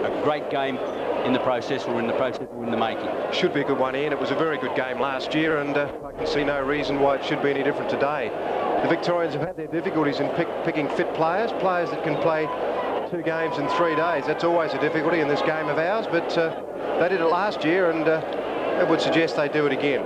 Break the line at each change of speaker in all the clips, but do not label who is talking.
a great game in the process, or in the making.
Should be a good one, Ian. It was a very good game last year, and I can see no reason why it should be any different today. The Victorians have had their difficulties in picking fit players that can play 2 games in 3 days. That's always a difficulty in this game of ours, but they did it last year, and it would suggest they do it again.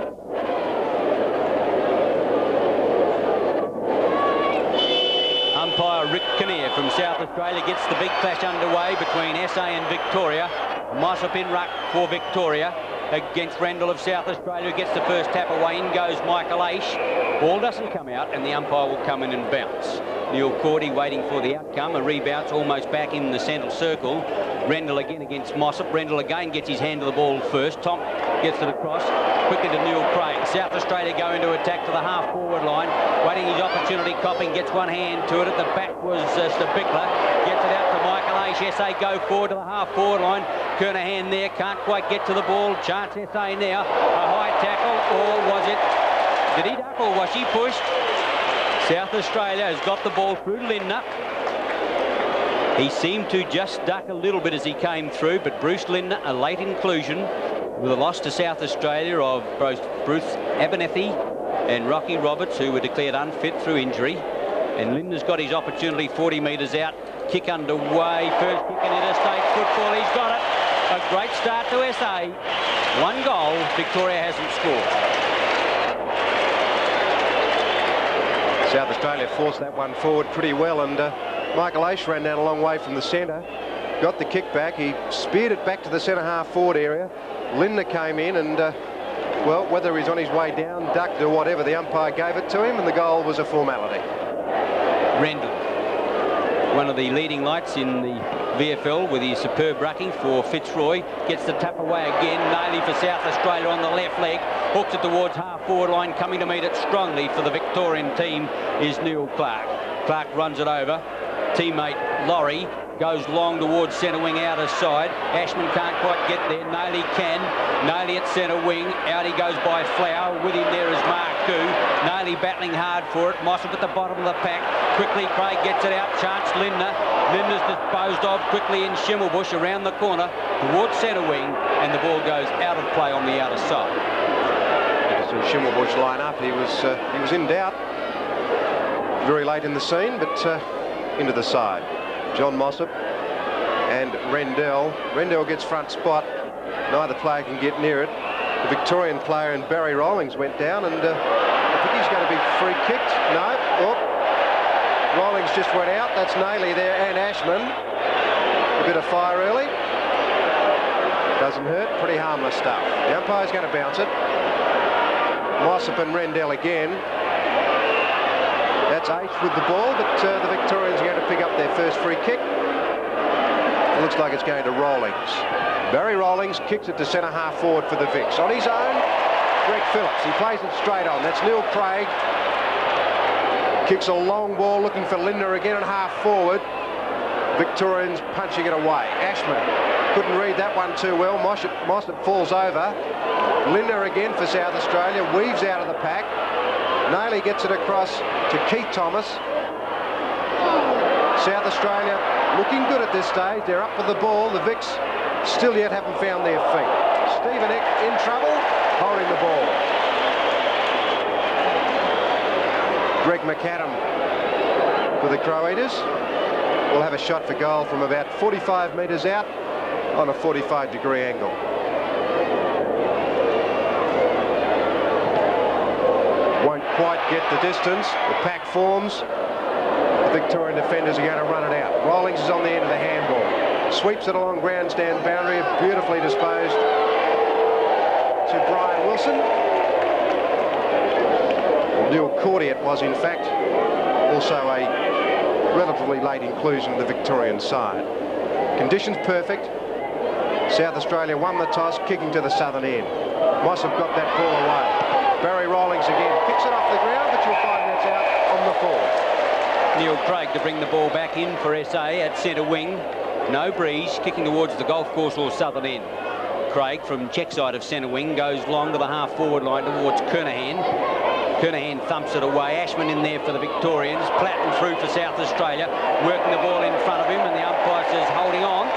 Umpire Rick Kinnear from South Australia gets the big clash underway between SA and Victoria. Mossop in ruck for Victoria against Rendell of South Australia, who gets the first tap away. In goes Michael Aish. Ball doesn't come out, and the umpire will come in and bounce. Neil Cordy waiting for the outcome. A rebounce almost back in the central circle. Rendell again against Mossop. Rendell again gets his hand to the ball first. Tom gets it across quickly to Neil Craig. South Australia go into attack to the half-forward line. Waiting his opportunity. Copping gets one hand to it. At the back was Stabikler. Gets it out to Michael Aish. SA go forward to the half-forward line. Kernahan there. Can't quite get to the ball. Chance SA now. A high tackle. Or was it? Did he duck or was he pushed? South Australia has got the ball through Lindner. He seemed to just duck a little bit as he came through, but Bruce Lindner, a late inclusion, with a loss to South Australia of both Bruce Abernethy and Rocky Roberts, who were declared unfit through injury. And Lindner's got his opportunity, 40 metres out. Kick underway, first kick in interstate football. He's got it. A great start to SA. 1 goal, Victoria hasn't scored.
South Australia forced that one forward pretty well, and Michael Aish ran down a long way from the centre, got the kick back. He speared it back to the centre half forward area. Lindner came in, and well, whether he's on his way down, ducked or whatever, the umpire gave it to him, and the goal was a formality.
Rendell, one of the leading lights in the VFL with his superb rucking for Fitzroy, gets the tap away again. Naily for South Australia on the left leg, hooks it towards half-forward line. Coming to meet it strongly for the Victorian team is Neil Clark. Clark runs it over. Teammate Laurie goes long towards centre wing outer side. Ashman can't quite get there. Naily can. Naily at centre wing. Out he goes by Flower. With him there is Marku. Naily battling hard for it. Mossop at the bottom of the pack. Quickly Craig gets it out. Chance Lindner. Lindner's disposed of quickly in Schimmelbusch around the corner towards centre wing, and the ball goes out of play on the outer side.
Schimmelbusch line up. He was in doubt very late in the scene, but into the side. John Mossop and Rendell. Rendell gets front spot. Neither player can get near it. The Victorian player and Barry Rawlings went down, and I think he's going to be free kicked. No. Oh. Rawlings just went out. That's Naily there and Ashman. A bit of fire early. Doesn't hurt. Pretty harmless stuff. The umpire's going to bounce it. Mossop and Rendell again. That's Aish with the ball, but the Victorians are going to pick up their first free kick. It looks like it's going to Rawlings. Barry Rawlings kicks it to centre half forward for the Vics. On his own, Greg Phillips. He plays it straight on. That's Neil Craig. Kicks a long ball looking for Lindner again and half forward. Victorians punching it away. Ashman couldn't read that one too well. Mossop falls over. Lindner again for South Australia. Weaves out of the pack. Naily gets it across to Keith Thomas. South Australia looking good at this stage. They're up for the ball. The Vics still yet haven't found their feet. Stephen Eck in trouble, holding the ball. Greg McAdam for the Crow-Eaters will have a shot for goal from about 45 metres out on a 45-degree angle. Won't quite get the distance. The pack forms. The Victorian defenders are going to run it out. Rawlings is on the end of the handball. Sweeps it along grandstand boundary. Beautifully disposed to Brian Wilson. Neil Cordy it was, in fact, also a relatively late inclusion of the Victorian side. Conditions perfect. South Australia won the toss, kicking to the southern end. Mossop got that ball away. Barry Rawlings again kicks it off the ground, but you'll find that's out on the forward.
Neil Craig to bring the ball back in for SA at centre wing. No breeze, kicking towards the golf course or southern end. Craig from check side of centre wing goes long to the half forward line towards Kernahan. Kernahan thumps it away. Ashman in there for the Victorians. Platten through for South Australia, working the ball in front of him, and the umpire says holding on.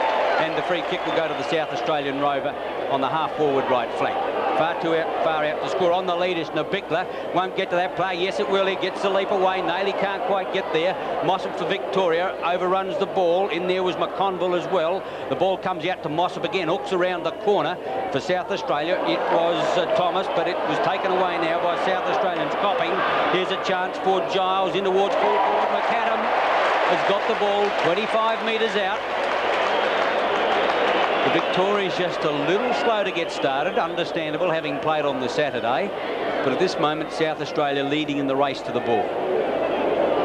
And the the free kick will go to the South Australian rover on the half-forward right flank. Far out to score. On the lead is Nabikla. Won't get to that play. Yes, it will. He gets the leap away. Nailey can't quite get there. Mossop for Victoria. Overruns the ball. In there was McConville as well. The ball comes out to Mossop again. Hooks around the corner for South Australia. It was Thomas, but it was taken away now by South Australians copying. Here's a chance for Giles in towards full forward. McAdam has got the ball 25 metres out. The Victoria's just a little slow to get started, understandable having played on the Saturday, but at this moment South Australia leading in the race to the ball.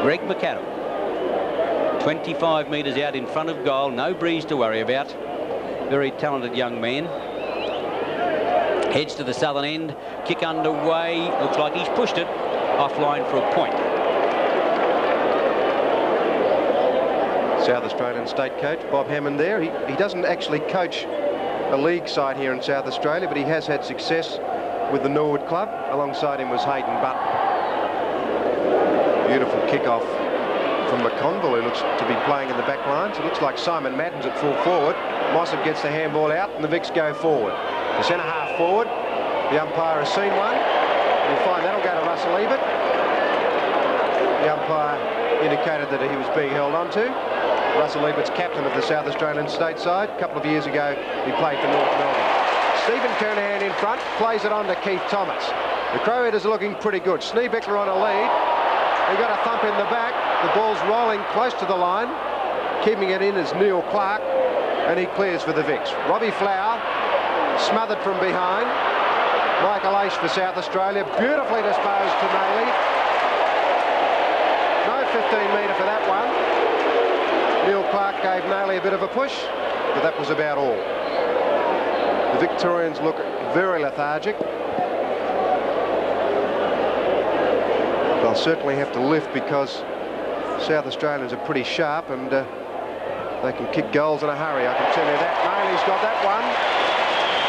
Greg McAdam, 25 metres out in front of goal, no breeze to worry about. Very talented young man. Heads to the southern end, kick underway, looks like he's pushed it offline for a point.
South Australian state coach Bob Hammond there. He doesn't actually coach a league side here in South Australia, but he has had success with the Norwood club. Alongside him was Hayden Butt. Beautiful kick-off from McConville, who looks to be playing in the back lines. It looks like Simon Madden's at full forward. Mossop gets the handball out and the Vics go forward. The centre half forward. The umpire has seen one. You'll find that'll go to Russell Ebert. The umpire indicated that he was being held onto. Russell Ebert's captain of the South Australian state side. A couple of years ago, he played for North Melbourne. Stephen Kernahan in front, plays it on to Keith Thomas. The Crow-Eaters are looking pretty good. Schneebeckler on a lead. He got a thump in the back. The ball's rolling close to the line. Keeping it in is Neil Clark, and he clears for the Vics. Robbie Flower, smothered from behind. Michael Aish for South Australia, beautifully disposed to Nailey. No 15-metre for that one. Neil Clark gave Nailey a bit of a push, but that was about all. The Victorians look very lethargic. They'll certainly have to lift because South Australians are pretty sharp and they can kick goals in a hurry, I can tell you that. Nailey's got that one.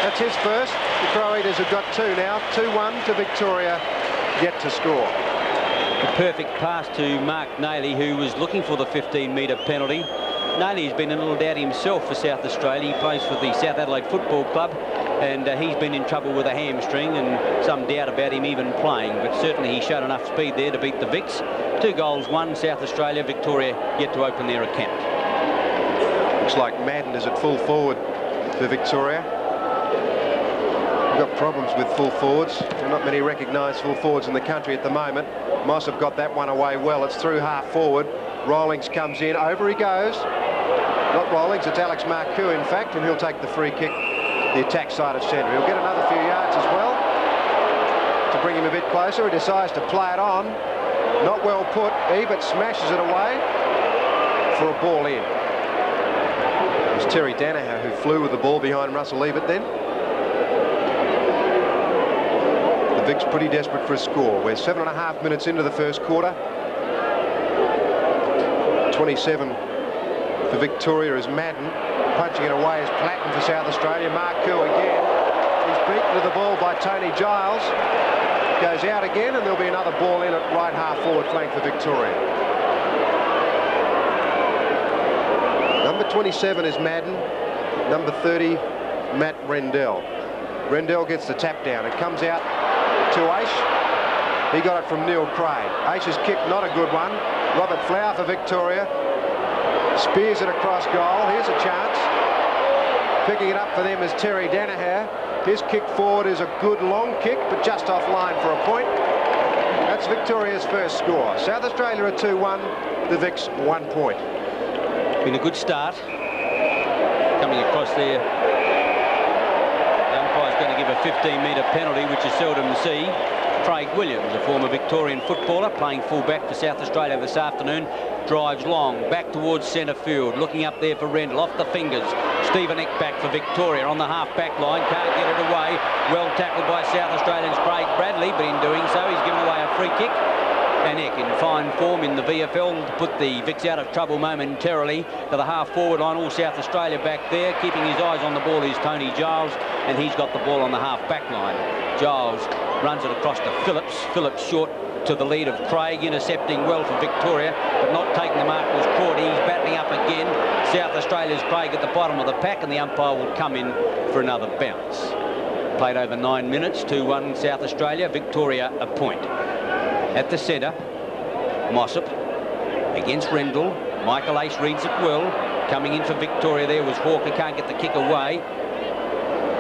That's his first. The Crow-Eaters have got two now. 2-1 to Victoria, yet to score.
A perfect pass to Mark Nailey, who was looking for the 15-metre penalty. Nailey's been a little doubt himself for South Australia. He plays for the South Adelaide Football Club, and he's been in trouble with a hamstring and some doubt about him even playing. But certainly he showed enough speed there to beat the Vics. 2 goals, 1 South Australia. Victoria yet to open their account.
Looks like Madden is at full forward for Victoria. We've got problems with full forwards. There are not many recognised full forwards in the country at the moment. Mossop got that one away well. It's through half forward. Rollings comes in. Over he goes. Not Rollings, it's Alex Marcoux, in fact, and he'll take the free kick, the attack side of centre. He'll get another few yards as well to bring him a bit closer. He decides to play it on. Not well put. Ebert smashes it away for a ball in. It was Terry Danaher who flew with the ball behind Russell Ebert then. The Vics pretty desperate for a score. We're 7.5 minutes into the first quarter. 27 for Victoria is Madden. Punching it away is Platten for South Australia. Marcoux again. He's beaten to the ball by Tony Giles. Goes out again, and there'll be another ball in at right half forward flank for Victoria. Number 27 is Madden. Number 30, Matt Rendell. Rendell gets the tap down. It comes out to Aish. He got it from Neil Craig. Aish's kick, not a good one. Robert Flower for Victoria. Spears it across goal. Here's a chance. Picking it up for them is Terry Danaher. His kick forward is a good long kick, but just offline for a point. That's Victoria's first score. South Australia are 2-1. The Vics 1 point.
Been a good start. Coming across there. The umpire's going to give a 15-metre penalty, which you seldom see. Craig Williams, a former Victorian footballer, playing full-back for South Australia this afternoon, drives long, back towards centre field, looking up there for Rendell, off the fingers. Stephen Eck back for Victoria on the half-back line, can't get it away. Well tackled by South Australians Craig Bradley, but in doing so, he's given away a free kick. And Eck in fine form in the VFL to put the Vics out of trouble momentarily. To the half-forward line, all South Australia back there. Keeping his eyes on the ball is Tony Giles, and he's got the ball on the half-back line. Giles runs it across to Phillips. Phillips short to the lead of Craig, intercepting well for Victoria, but not taking the mark was caught. He's battling up again. South Australia's Craig at the bottom of the pack, and the umpire will come in for another bounce. Played over 9 minutes, 2-1 South Australia, Victoria a point. At the centre, Mossop against Rendell. Michael Ace reads it well. Coming in for Victoria there was Hawker, can't get the kick away.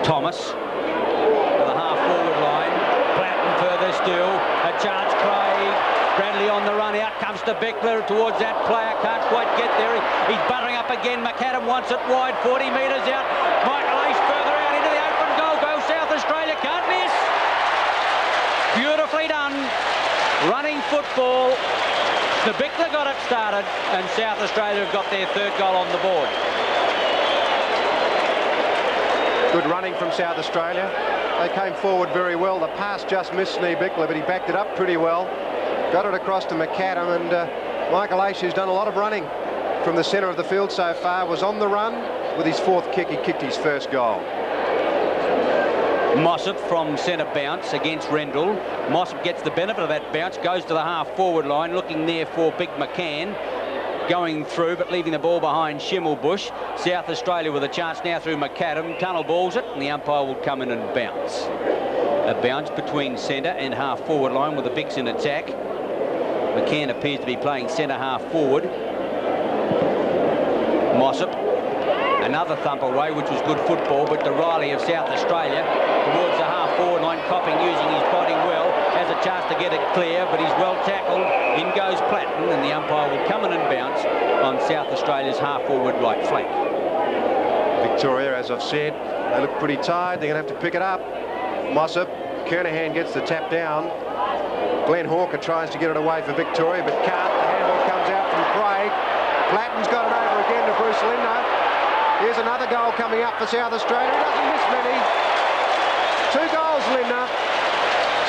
Thomas to the half-forward line. Platten further still. A chance, Craig. Bradley on the run. Out comes to Beckler towards that player. Can't quite get there. He's buttering up again. McAdam wants it wide. 40 metres out. Michael Ace further out into the open goal. Go South Australia. Can't miss. Beautifully done. Running football. Beckler got it started, and South Australia have got their third goal on the board.
Good running from South Australia. They came forward very well. The pass just missed Snee Bickler, but he backed it up pretty well. Got it across to McAdam, and Michael Ace, who's done a lot of running from the centre of the field so far, was on the run. With his fourth kick, he kicked his first goal.
Mossop from centre bounce against Rendell. Mossop gets the benefit of that bounce, goes to the half-forward line, looking there for Big McCann. Going through, but leaving the ball behind Schimmelbusch. South Australia with a chance now through McAdam. Tunnel balls it, and the umpire will come in and bounce. A bounce between centre and half-forward line with the Bics in attack. McCann appears to be playing centre half-forward. Mossop. Another thump away, which was good football, but to Riley of South Australia towards the half-forward line, Copping using his body well, has a chance to get it clear, but he's well tackled. In goes Platten, and the umpire will come in and bounce on South Australia's half-forward right flank.
Victoria, as I've said, they look pretty tired. They're going to have to pick it up. Mossop, Kernahan gets the tap down. Glenn Hawker tries to get it away for Victoria, but can't. The handball comes out from Craig. Platten's got it over again to Bruce Lindner. Here's another goal coming up for South Australia. He doesn't miss many. 2 goals, Lindner.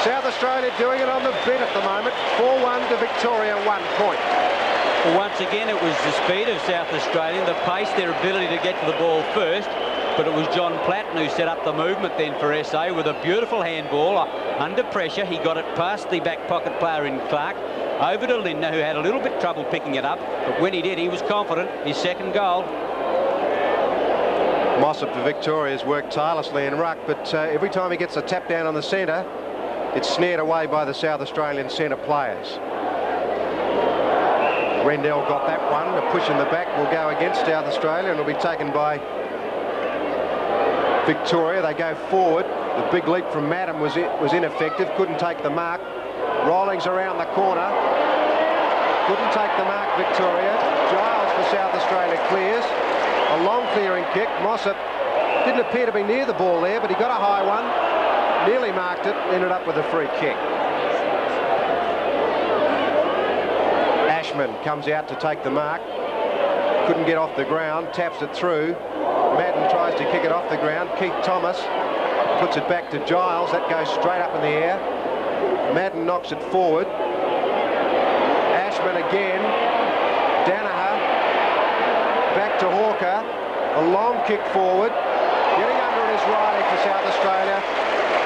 South Australia doing it on the bit at the moment. 4-1 to Victoria, 1 point.
Well, once again, it was the speed of South Australia, the pace, their ability to get to the ball first. But it was John Platten who set up the movement then for SA with a beautiful handball. Under pressure, he got it past the back pocket player in Clark, over to Lindner, who had a little bit trouble picking it up. But when he did, he was confident. His second goal.
Mossop for Victoria has worked tirelessly in ruck, but every time he gets a tap down on the centre, it's snared away by the South Australian centre players. Rendell got that one. A push in the back will go against South Australia, and it'll be taken by Victoria. They go forward. The big leap from Madden was ineffective. Couldn't take the mark. Rollings around the corner. Couldn't take the mark, Victoria. Giles for South Australia clears. A long clearing kick. Mossop didn't appear to be near the ball there, but he got a high one. Nearly marked it. Ended up with a free kick. Ashman comes out to take the mark. Couldn't get off the ground. Taps it through. Madden tries to kick it off the ground. Keith Thomas puts it back to Giles. That goes straight up in the air. Madden knocks it forward. Ashman again. Danaher. Back to Hawker. A long kick forward. Getting under it is Riley for South Australia.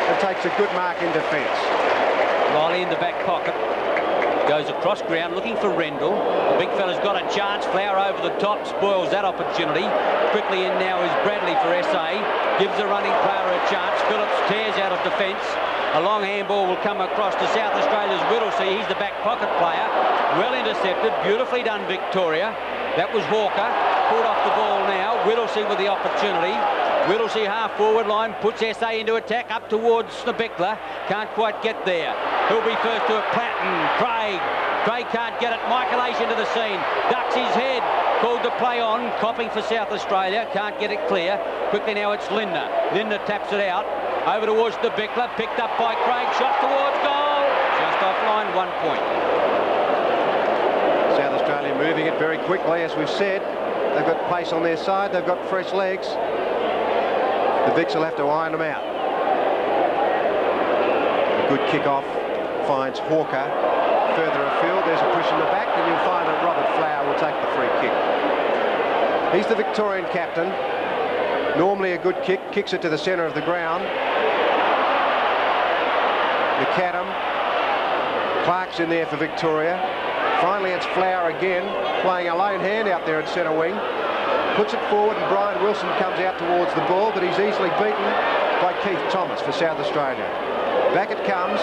And takes a good mark in defence.
Riley in the back pocket. Goes across ground looking for Rendell. The big fella's got a chance. Flower over the top, spoils that opportunity. Quickly in now is Bradley for SA. Gives the running player a chance. Phillips tears out of defence. A long handball will come across to South Australia's Whittlesey. He's the back pocket player. Well intercepted. Beautifully done, Victoria. That was Hawker. Pulled off the ball now. Whittlesey with the opportunity. Whittlesey half forward line, puts SA into attack up towards Beckler. Can't quite get there. He'll be first to it. Platten, Craig. Craig can't get it. Michael Ace into the scene. Ducks his head. Called to play on. Copping for South Australia. Can't get it clear. Quickly now it's Lindner. Lindner taps it out. Over towards the Beckler. Picked up by Craig. Shot towards goal. Just offline, 1 point.
South Australia moving it very quickly, as we've said. They've got pace on their side. They've got fresh legs. The Vics will have to iron them out. A good kick-off finds Hawker further afield. There's a push in the back, and you'll find that Robert Flower will take the free kick. He's the Victorian captain. Normally a good kick. Kicks it to the centre of the ground. McAdam Clark's in there for Victoria. Finally, it's Flower again, playing a lone hand out there at centre wing. Puts it forward, and Brian Wilson comes out towards the ball, but he's easily beaten by Keith Thomas for South Australia. Back it comes.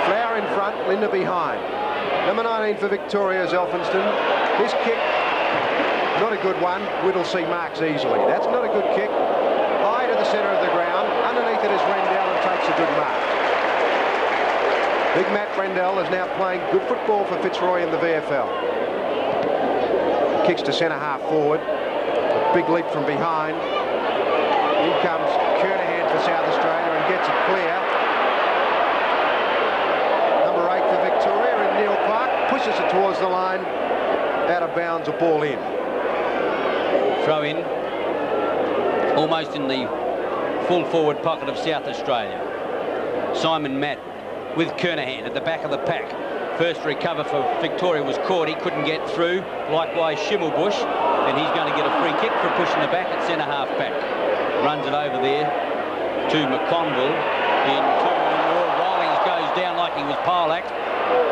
Flower in front, Linda behind. Number 19 for Victoria is Elphinston. His kick, not a good one. Whittlesea marks easily. That's not a good kick. High to the centre of the ground. Underneath it is Rendell and takes a good mark. Big Matt Rendell is now playing good football for Fitzroy in the VFL. Kicks to centre half forward. A big leap from behind. In comes Kernahan for South Australia and gets it clear. Number 8 for Victoria and Neil Clark pushes it towards the line. Out of bounds, a ball in.
Throw in. Almost in the full forward pocket of South Australia. Simon Matt with Kernahan at the back of the pack. First recover for Victoria was caught. He couldn't get through. Likewise Schimmelbusch, and he's going to get a free kick for pushing the back at centre half back. Runs it over there to McConville. Rawlings goes down like he was Pollack.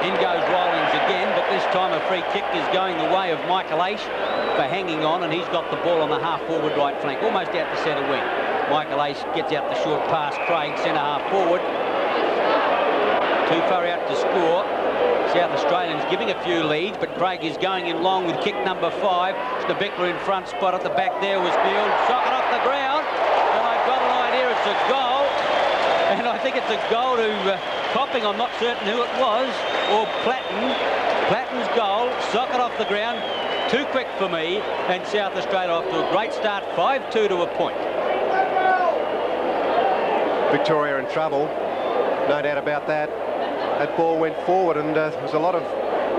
In goes Rawlings again, but this time a free kick is going the way of Michael Aish for hanging on, and he's got the ball on the half forward right flank, almost out the centre wing. Michael Aish gets out the short pass. Craig centre half forward. Too far out to score. South Australians giving a few leads, but Craig is going in long with kick number 5. Schneebichler in front, spot at the back there was Neil. Socket off the ground, and I've got an idea it's a goal. And I think it's a goal to Copping, I'm not certain who it was, or Platten. Platten's goal, socket off the ground. Too quick for me, and South Australia off to a great start, 5-2 to a point.
Victoria in trouble, no doubt about that. That ball went forward, and there was a lot of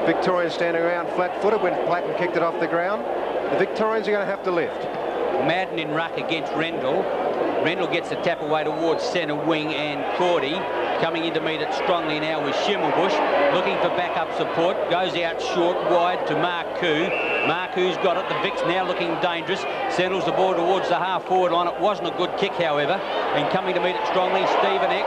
Victorians standing around flat-footed when Platten kicked it off the ground. The Victorians are going to have to lift.
Madden in ruck against Rendell. Rendell gets the tap away towards centre wing, and Cordy coming in to meet it strongly now with Schimmelbusch, looking for backup support, goes out short, wide to Marcoux. Marcoux's got it. The Vic's now looking dangerous, settles the ball towards the half-forward line. It wasn't a good kick, however, and coming to meet it strongly, Stephen Eck.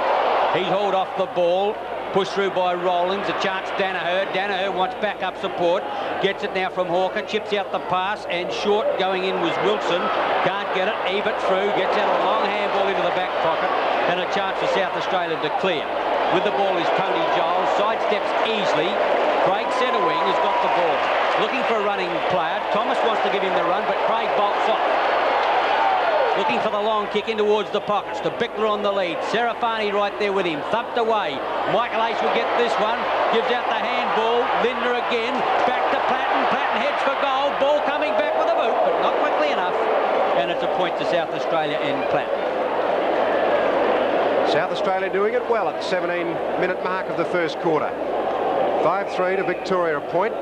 He's hauled off the ball. Pushed through by Rawlings, a chance Danaher. Danaher wants backup support. Gets it now from Hawker, chips out the pass, and short going in was Wilson. Can't get it, Ebert through, gets out a long handball into the back pocket, and a chance for South Australia to clear. With the ball is Tony Giles, sidesteps easily. Craig centre wing has got the ball. Looking for a running player. Thomas wants to give him the run, but Craig bolts off. Looking for the long kick in towards the pockets. To Bickler on the lead. Serafani right there with him. Thumped away. Michael Aish will get this one. Gives out the handball. Lindner again. Back to Platten. Platten heads for goal. Ball coming back with a boot, but not quickly enough. And it's a point to South Australia and Platten.
South Australia doing it well at the 17-minute mark of the first quarter. 5-3 to Victoria, a point.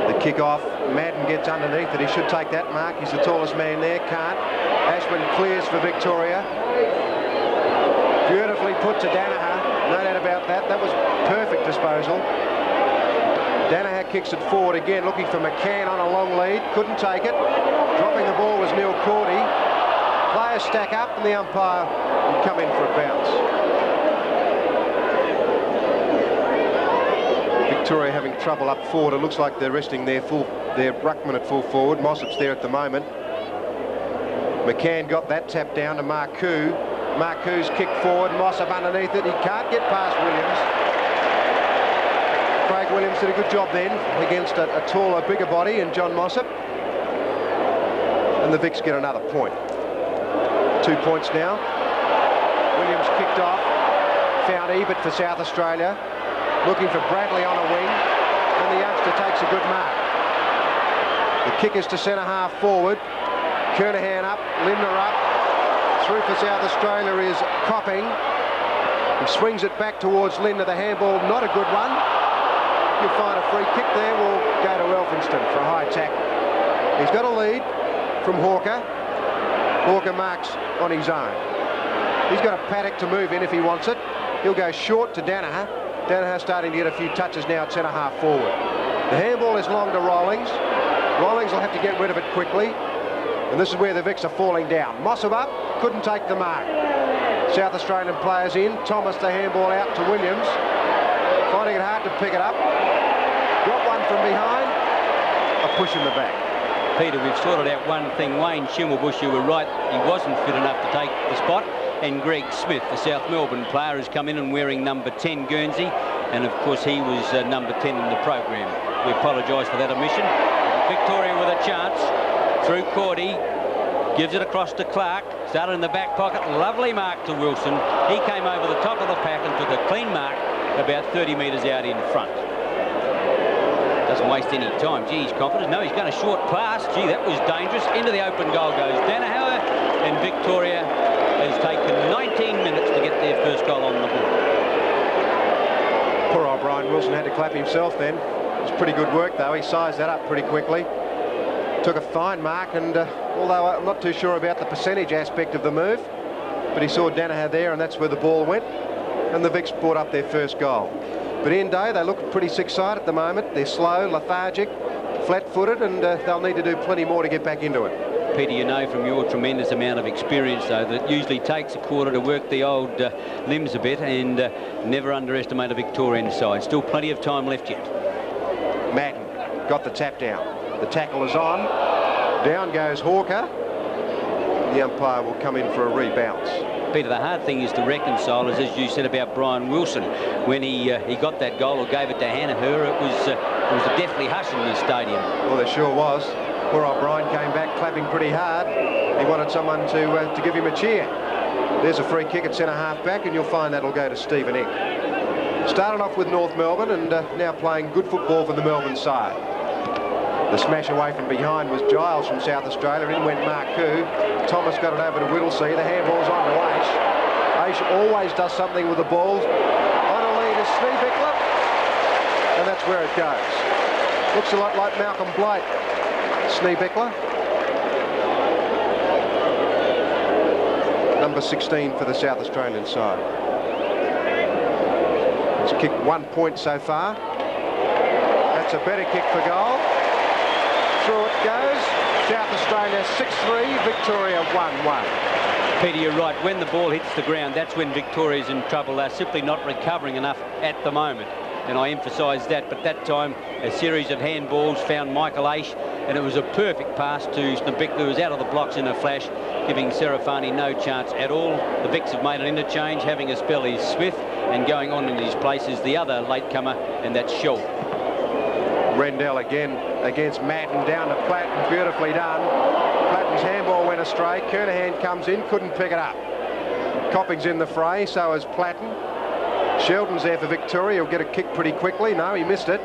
The kick-off. Madden gets underneath it. He should take that mark. He's the tallest man there. Can't. Ashman clears for Victoria. Beautifully put to Danaher. No doubt about that. That was perfect disposal. Danaher kicks it forward again, looking for McCann on a long lead. Couldn't take it. Dropping the ball was Neil Cordy. Players stack up, and the umpire will come in for a bounce. Victoria having trouble up forward. It looks like they're resting their ruckman at full forward. Mossop's there at the moment. McCann got that tap down to Marcoux. Marcoux's kick forward. Mossop underneath it. He can't get past Williams. Craig Williams did a good job then against a taller, bigger body in John Mossop. And the Vics get another point. 2 points now. Williams kicked off. Found Ebert for South Australia. Looking for Bradley on a wing, and the youngster takes a good mark. The kick is to centre half forward. Kernahan up, Lindner up. Through for South Australia is Copping. He swings it back towards Lindner. The handball, not a good one. You'll find a free kick there. We'll go to Elphinston for a high tackle. He's got a lead from Hawker. Hawker marks on his own. He's got a paddock to move in if he wants it. He'll go short to Danaher. Danaher starting to get a few touches now at centre half forward. The handball is long to Rawlings. Rawlings will have to get rid of it quickly. And this is where the Vics are falling down. Mossop up, couldn't take the mark. South Australian players in. Thomas the handball out to Williams. Finding it hard to pick it up. Got one from behind. A push in the back.
Peter, we've sorted out one thing. Wayne Schimmelbusch, you were right. He wasn't fit enough to take the spot. And Greg Smith, the South Melbourne player, has come in and wearing number 10 Guernsey. And, of course, he was number 10 in the program. We apologise for that omission. Victoria with a chance. Through Cordy. Gives it across to Clark. Started in the back pocket. Lovely mark to Wilson. He came over the top of the pack and took a clean mark about 30 metres out in front. Doesn't waste any time. Gee, he's confident. No, he's going a short pass. Gee, that was dangerous. Into the open goal goes Danaher. And Victoria has taken 19 minutes to get their first goal on the board.
Poor old Brian Wilson had to clap himself then. It was pretty good work, though. He sized that up pretty quickly. Took a fine mark, and although I'm not too sure about the percentage aspect of the move, but he saw Danaher there, and that's where the ball went. And the Vics brought up their first goal. But in day, they look pretty sick-side at the moment. They're slow, lethargic, flat-footed, and they'll need to do plenty more to get back into it.
Peter, you know from your tremendous amount of experience, though, that it usually takes a quarter to work the old limbs a bit, and never underestimate a Victorian side. Still plenty of time left yet.
Madden got the tap down. The tackle is on. Down goes Hawker. The umpire will come in for a rebounce.
Peter, the hard thing is to reconcile, as you said about Brian Wilson. When he got that goal or gave it to Danaher, it was a deathly hush in the stadium.
Well, there sure was. Poor old Brian came back clapping pretty hard. He wanted someone to give him a cheer. There's a free kick at centre-half back, and you'll find that'll go to Stephen Eck. Started off with North Melbourne, and now playing good football for the Melbourne side. The smash away from behind was Giles from South Australia. In went Marcoux. Thomas got it over to Whittlesey. The handball's on to Aish. Aish always does something with the balls. On a lead is Sneebickler. And that's where it goes. Looks a lot like Malcolm Blight. Sneebickler. Number 16 for the South Australian side. It's kicked 1 point so far. That's a better kick for goal. Through it goes. South Australia 6-3, Victoria 1-1.
Peter, you're right. When the ball hits the ground, that's when Victoria's in trouble. They're simply not recovering enough at the moment. And I emphasise that. But that time, a series of handballs found Michael Aish, and it was a perfect pass to Sneebickler, who was out of the blocks in a flash, giving Serafani no chance at all. The Vics have made an interchange. Having a spell is Smith, and going on in his place is the other latecomer, and that's Shaw.
Rendell again against Madden, down to Platten, beautifully done. Platten's handball went astray. Kernahan comes in, couldn't pick it up. Copping's in the fray, so is Platten. Sheldon's there for Victoria. He'll get a kick pretty quickly. No, he missed it.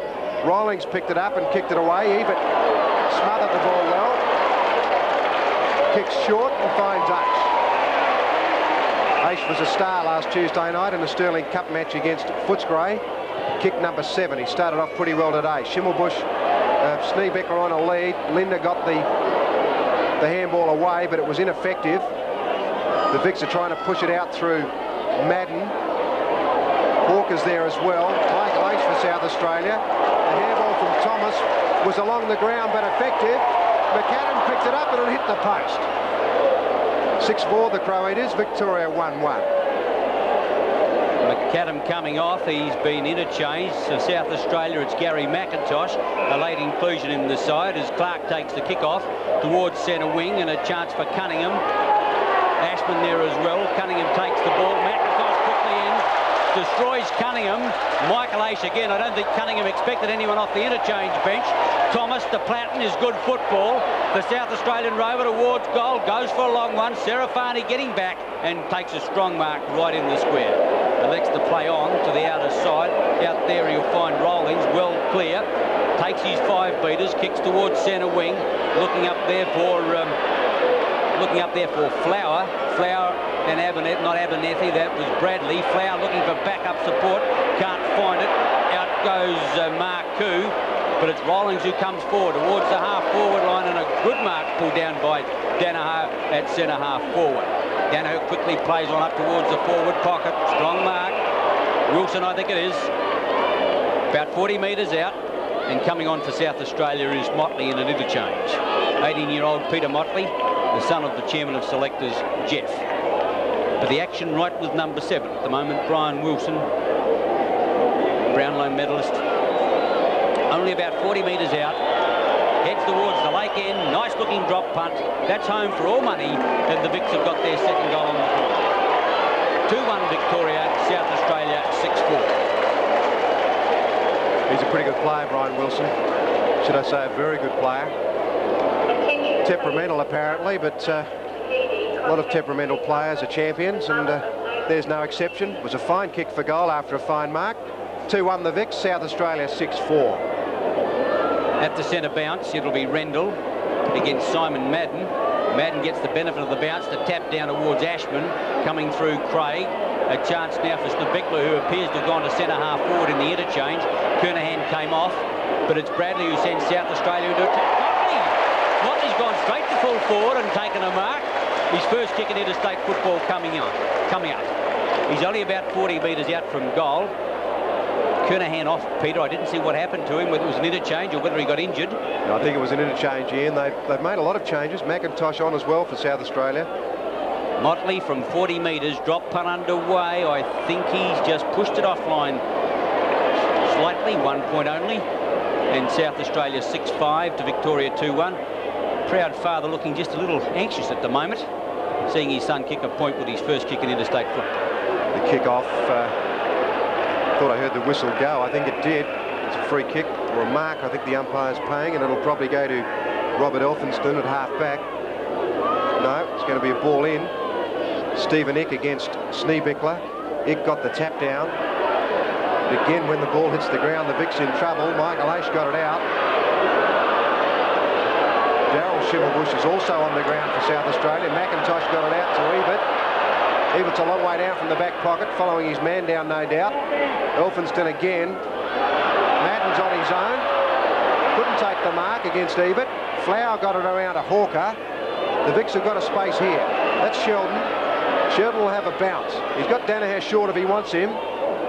Rawlings picked it up and kicked it away. Even smothered the ball well. Kicks short and finds Aish. Aish was a star last Tuesday night in the Sterling Cup match against Footscray. Kick number 7. He started off pretty well today. Schimmelbusch, Sneebickler on a lead. Linda got the handball away, but it was ineffective. The Vics are trying to push it out through Madden. Hawker's there as well. Michael Aish for South Australia. The handball from Thomas was along the ground but effective. McAdam picked it up and it hit the post. 6-4 the Crow Eaters, Victoria 1-1.
McAdam coming off. He's been interchanged. So South Australia, it's Gary McIntosh. A late inclusion in the side as Clark takes the kick off towards centre wing, and a chance for Cunningham. Ashman there as well. Cunningham takes the ball. McIntosh quickly in. Destroys Cunningham. Michael Aish again. I don't think Cunningham expected anyone off the interchange bench. Thomas to Platten is good football. The South Australian rover towards goal. Goes for a long one. Serafani getting back and takes a strong mark right in the square. Elects to play on to the outer side. Out there he'll find Rawlings well clear. Takes his 5 metres. Kicks towards centre wing. Looking up there for Flower. Flower and Abernethy, not Abernethy, that was Bradley. Flower looking for backup support, can't find it. Out goes Marcoux, but it's Rawlings who comes forward towards the half-forward line, and a good mark pulled down by Danaher at centre-half forward. Danaher quickly plays on up towards the forward pocket, strong mark. Wilson, I think it is, about 40 metres out, and coming on for South Australia is Motley in an interchange. 18-year-old Peter Motley, the son of the chairman of selectors, Jeff. But the action right with number 7 at the moment, Brian Wilson, Brownlow medalist, only about 40 metres out, heads towards the lake end. Nice looking drop punt. That's home for all money, and the Vics have got their second goal on the board. 2-1 Victoria, South Australia 6-4.
He's a pretty good player, Brian Wilson. Should I say a very good player. Temperamental apparently, but a lot of temperamental players are champions, and there's no exception. It was a fine kick for goal after a fine mark. 2-1 the Vics, South Australia 6-4.
At the centre bounce, it'll be Rendell against Simon Madden. Madden gets the benefit of the bounce, the tap down towards Ashman, coming through Craig. A chance now for Stabicla, who appears to have gone to centre half forward in the interchange. Kernahan came off, but it's Bradley who sends South Australia into it. Motley's gone straight to full forward and taken a mark. His first kick in interstate football coming up. He's only about 40 metres out from goal. Kernahan off, Peter. I didn't see what happened to him, whether it was an interchange or whether he got injured.
No, I think it was an interchange, Ian. They've made a lot of changes. McIntosh on as well for South Australia.
Motley from 40 metres, drop punt underway. I think he's just pushed it offline slightly, 1 point only. And South Australia 6-5 to Victoria 2-1. Proud father looking just a little anxious at the moment, seeing his son kick a point with his first kick in interstate football.
The kick-off, thought I heard the whistle go. I think it did. It's a free kick or a mark, I think the umpire's paying, and it'll probably go to Robert Elphinston at half-back. No, it's going to be a ball in. Stephen Ick against Sneebickler. Ick got the tap down. But again, when the ball hits the ground, the Vic's in trouble. Michael Aish got it out. Darryl Schimmelbusch is also on the ground for South Australia. McIntosh got it out to Ebert. Ebert's a long way down from the back pocket, following his man down, no doubt. Elphinston again. Madden's on his own. Couldn't take the mark against Ebert. Flower got it around to Hawker. The Vics have got a space here. That's Sheldon. Sheldon will have a bounce. He's got Danaher short if he wants him.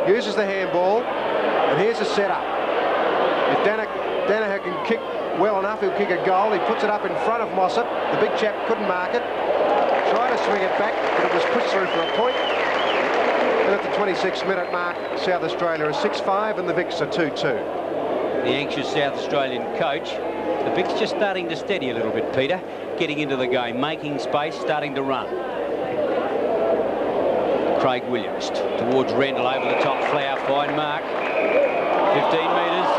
Uses the handball. And here's a setup. If Danaher can kick well enough, he'll kick a goal. He puts it up in front of Mossop. The big chap couldn't mark it. Tried to swing it back, but it was pushed through for a point. And at the 26-minute mark, South Australia is 6-5 and the Vics are 2-2.
The anxious South Australian coach. The Vics just starting to steady a little bit, Peter. Getting into the game, making space, starting to run. Craig Williams towards Rendell, over the top, Flower, fine mark. 15 metres,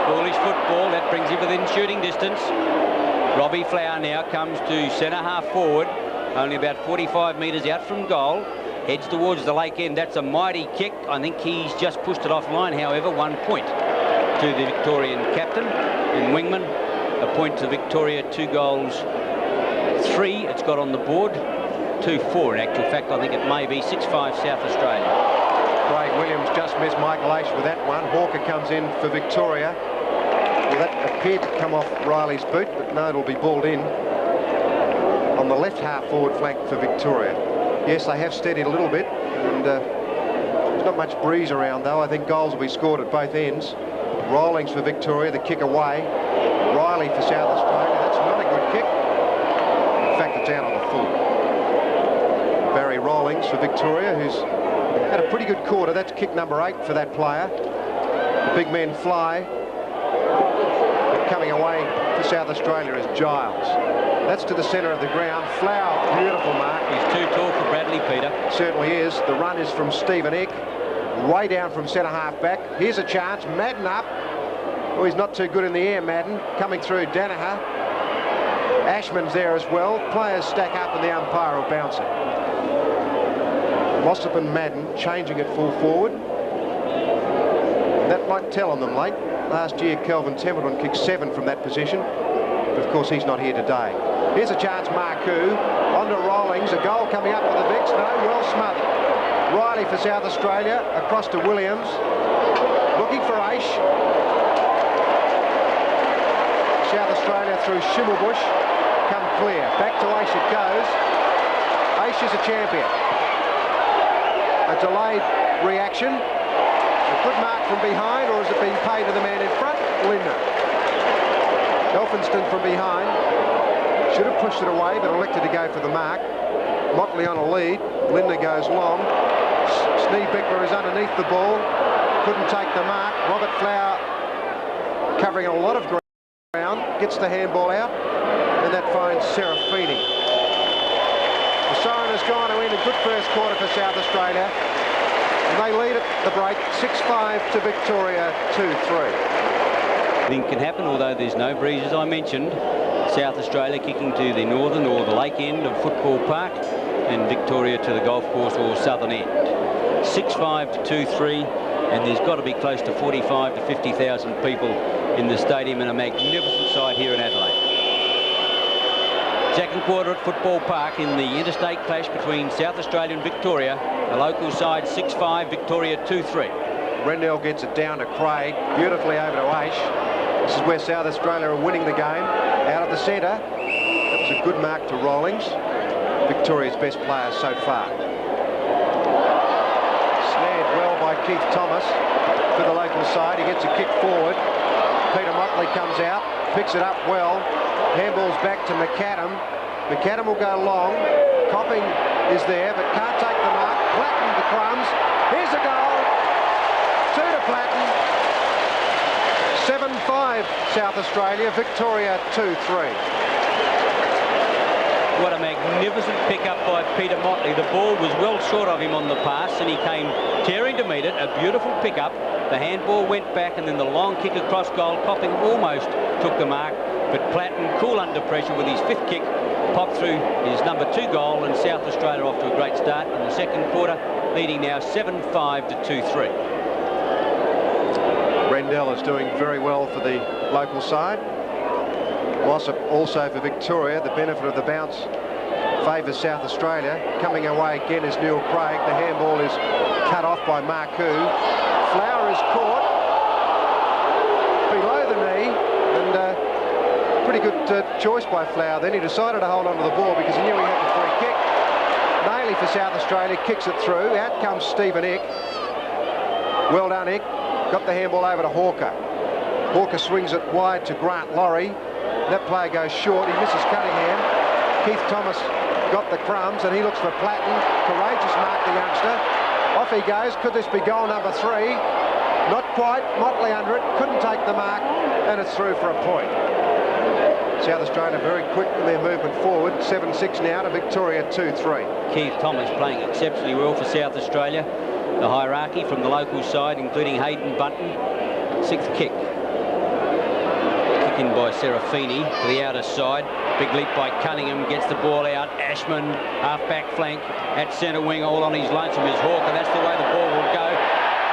foolish football, that brings him within shooting distance. Robbie Flower now comes to centre half forward, only about 45 metres out from goal. Heads towards the lake end. That's a mighty kick. I think he's just pushed it offline, however. 1 point to the Victorian captain. And Wingman, a point to Victoria, 2 goals, 3 it's got on the board. 2-4 in actual fact. I think it may be 6-5 South Australia.
Craig Williams just missed Michael Aish with that one. Hawker comes in for Victoria. Well, that appeared to come off Riley's boot, but no, it'll be balled in on the left half forward flank for Victoria. Yes, they have steadied a little bit, and there's not much breeze around though. I think goals will be scored at both ends. Rawlings for Victoria, the kick away. Riley for South Australia. That's not a good kick. In fact, it's out on the full. Barry Rawlings for Victoria, who's had a pretty good quarter. That's kick number 8 for that player. The big men fly. Coming away for South Australia is Giles. That's to the centre of the ground. Flower, beautiful mark.
He's too tall for Bradley, Peter.
Certainly is. The run is from Stephen Eck, way down from centre half back. Here's a chance. Madden up. Oh, he's not too good in the air, Madden. Coming through Danaher. Ashman's there as well. Players stack up and the umpire will bounce it. Mossop and Madden changing it full forward. That might tell on them late. Last year, Kelvin Templeton kicked 7 from that position. But of course, he's not here today. Here's a chance, Marcoux. On to Rawlings. A goal coming up for the Vics. No, well smothered. Riley for South Australia. Across to Williams. Looking for Aish. South Australia through Schimmelbusch. Come clear. Back to Aish it goes. Aish is a champion. A delayed reaction. A good mark from behind, or has it been paid to the man in front? Linder. Elphinston from behind. Should have pushed it away, but elected to go for the mark. Motley on a lead. Linder goes long. Steve Bickler is underneath the ball. Couldn't take the mark. Robert Flower covering a lot of ground. Gets the handball out. And that finds Serafini. The siren has gone to end a good first quarter for South Australia. And they lead at the break 6-5 to Victoria 2-3.
Anything can happen, although there's no breeze, as I mentioned. South Australia kicking to the northern or the lake end of Football Park, and Victoria to the golf course or southern end. 6-5 to 2-3, and there's got to be close to 45 to 50,000 people in the stadium, and a magnificent sight here in Adelaide. Second quarter at Football Park in the interstate clash between South Australia and Victoria. The local side 6-5, Victoria 2-3.
Rendell gets it down to Craig, beautifully over to Aish. This is where South Australia are winning the game. Out of the centre. That was a good mark to Rawlings. Victoria's best player so far. Snared well by Keith Thomas for the local side. He gets a kick forward. Peter Motley comes out, picks it up well. Handball's back to McAdam. McAdam will go long. Copping is there, but can't take the mark. Platten the crumbs. Here's a goal. 2 to Platten. 7-5 South Australia. Victoria 2-3.
What a magnificent pick-up by Peter Motley. The ball was well short of him on the pass, and he came tearing to meet it. A beautiful pick-up. The handball went back, and then the long kick across goal. Copping almost took the mark, but Platten, cool under pressure with his 5th kick, popped through his number 2 goal, and South Australia off to a great start in the second quarter, leading now 7-5 to 2-3.
Rendell is doing very well for the local side. Mossop also for Victoria. The benefit of the bounce favours South Australia. Coming away again is Neil Craig. The handball is cut off by Marcoux. Flower is caught below the knee, and pretty good choice by Flower. Then he decided to hold on to the ball because he knew he had the free kick. Naily for South Australia, kicks it through. Out comes Stephen Eck. Well done, Eck. Got the handball over to Hawker. Hawker swings it wide to Grant Laurie. That player goes short. He misses Cunningham. Keith Thomas got the crumbs, and he looks for Platten. Courageous mark, the youngster. Off he goes. Could this be goal number 3? Not quite. Motley under it. Couldn't take the mark, and it's through for a point. South Australia very quick in their movement forward. 7-6 now to Victoria 2-3.
Keith Thomas playing exceptionally well for South Australia. The hierarchy from the local side, including Hayden Bunton. 6th kick. In by Serafini to the outer side. Big leap by Cunningham, gets the ball out. Ashman, half-back flank at centre wing, all on his lonesome is Hawker. That's the way the ball will go.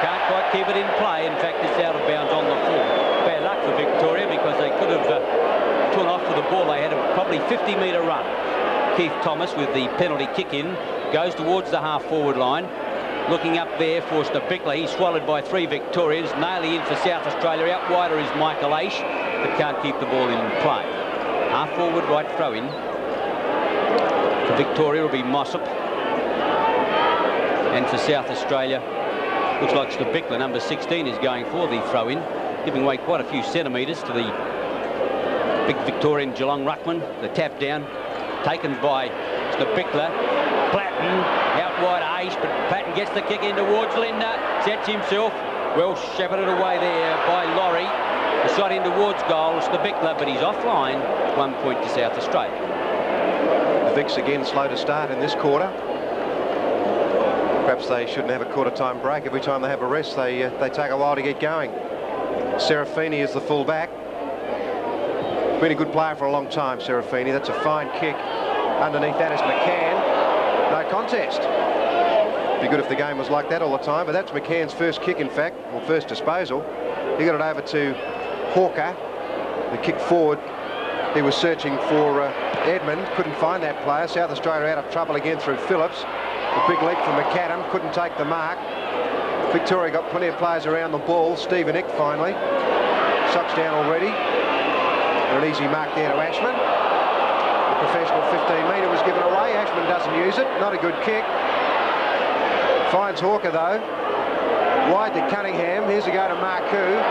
Can't quite keep it in play. In fact, it's out of bounds on the floor. Bad luck for Victoria because they could have torn off for the ball. They had a probably 50-metre run. Keith Thomas with the penalty kick in goes towards the half-forward line. Looking up there for Bickler. He's swallowed by 3 Victorians. Naily in for South Australia. Out wider is Michael Aish, but can't keep the ball in play. Half forward right throw in. For Victoria will be Mossop. And for South Australia, looks like Bickler, number 16, is going for the throw in, giving away quite a few centimetres to the big Victorian Geelong ruckman. The tap down taken by Bickler. Platten out wide Aish, but Platten gets the kick in towards Linder, sets himself, well shepherded away there by Laurie. A shot in towards goal, Bickler, but he's offline. 1 point to South Australia.
The Vics again slow to start in this quarter. Perhaps they shouldn't have a quarter-time break. Every time they have a rest, they take a while to get going. Serafini is the full-back. Been a good player for a long time, Serafini. That's a fine kick. Underneath that is McCann. No contest. It'd be good if the game was like that all the time, but that's McCann's first kick, in fact, or first disposal. He got it over to Hawker. The kick forward, he was searching for Edmund, couldn't find that player. South Australia out of trouble again through Phillips. A big leap from McAdam, couldn't take the mark. Victoria got plenty of players around the ball. Stephen Eck finally. Sucks down already. And an easy mark there to Ashman. The professional 15-metre was given away. Ashman doesn't use it. Not a good kick. Finds Hawker though. Wide to Cunningham. Here's a go to Marcoux.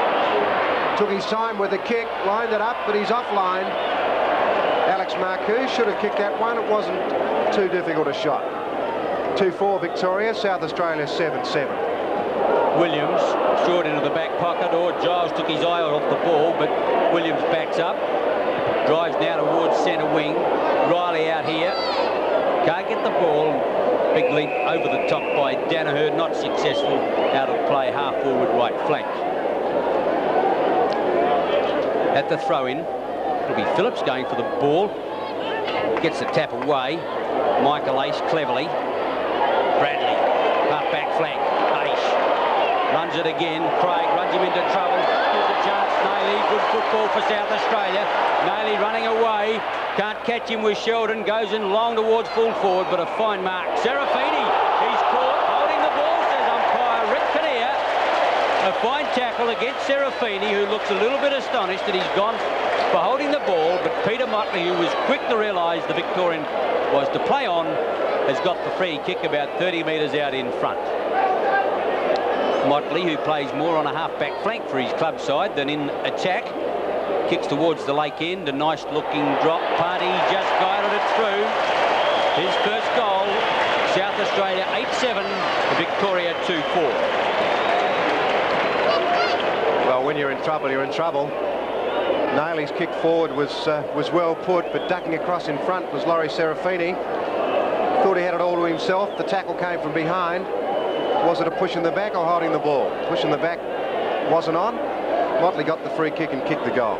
Took his time with the kick, lined it up, but he's offline. Alex Marcoux should have kicked that one. It wasn't too difficult a shot. 2-4 Victoria, South Australia 7-7.
Williams short into the back pocket, or Giles took his eye off the ball, but Williams backs up. Drives now towards centre wing. Riley out here. Can't get the ball. Big leap over the top by Danaher, not successful. Out of play, half forward right flank. At the throw-in, it'll be Phillips going for the ball. Gets the tap away. Michael Ace cleverly. Bradley, half back flank. Ace runs it again. Craig runs him into trouble. Gives a chance. Naily, good football for South Australia. Naily running away. Can't catch him with Sheldon. Goes in long towards full forward, but a fine mark. Serafini, he's caught holding the ball, says umpire Rick Kinnear. A fine tackle against Serafini, who looks a little bit astonished that he's gone for holding the ball, but Peter Motley, who was quick to realise the Victorian was to play on, has got the free kick about 30 metres out in front. Motley, who plays more on a half-back flank for his club side than in attack, kicks towards the lake end. A nice-looking drop. Party just guided it through. His first goal. South Australia 8-7, Victoria 2-4.
Well, when you're in trouble, you're in trouble. Naily's kick forward was well put, but ducking across in front was Laurie Serafini. Thought he had it all to himself. The tackle came from behind. Was it a push in the back or holding the ball? Push in the back wasn't on. Motley got the free kick and kicked the goal.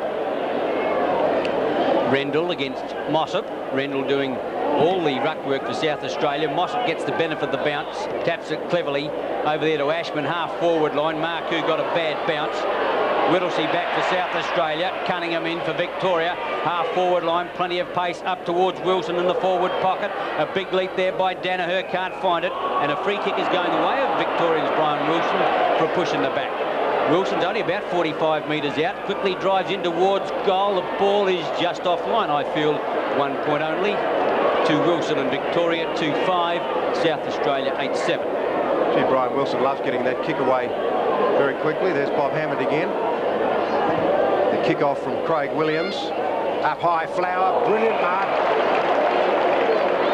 Rendell against Mossop. Rendell doing all the ruck work for South Australia. Mossop gets the benefit of the bounce, taps it cleverly over there to Ashman, half forward line. Marcoux got a bad bounce. Whittlesey back for South Australia. Cunningham in for Victoria. Half forward line, plenty of pace up towards Wilson in the forward pocket. A big leap there by Danaher, can't find it. And a free kick is going the way of Victoria's Brian Wilson for a push in the back. Wilson's only about 45 metres out. Quickly drives in towards goal. The ball is just offline, I feel. 1 point only to Wilson and Victoria. 2-5. South Australia 8-7.
Gee, Brian Wilson loves getting that kick away very quickly. There's Bob Hammond again. The kick-off from Craig Williams. Up high, Flower. Brilliant mark.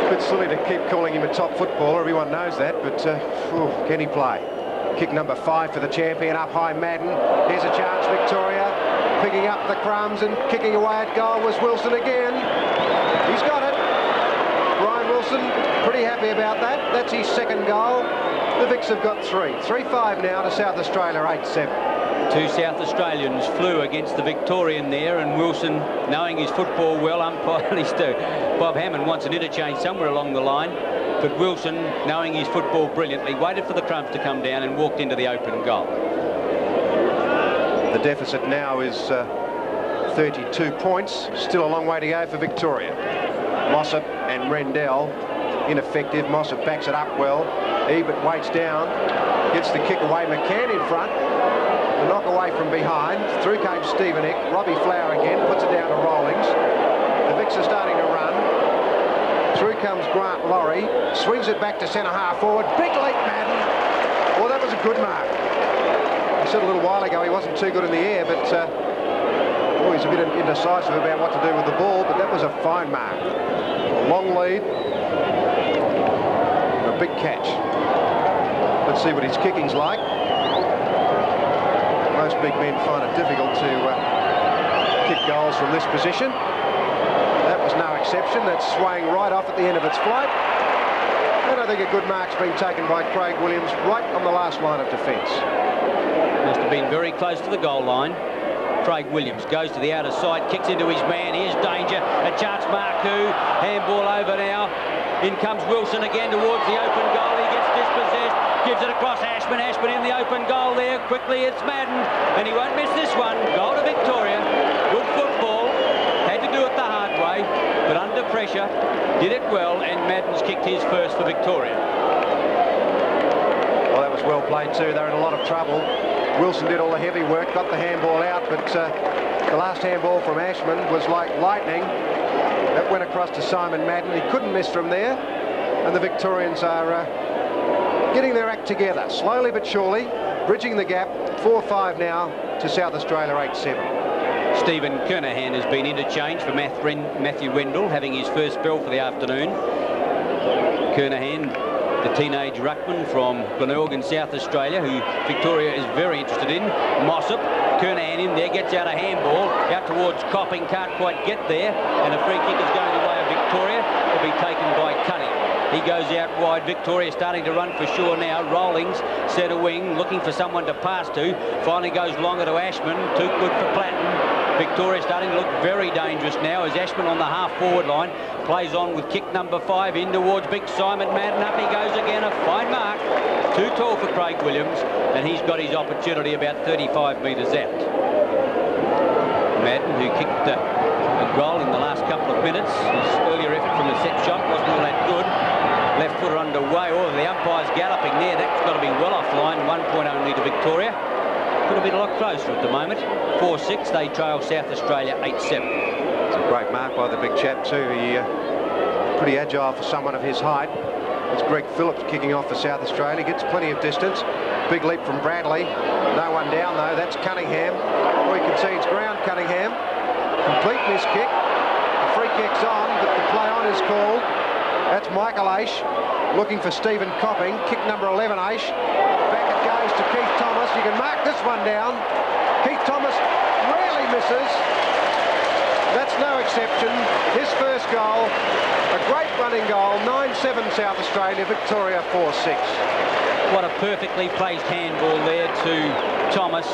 A bit silly to keep calling him a top footballer. Everyone knows that, but can he play? Kick number 5 for the champion. Up high, Madden. Here's a chance, Victoria. Picking up the crumbs and kicking away at goal was Wilson again. He's got it. Brian Wilson, pretty happy about that. That's his second goal. The Vics have got 3. 3-5 now to South Australia, 8-7.
Two South Australians flew against the Victorian there, and Wilson, knowing his football well, umpire least Bob Hammond wants an interchange somewhere along the line, but Wilson, knowing his football brilliantly, waited for the crumbs to come down and walked into the open goal.
The deficit now is 32 points. Still a long way to go for Victoria. Mossop and Rendell ineffective. Mossop backs it up well. Ebert waits down, gets the kick away. McCann in front. The knock away from behind. Through came Stevenik. Robbie Flower again, puts it down to Rawlings. The Vics are starting to run. Through comes Grant Laurie. Swings it back to centre half forward. Big leap, Madden. Well, that was a good mark. I said a little while ago he wasn't too good in the air, but he's a bit indecisive about what to do with the ball, but that was a fine mark. A long lead. A big catch. Let's see what his kicking's like. Most big men find it difficult to kick goals from this position. That was no exception. That's swaying right off at the end of its flight. And I think a good mark's been taken by Craig Williams right on the last line of defence.
Must have been very close to the goal line. Craig Williams goes to the outer side, kicks into his man. Here's danger. A chance, Marcoux. Handball over now. In comes Wilson again towards the open goal. He gets dispossessed. Gives it across Ashman. Ashman in the open goal there. Quickly, it's Madden. And he won't miss this one. Goal to Victoria. Good football. Had to do it the hard way. But under pressure, did it well. And Madden's kicked his first for Victoria.
Well, that was well played too. They're in a lot of trouble. Wilson did all the heavy work, got the handball out, but the last handball from Ashman was like lightning. That went across to Simon Madden. He couldn't miss from there. And the Victorians are getting their act together, slowly but surely, bridging the gap. 4-5 now to South Australia, 8-7.
Stephen Kernahan has been interchanged for Matthew Rendell, having his first spell for the afternoon. Kernahan, the teenage ruckman from Glenelg, South Australia, who Victoria is very interested in. Mossop, Kernahan in there, gets out a handball, out towards Copping, can't quite get there, and a free kick is going the way of Victoria. Will be taken by Cunning. He goes out wide. Victoria starting to run for sure now. Rollings, centre wing, looking for someone to pass to. Finally goes longer to Ashman. Too good for Platten. Victoria starting to look very dangerous now as Ashman on the half-forward line. Plays on with kick number 5 in towards Big Simon Madden. Up he goes again. A fine mark. Too tall for Craig Williams. And he's got his opportunity about 35 metres out. Madden, who kicked a goal in the last couple of minutes. His earlier effort from the set shot wasn't all that good. Left footer underway. Oh, the umpire's galloping there. That's got to be well offline. 1 point only to Victoria. Could have been a lot closer at the moment. 4-6. They trail South Australia 8-7.
It's a great mark by the big chap too. He pretty agile for someone of his height. It's Greg Phillips kicking off for South Australia. Gets plenty of distance. Big leap from Bradley. No one down though. That's Cunningham. Oh, he concedes ground. Cunningham. Complete miss kick. The free kick's on, but the play on is called. That's Michael Aish looking for Stephen Copping. Kick number 11, Aish. Back it goes to Keith Thomas. You can mark this one down. Keith Thomas rarely misses. That's no exception. His first goal, a great running goal. 9-7 South Australia, Victoria 4-6.
What a perfectly placed handball there to Thomas.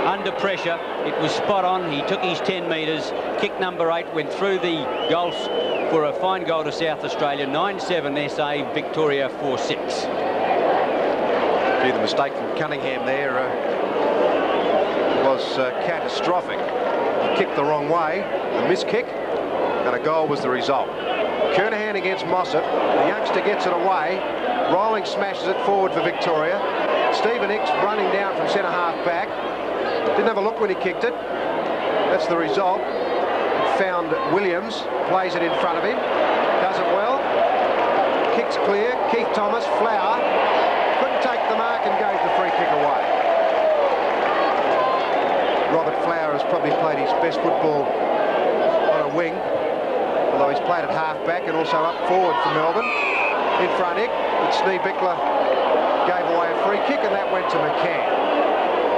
Under pressure, it was spot on. He took his 10 metres. Kick number 8 went through the goals for a fine goal to South Australia. 9-7 SA, Victoria 4-6.
The mistake from Cunningham there was catastrophic. He kicked the wrong way, a miss kick, and a goal was the result. Kernahan against Mossop. The youngster gets it away. Rolling smashes it forward for Victoria. Stephen Hicks running down from centre half back. Didn't have a look when he kicked it. That's the result. Found Williams, plays it in front of him, does it well. Kicks clear. Keith Thomas, Flower, couldn't take the mark and gave the free kick away. Robert Flower has probably played his best football on a wing, although he's played at half back and also up forward for Melbourne. In front Hick, but Snee Bickler gave away a free kick and that went to McCann.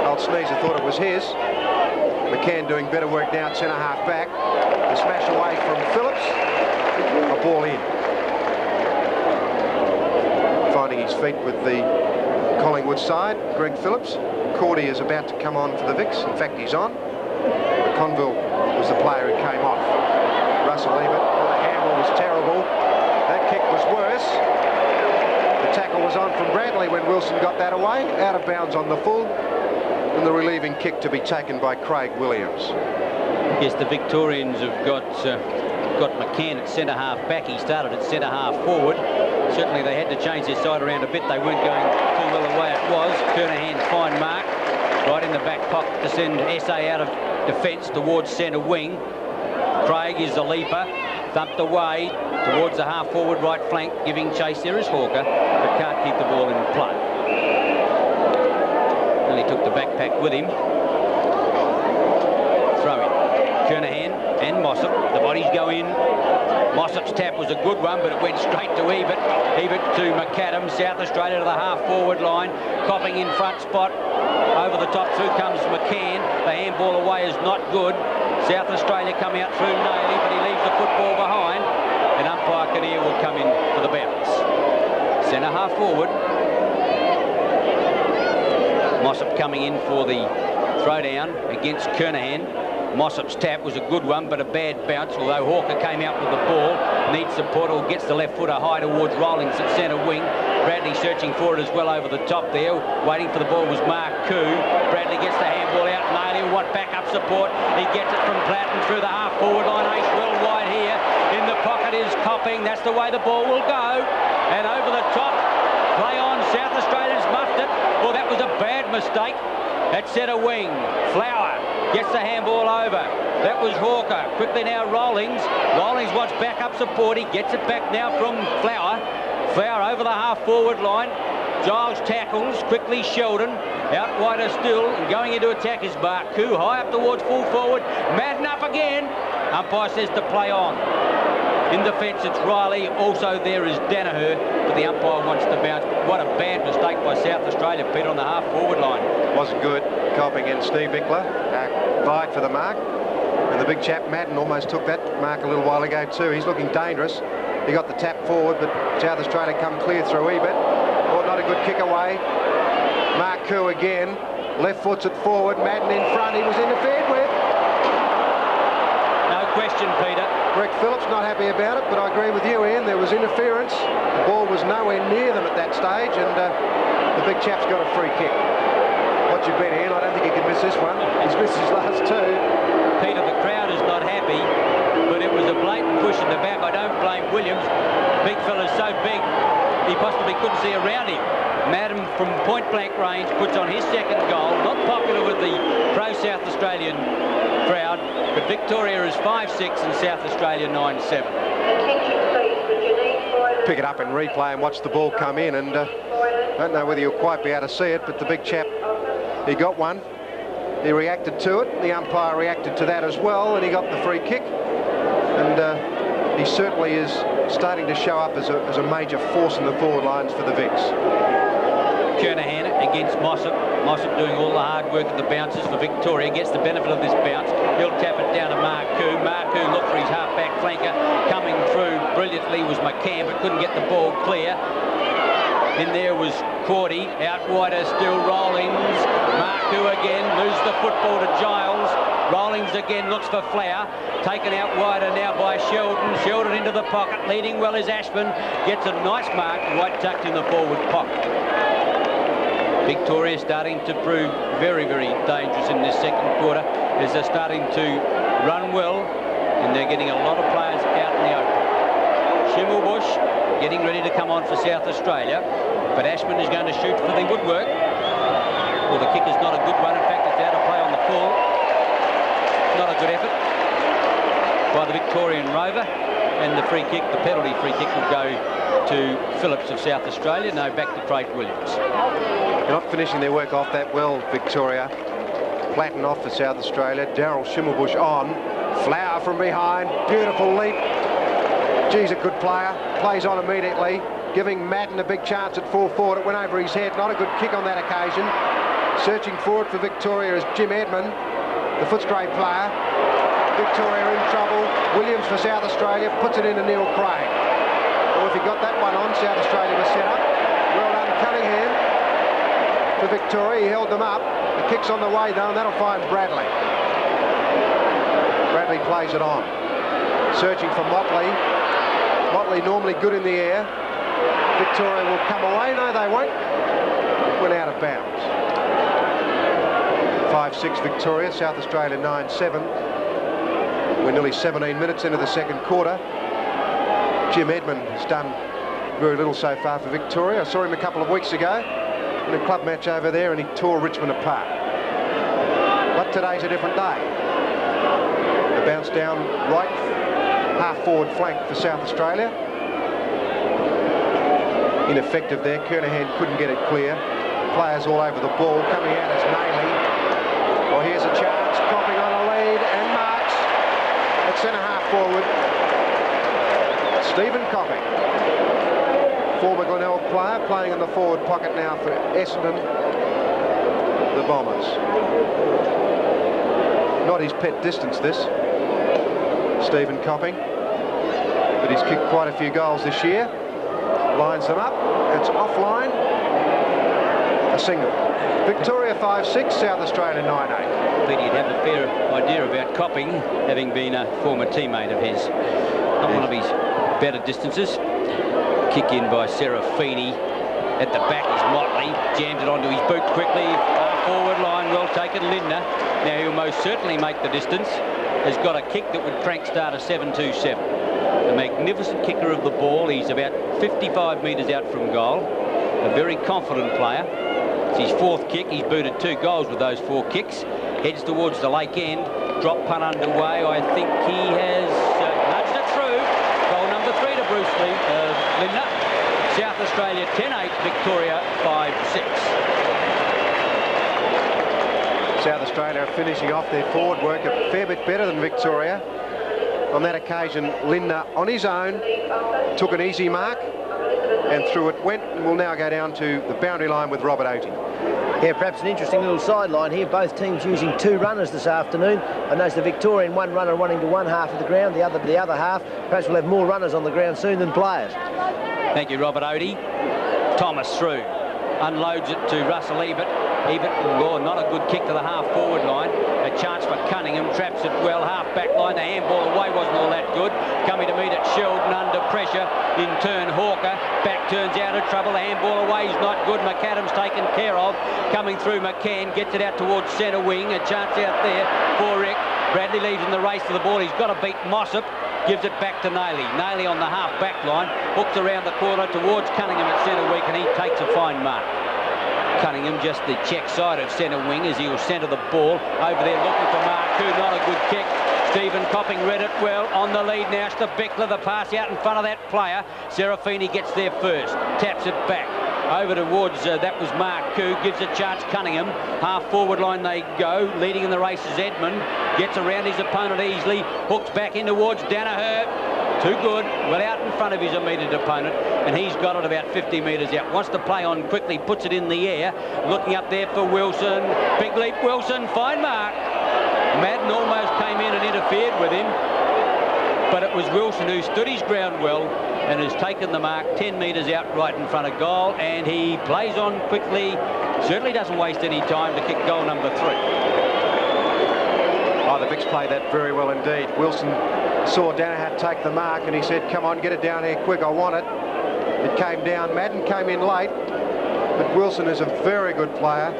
Old Sneezer thought it was his. McCann doing better work now at centre half back. The smash away from Phillips. A ball in. Finding his feet with the Collingwood side, Greg Phillips. Cordy is about to come on for the Vics. In fact, he's on. Conville was the player who came off. Russell Ebert, the handball was terrible. That kick was worse. The tackle was on from Bradley when Wilson got that away. Out of bounds on the full. And the relieving kick to be taken by Craig Williams.
Yes, the Victorians have got McCann at centre half back. He started at centre half forward. Certainly they had to change their side around a bit. They weren't going too well the way it was. Kernahan's fine mark right in the back pocket to send SA out of defence towards centre wing. Craig is the leaper, thumped away towards the half forward right flank, giving chase. There is Hawker, but can't keep the ball in play. He took the backpack with him. Throw in. Kernahan and Mossop. The bodies go in. Mossop's tap was a good one, but it went straight to Ebert. Ebert to McAdam. South Australia to the half-forward line. Copping in front spot. Over the top through comes McCann. The handball away is not good. South Australia come out through Nailey, but he leaves the football behind. And umpire Kinnear will come in for the bounce. Centre half-forward. Mossop coming in for the throwdown against Kernahan. Mossop's tap was a good one, but a bad bounce, although Hawker came out with the ball. Needs support, or gets the left footer high towards Rollings at centre wing. Bradley searching for it as well over the top there. Waiting for the ball was Mark Koo. Bradley gets the handball out. Nailey will want backup support. He gets it from Platten through the half-forward line. Ace well wide here. In the pocket is Copping. That's the way the ball will go. And over the top. Play on. South Australians muffed it. Well, that was a bad mistake. At centre wing. Flower gets the handball over. That was Hawker. Quickly now Rollings. Rollings wants backup support. He gets it back now from Flower. Flower over the half-forward line. Giles tackles, quickly Sheldon, out wider still, and going into attack is Barku, high up towards full forward, Madden up again. Umpire says to play on. In defence, it's Riley. Also there is Danaher, but the umpire wants to bounce. What a bad mistake by South Australia, Pete, on the half-forward line.
Wasn't good. Copping and Steve Bickler vied for the mark. And the big chap, Madden, almost took that mark a little while ago too. He's looking dangerous. He got the tap forward, but South Australia come clear through Ebert. Oh, not a good kick away. Marku again. Left foots it forward. Madden in front. He was interfered with.
No question, Peter.
Greg Phillips not happy about it, but I agree with you, Ian. There was interference. The ball was nowhere near them at that stage, and the big chap's got a free kick. What you bet, Ian? I don't think he can miss this one. He's missed his last two.
Peter, the crowd is not happy, but it was a blatant push in the back. I don't blame Williams. Big fella's so big, he possibly couldn't see around him. Madden from point-blank range puts on his second goal. Not popular with the pro-South Australian crowd, but Victoria is 5-6 and South Australia 9-7.
Pick it up in replay and watch the ball come in, and I don't know whether you'll quite be able to see it, but the big chap, he got one. He reacted to it. The umpire reacted to that as well, and he got the free kick. And he certainly is starting to show up as a major force in the forward lines for the Vics.
Kernahan against Mossop. Mossop doing all the hard work at the bounces for Victoria. Gets the benefit of this bounce. He'll tap it down to Marku. Marku looked for his half-back flanker. Coming through brilliantly was McCann, but couldn't get the ball clear. In there was Cordy. Out wider still Rawlings. Marku again. Loses the football to Giles. Rawlings again looks for Flower. Taken out wider now by Sheldon. Sheldon into the pocket. Leading well is Ashman. Gets a nice mark right tucked in the forward pocket. Victoria starting to prove very, very dangerous in this second quarter as they're starting to run well, and they're getting a lot of players out in the open. Schimmelbusch getting ready to come on for South Australia, but Ashman is going to shoot for the woodwork. Well, the kick is not a good one. In fact, it's out of play on the full. Not a good effort by the Victorian Rover, and the free kick, the penalty free kick, will go to Phillips of South Australia. No, back to Craig Williams.
They're not finishing their work off that well, Victoria. Platten off for South Australia. Daryl Schimmelbusch on. Flower from behind. Beautiful leap. Geez, a good player. Plays on immediately, giving Madden a big chance at full forward. It went over his head. Not a good kick on that occasion. Searching forward for Victoria is Jim Edmund, the Footscray player. Victoria in trouble. Williams for South Australia puts it into Neil Craig. Well, if he got that one on, South Australia was set up. Well done, Cunningham. For Victoria, he held them up. The kick's on the way though, and that'll find Bradley. Bradley plays it on. Searching for Motley. Motley normally good in the air. Victoria will come away. No, they won't. Went out of bounds. 5-6 Victoria, South Australia 9-7. We're nearly 17 minutes into the second quarter. Jim Edmund has done very little so far for Victoria. I saw him a couple of weeks ago in a club match over there, and he tore Richmond apart. But today's a different day. The bounce down right half-forward flank for South Australia. Ineffective there. Kernahan couldn't get it clear. Players all over the ball. Coming out as Nayley. Well, here's a chance. Copping on a lead and marks at centre-half forward. Stephen Copping. Former Glenelg player, playing in the forward pocket now for Essendon, the Bombers. Not his pet distance, this, Stephen Copping, but he's kicked quite a few goals this year. Lines them up, it's offline, a single. Victoria 5-6, South Australia 9-8.
Pete, you'd have a fair idea about Copping, having been a former teammate of his. Not one of his better distances. Kick in by Serafini. At the back is Motley. Jams it onto his boot quickly. Forward line, well taken, Lindner. Now he'll most certainly make the distance. Has got a kick that would crank start a 7-2-7. A magnificent kicker of the ball. He's about 55 metres out from goal. A very confident player. It's his fourth kick. He's booted 2 goals with those 4 kicks. Heads towards the lake end. Drop punt underway. I think he has nudged it through. Goal number 3 to Bruce Lindner. South Australia 10-8, Victoria 5-6.
South Australia are finishing off their forward work a fair bit better than Victoria. On that occasion, Lindner on his own took an easy mark and through it went, and will now go down to the boundary line with Robert Oatey.
Yeah, perhaps an interesting little sideline here. Both teams using 2 runners this afternoon. I notice the Victorian 1 runner running to one half of the ground, the other to the other half. Perhaps we'll have more runners on the ground soon than players.
Thank you, Robert Oatey. Thomas through. Unloads it to Russell Ebert. Ebert, oh, not a good kick to the half-forward line. A chance for Cunningham. Traps it well. Half-back line. The handball away wasn't all that good. Coming to meet it, Sheldon under pressure. In turn, Hawker. Back turns out of trouble. The handball away is not good. McAdams taken care of. Coming through, McCann gets it out towards centre wing. A chance out there for Rick. Bradley leads in the race to the ball. He's got to beat Mossop. Gives it back to Nailey. Nailey on the half-back line. Hooks around the corner towards Cunningham at centre wing, and he takes a fine mark. Cunningham just the check side of centre wing as he'll centre the ball over there looking for Marku. Not a good kick. Stephen Copping read it well. On the lead now. Bickler, the pass out in front of that player. Serafini gets there first. Taps it back. Over towards, that was Marku. Gives a chance Cunningham. Half-forward line they go. Leading in the race is Edmund. Gets around his opponent easily. Hooks back in towards Danaher. Too good. Well out in front of his immediate opponent. And he's got it about 50 metres out. Wants to play on quickly. Puts it in the air. Looking up there for Wilson. Big leap Wilson. Fine mark. Madden almost came in and interfered with him. But it was Wilson who stood his ground well and has taken the mark 10 metres out right in front of goal, and he plays on quickly. Certainly doesn't waste any time to kick goal number 3.
Oh, the Vics played that very well indeed. Wilson saw Danaher take the mark and he said, come on, get it down here quick, I want it. It came down. Madden came in late, but Wilson is a very good player.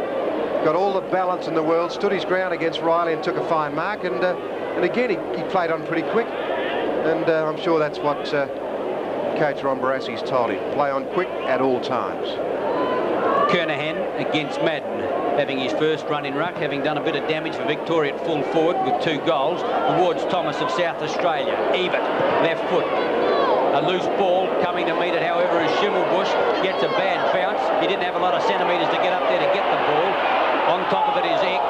Got all the balance in the world, stood his ground against Riley and took a fine mark, and again he played on pretty quick, and I'm sure that's what Coach Ron Barassi's told him. Play on quick at all times.
Kernahan against Madden, having his first run in ruck, having done a bit of damage for Victoria at full forward with 2 goals, towards Thomas of South Australia. Ebert, left foot. A loose ball coming to meet it, however, as Schimmelbusch gets a bad bounce. He didn't have a lot of centimetres to get up there to get the ball. On top of it is Eck.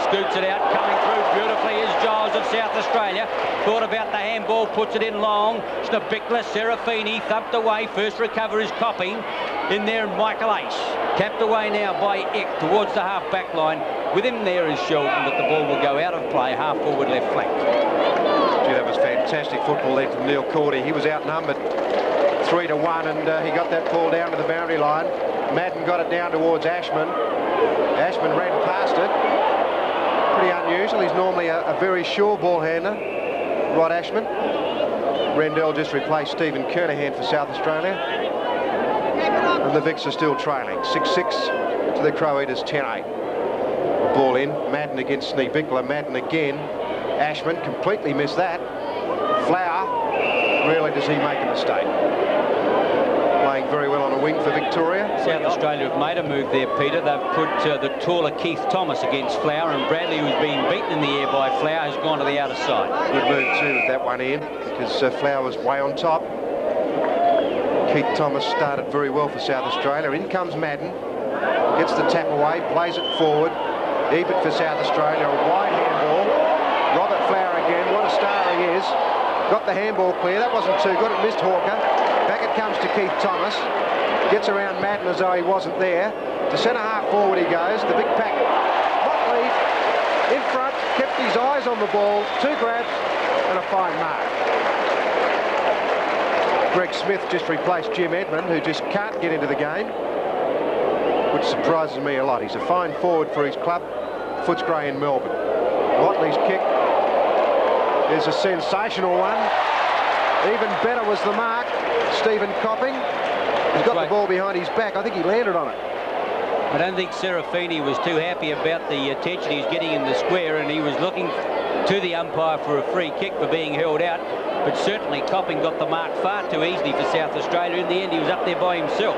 Scoots it out, coming through beautifully is Giles of South Australia. Thought about the handball, puts it in long. Bickler, Serafini, thumped away. First recover is Copping. In there, Michael Ace. Tapped away now by Eck towards the half-back line. With him there is Sheldon, but the ball will go out of play, half-forward left flank.
Gee, that was fantastic football there from Neil Cordy. He was outnumbered 3-1, and he got that ball down to the boundary line. Madden got it down towards Ashman. Ashman ran past it. Pretty unusual. He's normally a very sure ball handler, Rod Ashman. Rendell just replaced Stephen Kernahan for South Australia. And the Vics are still trailing. 6-6 to the Crow Eaters, 10-8. Ball in. Madden against Snee Bickler. Madden again. Ashman completely missed that. Flower, rarely does he make a mistake. Playing very well on a wing for Victoria.
South Australia have made a move there, Peter. They've put the taller Keith Thomas against Flower, and Bradley, who's been beaten in the air by Flower, has gone to the outer side.
Good move too with that one in, because Flower was way on top. Keith Thomas started very well for South Australia. In comes Madden, gets the tap away, plays it forward. Ebert for South Australia, a wide handball. Robert Flower again, what a star he is. Got the handball clear, that wasn't too good, it missed Hawker. Back it comes to Keith Thomas. Gets around Madden as though he wasn't there. To centre half forward he goes, the big pack. Motley in front, kept his eyes on the ball, 2 grabs and a fine mark. Greg Smith just replaced Jim Edmund, who just can't get into the game, which surprises me a lot. He's a fine forward for his club, Footscray in Melbourne. Motley's kick is a sensational one. Even better was the mark. Stephen Copping. He's got the ball behind his back. I think he landed on it.
I don't think Serafini was too happy about the attention he's getting in the square, and he was looking to the umpire for a free kick for being held out. But certainly Copping got the mark far too easily for South Australia. In the end, he was up there by himself.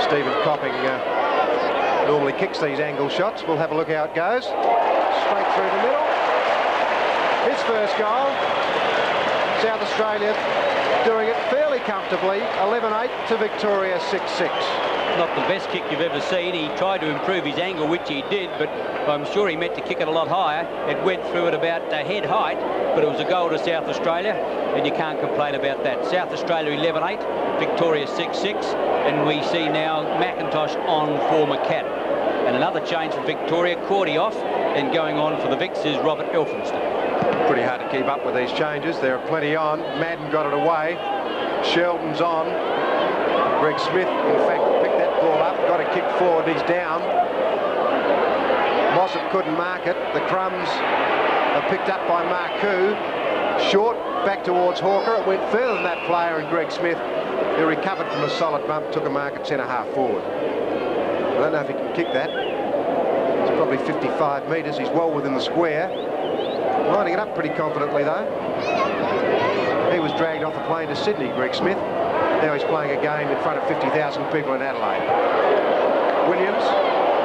Stephen Copping normally kicks these angle shots. We'll have a look how it goes. Straight through the middle. His first goal. South Australia doing it fairly comfortably, 11-8 to Victoria 6-6.
Not the best kick you've ever seen. He tried to improve his angle, which he did, but I'm sure he meant to kick it a lot higher. It went through at about head height, but it was a goal to South Australia, and you can't complain about that. South Australia 11-8, Victoria 6-6, and we see now McIntosh on for McAdam. And another change for Victoria, Cordy off, and going on for the Vics is Robert Elphinstone.
Pretty hard to keep up with these changes. There are plenty on. Madden got it away. Sheldon's on. Greg Smith, in fact, picked that ball up, got a kick forward, he's down. Mossop couldn't mark it. The crumbs are picked up by Marcoux. Short, back towards Hawker. It went further than that player, and Greg Smith, who recovered from a solid bump, took a mark at centre-half forward. I don't know if he can kick that. It's probably 55 metres. He's well within the square. Lining it up pretty confidently, though. He was dragged off the plane to Sydney, Greg Smith. Now he's playing a game in front of 50,000 people in Adelaide. Williams,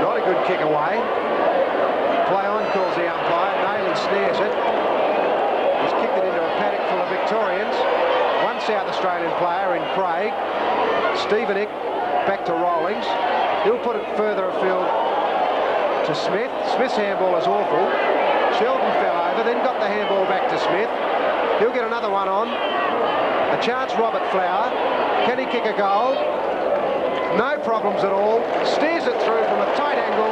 not a good kick away. Play on, calls the umpire. Naylor snares it. He's kicked it into a paddock full of Victorians. One South Australian player in Craig. Stevenick back to Rawlings. He'll put it further afield to Smith. Smith's handball is awful. Sheldon fell over, then got the handball back to Smith. He'll get another one on. A chance, Robert Flower. Can he kick a goal? No problems at all. Steers it through from a tight angle.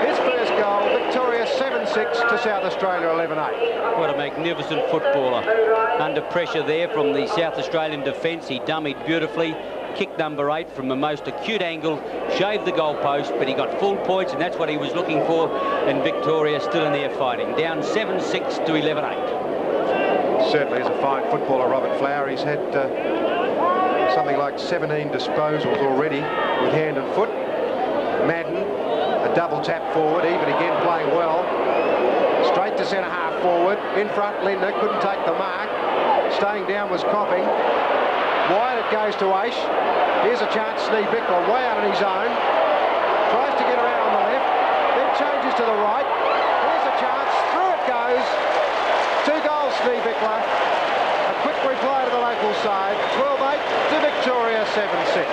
His first goal, Victoria 7-6 to South Australia 11-8.
What a magnificent footballer. Under pressure there from the South Australian defence. He dummied beautifully. Kick number 8 from the most acute angle, shaved the goalpost, but he got full points, and that's what he was looking for, and Victoria still in there fighting. Down 7-6 to 11-8.
Certainly is a fine footballer, Robert Flower. He's had something like 17 disposals already with hand and foot. Madden, a double tap forward, even again playing well. Straight to centre-half forward. In front, Lindner couldn't take the mark. Staying down was Copping. Wide it goes to Aish. Here's a chance, Steve Bickler way out on his own. Tries to get around on the left, then changes to the right. Here's a chance, through it goes. 2 goals, Steve Bickler. A quick reply to the local side. 12-8 to Victoria 7-6.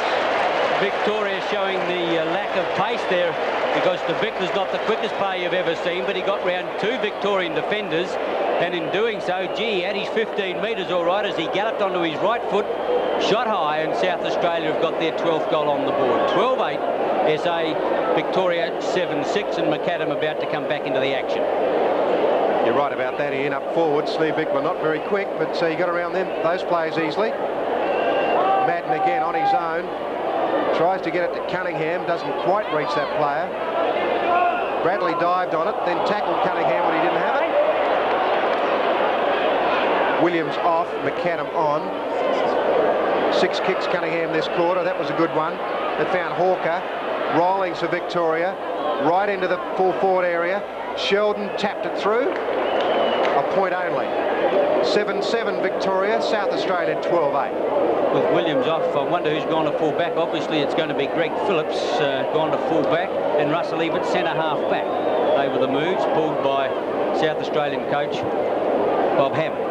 Victoria showing the lack of pace there, because the Bickler's not the quickest player you've ever seen, but he got round 2 Victorian defenders, and in doing so, gee, he had his 15 metres all right as he galloped onto his right foot, shot high, and South Australia have got their 12th goal on the board. 12-8, SA, Victoria 7-6, and McAdam about to come back into the action.
You're right about that, Ian. Up forward, Steve Bickler not very quick, but he got around those players easily. Madden again on his own. Tries to get it to Cunningham, doesn't quite reach that player. Bradley dived on it, then tackled Cunningham when he didn't have it. Williams off, McAdam on. 6 kicks Cunningham this quarter, that was a good one. It found Hawker. Rawlings for Victoria, right into the full forward area. Sheldon tapped it through. A point only. 7-7 Victoria, South Australia 12-8.
With Williams off, I wonder who's gone to full back. Obviously it's going to be Greg Phillips gone to full back, and Russell Ebert centre half back. They were the moves pulled by South Australian coach Bob Hammond.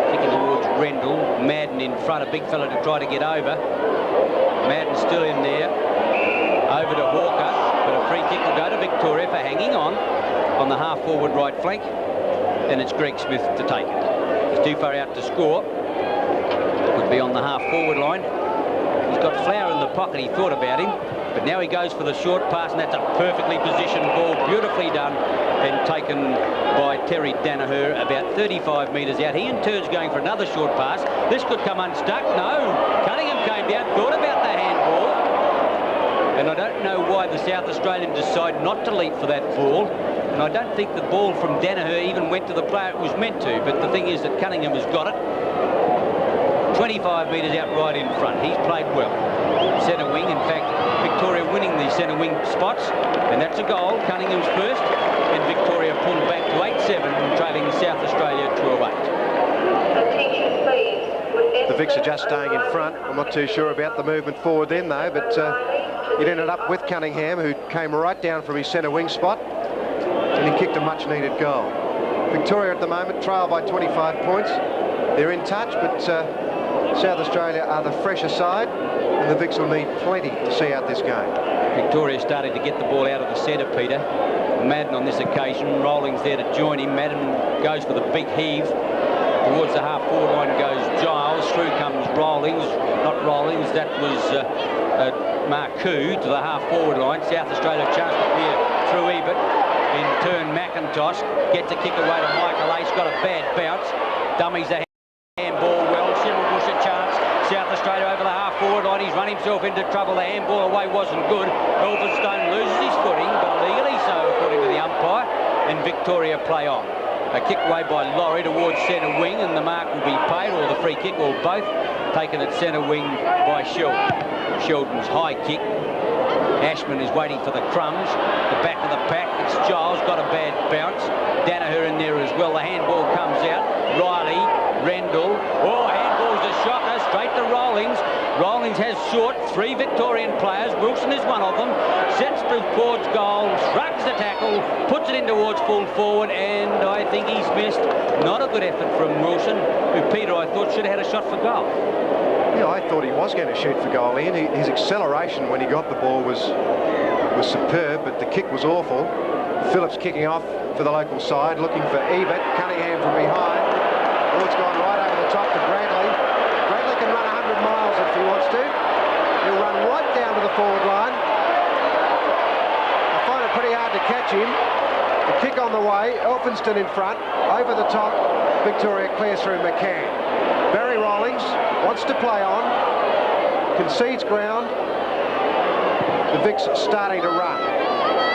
Kicking towards Rendell, Madden in front, a big fella to try to get over. Madden still in there, over to Hawker, but a free kick will go to Victoria for hanging on the half forward right flank, and it's Greg Smith to take it. He's too far out to score. Would be on the half forward line. He's got Flower in the pocket. He thought about him, but now he goes for the short pass, and that's a perfectly positioned ball, beautifully done, and taken by Terry Danaher about 35 metres out. He in turn's going for another short pass. This could come unstuck. No, Cunningham came down, thought about the handball, and I don't know why the South Australian decided not to leap for that ball. And I don't think the ball from Danaher even went to the player it was meant to, but the thing is that Cunningham has got it. 25 metres out right in front. He's played well. Centre wing, in fact, Victoria winning the centre wing spots, and that's a goal. Cunningham's first, and Victoria pulled back to 8-7, trailing South Australia 12-8.
The Vics are just staying in front. I'm not too sure about the movement forward then, though, but it ended up with Cunningham, who came right down from his centre wing spot, and he kicked a much-needed goal. Victoria at the moment trail by 25 points. They're in touch, but South Australia are the fresher side, and the Vics will need plenty to see out this game.
Victoria started to get the ball out of the centre, Peter. Madden on this occasion, Rolling's there to join him. Madden goes for the big heave. Towards the half-forward line goes Giles. Through comes Rollings. Not Rollings, that was Marcoux to the half-forward line. South Australia chance to clear through Ebert. In turn, McIntosh gets a kick away to Michael Ace. Got a bad bounce. Dummies the handball well. Schimmelbusch a chance. South Australia over the half-forward line. He's run himself into trouble. The handball away wasn't good. Elphinstone loses his footing, but legally so, according to the umpire. And Victoria play on. A kick away by Laurie towards centre wing, and the mark will be paid, or the free kick, or both. Taken at centre wing by Sheldon. Sheldon's high kick. Ashman is waiting for the crumbs. The back of the pack. It's Giles, got a bad bounce. Danaher in there as well. The handball comes out. Riley, Rendell. Oh, handball's a shocker. Straight to Rollings. Rollings has short. 3 Victorian players. Wilson is one of them. Sets towards goal. Shrugs the tackle. Puts it in towards full forward. And I think he's missed. Not a good effort from Wilson, who Peter, I thought, should have had a shot for goal.
Yeah, I thought he was going to shoot for goal, Ian. His acceleration when he got the ball was superb, but the kick was awful. Phillips kicking off for the local side, looking for Ebert. Cunningham from behind. Oh, it's gone right over the top to Bradley. Bradley can run 100 miles if he wants to. He'll run right down to the forward line. I find it pretty hard to catch him. The kick on the way. Elphinstone in front. Over the top. Victoria clears through McCann. Barry Rollings wants to play on, concedes ground. The Vics starting to run.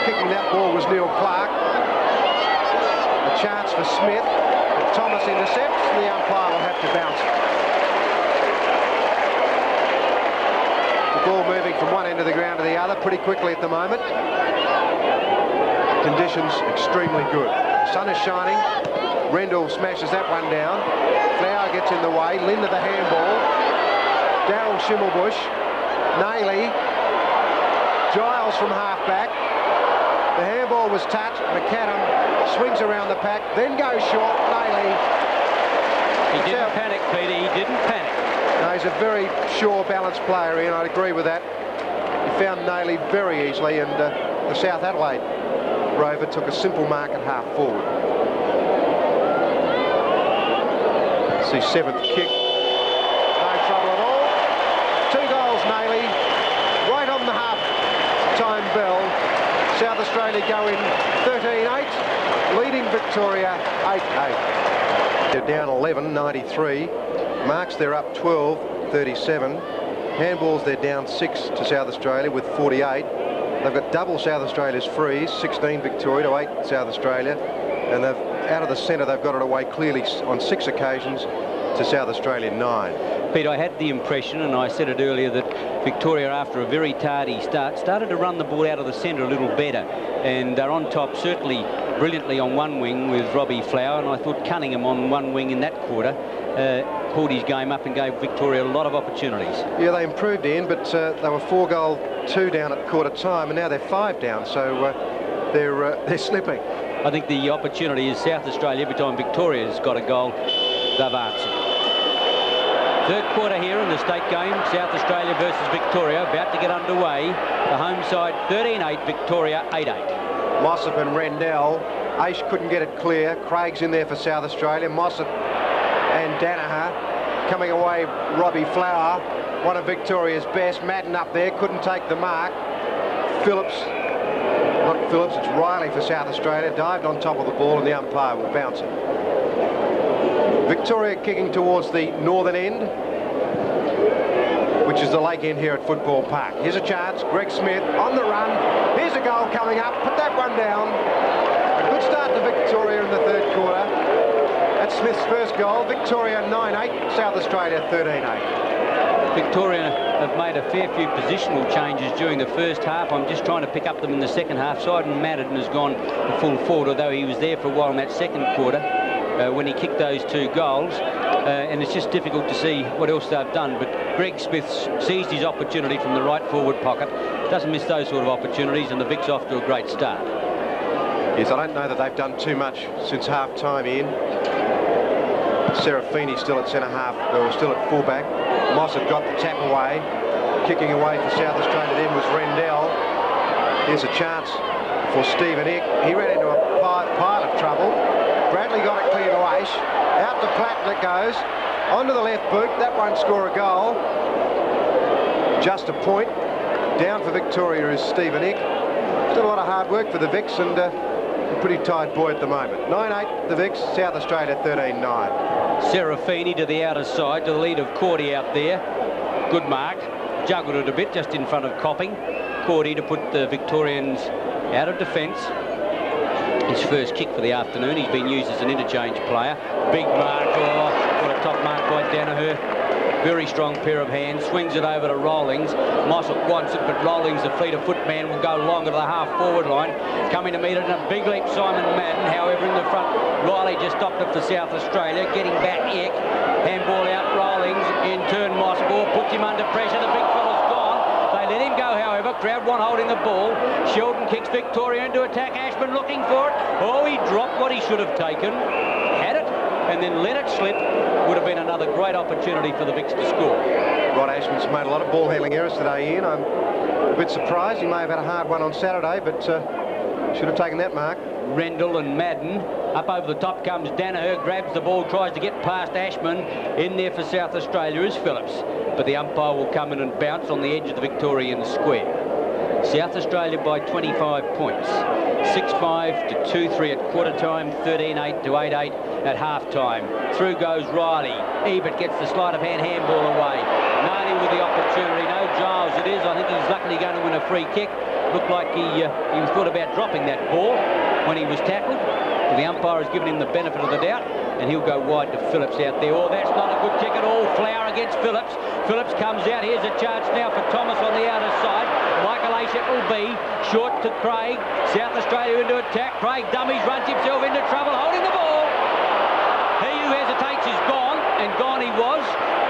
Kicking that ball was Neil Clark. A chance for Smith. But Thomas intercepts, and the umpire will have to bounce it. The ball moving from one end of the ground to the other pretty quickly at the moment. Conditions extremely good. The sun is shining. Rendell smashes that one down. Flower gets in the way. Linda the handball. Darryl Schimmelbusch. Nailey. Giles from half-back. The handball was touched. McAdam swings around the pack, then goes short. Nailey.
He didn't panic, Peter. He didn't panic.
No, he's a very sure, balanced player, Ian. I'd agree with that. He found Nailey very easily, and the South Adelaide Rover took a simple mark at half-forward. See, 7th kick. No trouble at all. 2 goals, Nailey. Right on the half-time bell. South Australia go in 13-8, leading Victoria 8-8. They're down 11, 93. Marks, they're up 12, 37. Handballs, they're down 6 to South Australia with 48. They've got double South Australia's frees, 16 Victoria to 8 South Australia. And they've out of the centre, they've got it away clearly on 6 occasions to South Australia 9.
Pete, I had the impression, and I said it earlier, that Victoria, after a very tardy start, started to run the ball out of the centre a little better, and they're on top certainly brilliantly on one wing with Robbie Flower, and I thought Cunningham on one wing in that quarter pulled his game up and gave Victoria a lot of opportunities. Yeah,
they improved, Ian, but they were 4-2 down at quarter time, and now they're 5 down, so they're slipping.
I think the opportunity is South Australia. Every time Victoria's got a goal, they've answered. Third quarter here in the state game, South Australia versus Victoria, about to get underway. The home side 13-8, Victoria 8-8.
Mossop and Rendell. Aish couldn't get it clear. Craig's in there for South Australia. Mossop and Danaher coming away. Robbie Flower, one of Victoria's best. Madden up there, couldn't take the mark. Phillips, not Phillips, it's Riley for South Australia, dived on top of the ball, and the umpire will bounce it. Victoria kicking towards the northern end, which is the lake end here at Football Park. Here's a chance. Greg Smith on the run. Here's a goal coming up. Put that one down. A good start to Victoria in the third quarter. That's Smith's first goal. Victoria 9-8, South Australia 13-8.
Victoria have made a fair few positional changes during the first half. I'm just trying to pick up them in the second half. Sidon Madden has gone to full forward, although he was there for a while in that second quarter when he kicked those 2 goals. And it's just difficult to see what else they've done. But Greg Smith seized his opportunity from the right forward pocket. Doesn't miss those sort of opportunities, and the Vic's off to a great start.
Yes, I don't know that they've done too much since half-time, Ian. Serafini still at centre-half, or still at full-back. Mossop got the tap away. Kicking away for South Australia then was Rendell. Here's a chance for Stephen Ick. He ran into a pile of trouble. Bradley got it clear to Aish. Out to Platten it goes. Onto the left boot. That won't score a goal. Just a point. Down for Victoria is Stephen Ick. Still a lot of hard work for the Vics, and a pretty tight boy at the moment. 9-8 the Vics, South Australia 13-9.
Serafini to the outer side, to the lead of Cordy out there. Good mark. Juggled it a bit just in front of Copping. Cordy to put the Victorians out of defence. His first kick for the afternoon. He's been used as an interchange player. Big mark. Oh, what a top mark by Danaher. Very strong pair of hands. Swings it over to Rawlings. Mossop wants it, but Rawlings, the fleet-of-foot man, will go longer to the half-forward line. Coming to meet it in a big leap, Simon Madden. However, in the front, Riley just stopped it for South Australia. Getting back, Eck. Handball out, Rawlings. In turn, Mossop puts him under pressure. The big fella's gone. They let him go, however. Crowd one holding the ball. Sheldon kicks Victoria into attack. Ashman looking for it. Oh, he dropped what he should have taken. Had it, and then let it slip. Would have been another great opportunity for the Vics to score.
Rod Ashman's made a lot of ball handling errors today, Ian. I'm a bit surprised. He may have had a hard one on Saturday, but should have taken that mark.
Rendell and Madden. Up over the top comes Danaher, grabs the ball, tries to get past Ashman. In there for South Australia is Phillips. But the umpire will come in and bounce on the edge of the Victorian square. South Australia by 25 points. 6-5 to 2-3 at quarter time, 13-8 to 8-8 at half time. Through goes Riley. Ebert gets the sleight of hand handball away. Nardi with the opportunity. No Giles it is. I think he's luckily going to win a free kick. Looked like he thought about dropping that ball when he was tackled. But the umpire has given him the benefit of the doubt, and he'll go wide to Phillips out there. Oh, that's not a good kick at all. Flower against Phillips. Phillips comes out. Here's a chance now for Thomas on the outer side. Michael Ashett will be short to Craig. South Australia into attack. Craig dummies, runs himself into trouble, holding the ball. He who hesitates is gone, and gone he was.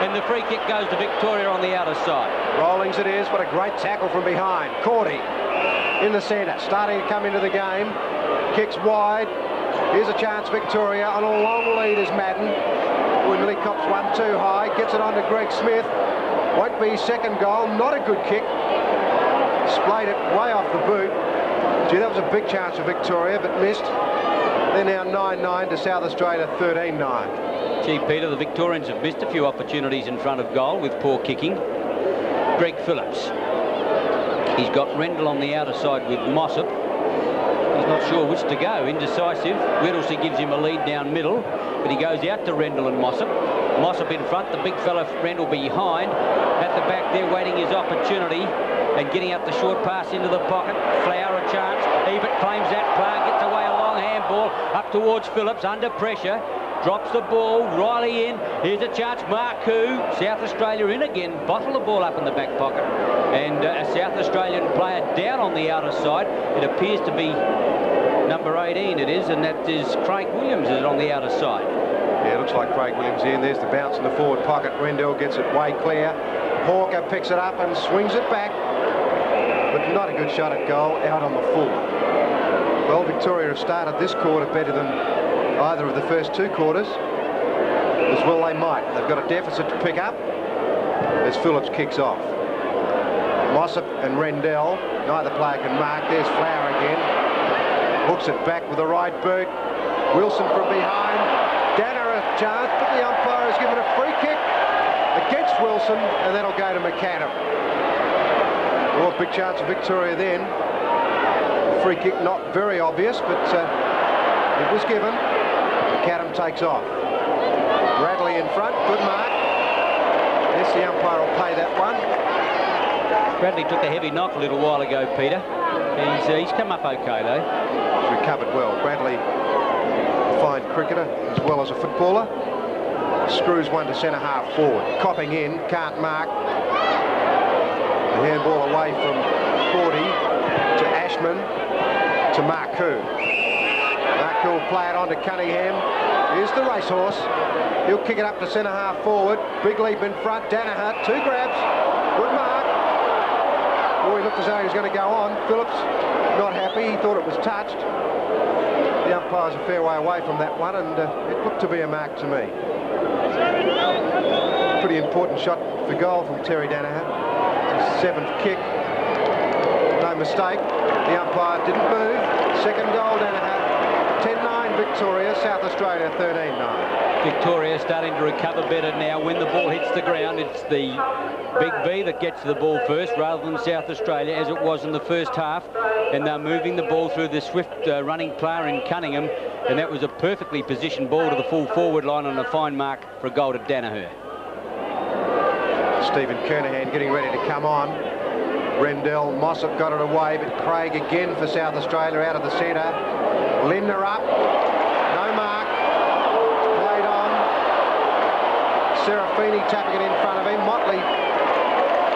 And the free kick goes to Victoria on the outer side.
Rawlings it is. What a great tackle from behind. Cordy in the centre, starting to come into the game. Kicks wide. Here's a chance, Victoria. On a long lead is Madden. Nearly cops one too high. Gets it on to Greg Smith. Won't be his second goal. Not a good kick. Splayed it way off the boot. Gee, that was a big chance for Victoria, but missed. They're now 9-9 to South Australia 13-9.
Gee, Peter, the Victorians have missed a few opportunities in front of goal with poor kicking. Greg Phillips. He's got Rendell on the outer side with Mossop. He's not sure which to go. Indecisive. Whittlesey gives him a lead down middle, but he goes out to Rendell and Mossop. Mossop in front, the big fella Rendell behind. At the back there waiting his opportunity and getting up the short pass into the pocket. Flower a chance. Ebert claims that. Clark gets away a long handball up towards Phillips under pressure. Drops the ball. Riley in. Here's a chance. Marku. South Australia in again. Bottle the ball up in the back pocket. And a South Australian player down on the outer side. It appears to be number 18 it is, and that is Craig Williams is on the outer side.
Yeah, it looks like Craig Williams in. There's the bounce in the forward pocket. Rendell gets it way clear. Hawker picks it up and swings it back. But not a good shot at goal, out on the full. Well, Victoria have started this quarter better than either of the first two quarters. As well they might. They've got a deficit to pick up as Phillips kicks off. Mossop and Rendell, neither player can mark. There's Flower again. Hooks it back with the right boot. Wilson from behind. Danner a chance, but the umpire has given a free kick against Wilson, and that'll go to McAdam. Well, big chance for Victoria then. Free kick not very obvious, but it was given. McAdam takes off. Bradley in front, good mark. Yes, the umpire will pay that one.
Bradley took a heavy knock a little while ago, Peter. He's come up okay, though.
He's recovered well. Bradley, a fine cricketer as well as a footballer. Screws one to centre half forward. Copping in, can't mark. The handball away from Cordy to Ashman to Marku. Marku will play it on to Cunningham. Here's the racehorse. He'll kick it up to centre half forward. Big leap in front. Danaher, two grabs. Good mark. Oh, he looked as though he was going to go on. Phillips not happy. He thought it was touched. The umpire's a fair way away from that one, and it looked to be a mark to me. Pretty important shot for goal from Terry Danaher. His 7th kick. No mistake. The umpire didn't move. Second goal, Danaher. 10-9 Victoria. South Australia 13-9.
Victoria starting to recover better now. When the ball hits the ground, it's the Big V that gets to the ball first rather than South Australia, as it was in the first half. And they're moving the ball through the swift running player in Cunningham. And that was a perfectly positioned ball to the full forward line on a fine mark for a goal to Danaher.
Stephen Kernahan getting ready to come on. Rendell, Mossop got it away, but Craig again for South Australia out of the centre. Lindner up. No mark. Played on. Serafini tapping it in front of him. Motley